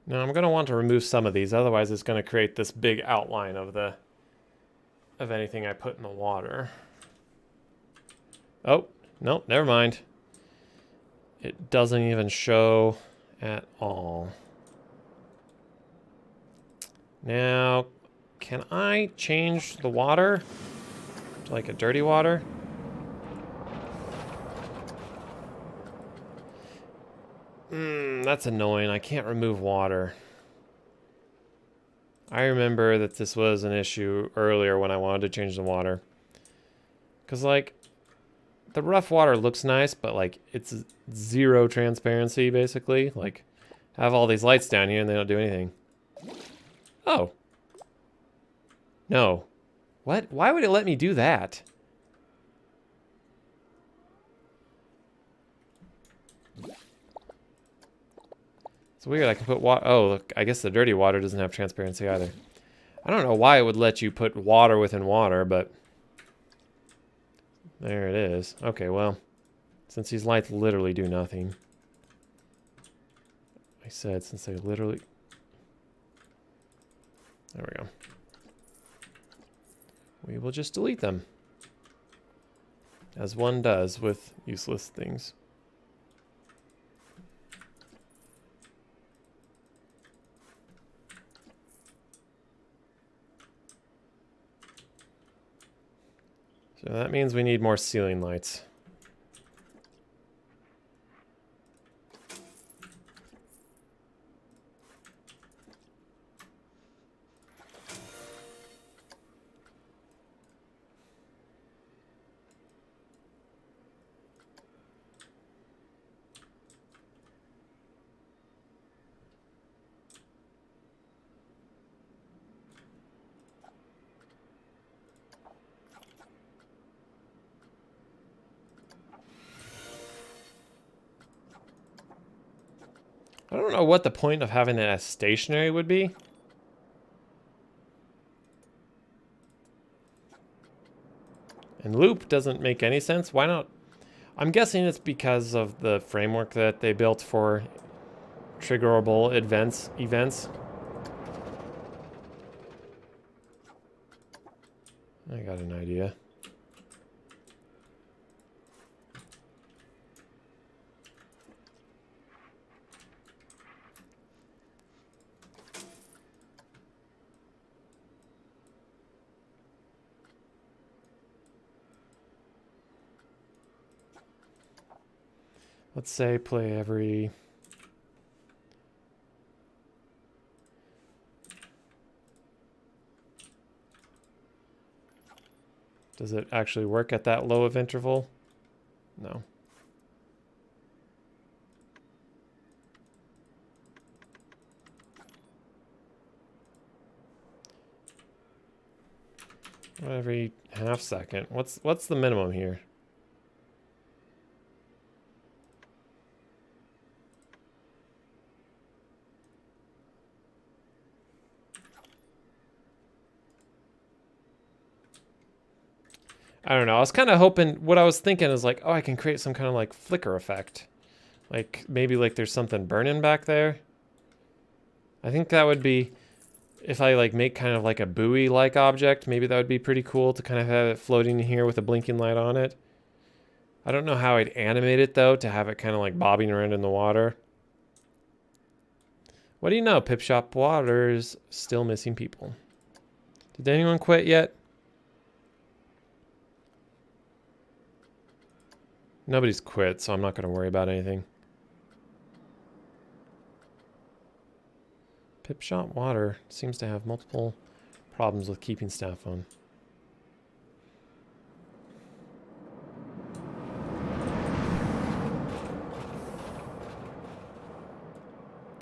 Now I'm going to want to remove some of these, otherwise it's going to create this big outline of anything I put in the water. Oh, nope, never mind. It doesn't even show at all. Now, can I change the water to like a dirty water? That's annoying. I can't remove water. I remember that this was an issue earlier when I wanted to change the water. Because, like, the rough water looks nice, but, like, it's zero transparency, basically. Like, I have all these lights down here and they don't do anything. Oh. No. What? Why would it let me do that? It's weird, I can put water. Oh, look, I guess the dirty water doesn't have transparency either. I don't know why it would let you put water within water, but there it is. Okay, well, since these lights literally do nothing. I said, since they literally... There we go. We will just delete them. As one does with useless things. So that means we need more ceiling lights. I don't know what the point of having it as stationary would be. And loop doesn't make any sense. Why not? I'm guessing it's because of the framework that they built for triggerable events. I got an idea. Let's say play every... Does it actually work at that low of interval? No. Every half second. What's the minimum here? I don't know. I was kind of hoping, what I was thinking is like, oh, I can create some kind of like flicker effect. Like maybe like there's something burning back there. I think that would be, if I like make kind of like a buoy-like object, maybe that would be pretty cool to kind of have it floating here with a blinking light on it. I don't know how I'd animate it though, to have it kind of like bobbing around in the water. What do you know? Pip Shop Waters still missing people. Did anyone quit yet? Nobody's quit, so I'm not going to worry about anything. Pip Shop Water seems to have multiple problems with keeping staff on.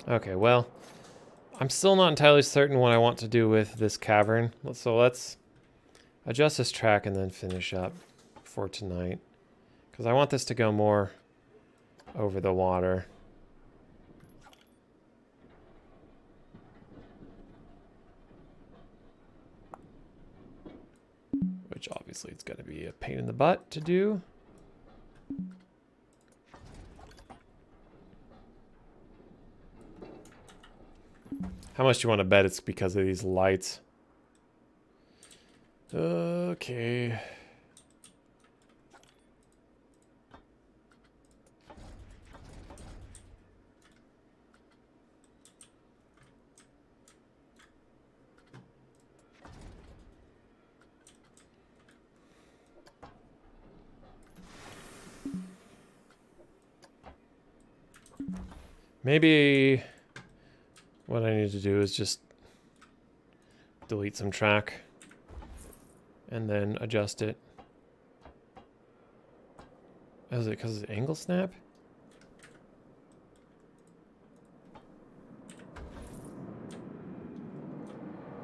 Okay, well, I'm still not entirely certain what I want to do with this cavern. So let's adjust this track and then finish up for tonight. Because I want this to go more over the water. Which obviously it's going to be a pain in the butt to do. How much do you want to bet it's because of these lights? Okay. Maybe what I need to do is just delete some track and then adjust it. Is it because of angle snap?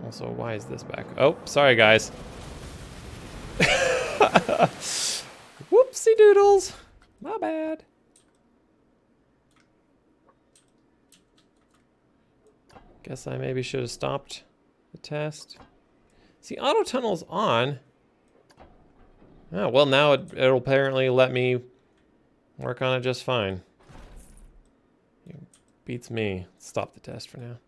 Also, why is this back? Oh, sorry guys. Whoopsie doodles. My bad. Guess I maybe should have stopped the test. See, auto tunnel's on. Oh, well now it'll apparently let me work on it just fine. It beats me. Stop the test for now.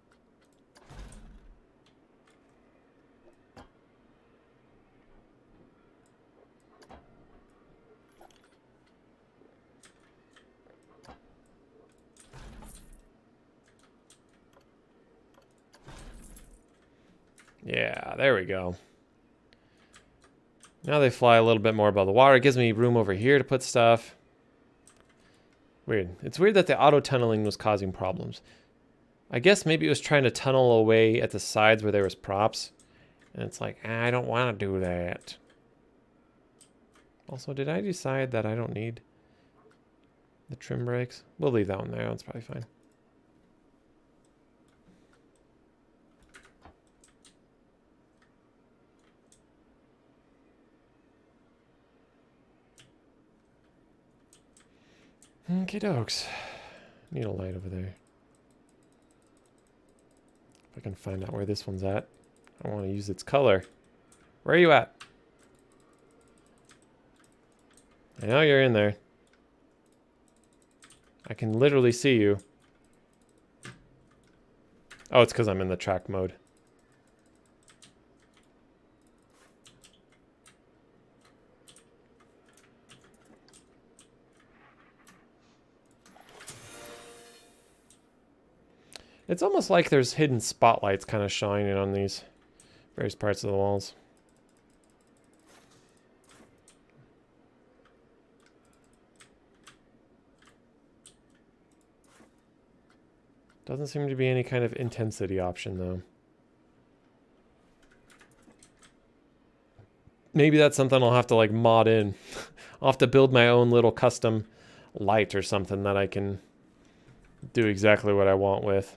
Yeah, there we go. Now they fly a little bit more above the water. It gives me room over here to put stuff. Weird. It's weird that the auto-tunneling was causing problems. I guess maybe it was trying to tunnel away at the sides where there was props. And it's like, I don't want to do that. Also, did I decide that I don't need the trim brakes? We'll leave that one there. That's probably fine. Okie dokes. Need a light over there. If I can find out where this one's at. I want to use its color. Where are you at? I know you're in there. I can literally see you. Oh, it's because I'm in the track mode. It's almost like there's hidden spotlights kind of shining on these various parts of the walls. Doesn't seem to be any kind of intensity option though. Maybe that's something I'll have to like mod in. I'll have to build my own little custom light or something that I can do exactly what I want with.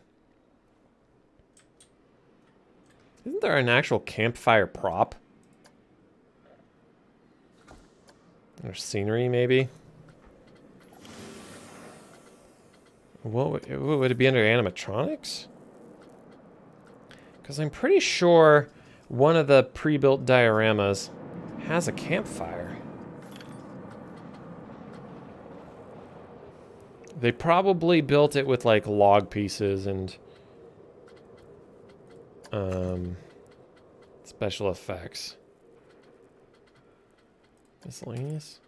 Isn't there an actual campfire prop? Or scenery, maybe? What would it be under animatronics? Because I'm pretty sure one of the pre-built dioramas has a campfire. They probably built it with like log pieces and special effects. Miscellaneous.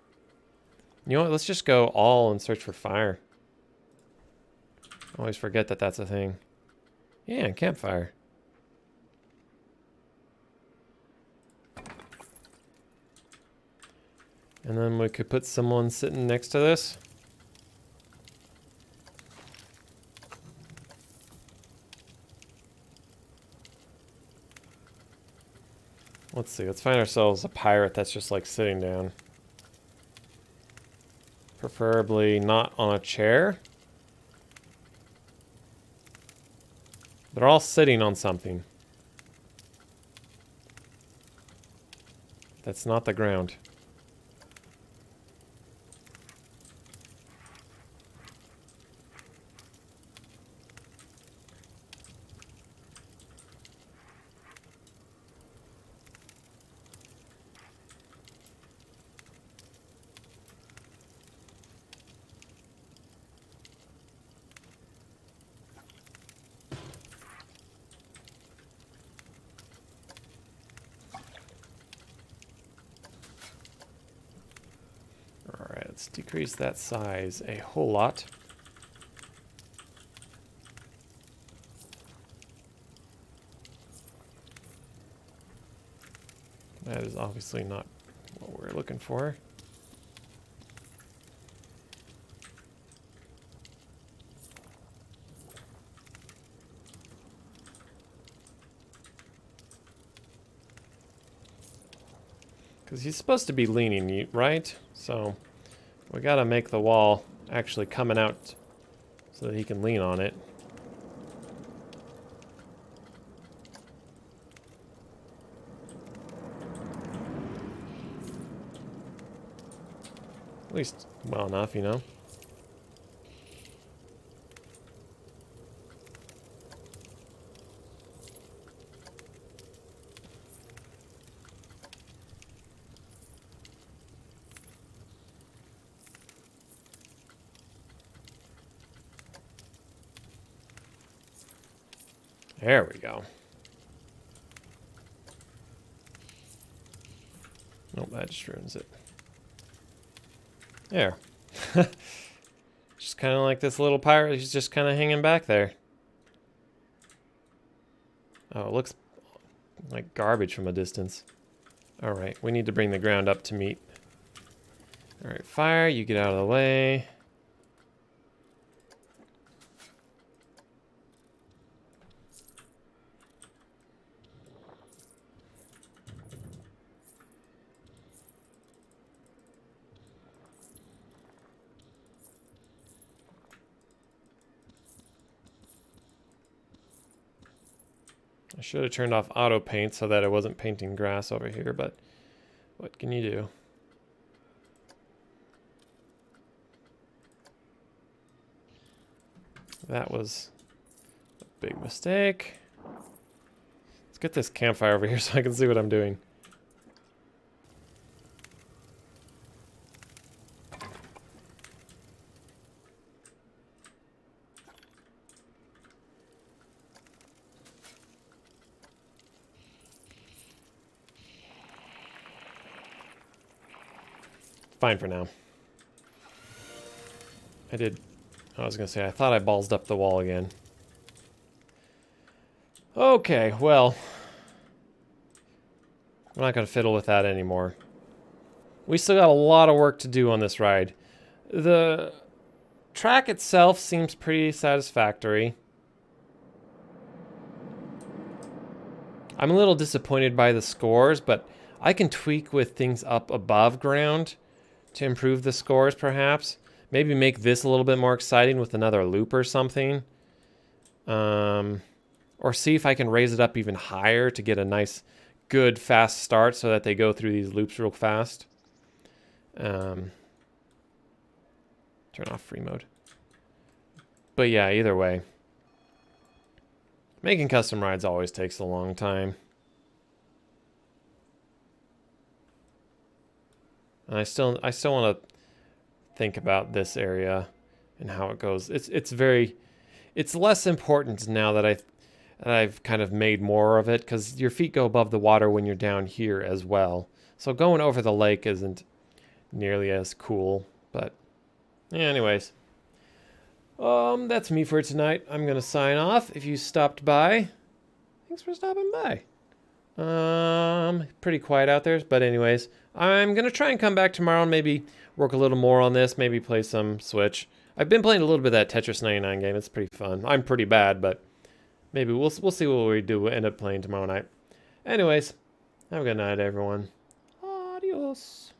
You know what? Let's just go all and search for fire. I always forget that that's a thing. Yeah, campfire. And then we could put someone sitting next to this. Let's see. Let's find ourselves a pirate that's just like sitting down. Preferably not on a chair. They're all sitting on something. That's not the ground. Alright, let's decrease that size a whole lot. That is obviously not what we're looking for. Because he's supposed to be leaning, right? So we gotta make the wall actually coming out so that he can lean on it. At least well enough, you know. There we go. Nope, that just ruins it. There. Just kind of like this little pirate. He's just kind of hanging back there. Oh, it looks like garbage from a distance. Alright, we need to bring the ground up to meet. Alright, fire, you get out of the way. I should have turned off auto paint so that I wasn't painting grass over here, but what can you do? That was a big mistake. Let's get this campfire over here so I can see what I'm doing. Fine for now. I was gonna say, I thought I ballsed up the wall again. Okay, well. I'm not gonna fiddle with that anymore. We still got a lot of work to do on this ride. The track itself seems pretty satisfactory. I'm a little disappointed by the scores, but I can tweak with things up above ground to improve the scores, perhaps. Maybe make this a little bit more exciting with another loop or something. Or see if I can raise it up even higher to get a nice, good, fast start so that they go through these loops real fast. Turn off free mode. But yeah, either way. Making custom rides always takes a long time. And I still want to think about this area and how it goes. It's less important now that I've kind of made more of it, because your feet go above the water when you're down here as well. So going over the lake isn't nearly as cool. But yeah, anyways, that's me for tonight. I'm gonna sign off. If you stopped by, thanks for stopping by. Pretty quiet out there, but anyways, I'm gonna try and come back tomorrow and maybe work a little more on this, maybe play some Switch. I've been playing a little bit of that Tetris 99 game. It's pretty fun. I'm pretty bad, but maybe we'll see what we do end up playing tomorrow night. Anyways, have a good night, everyone. Adios.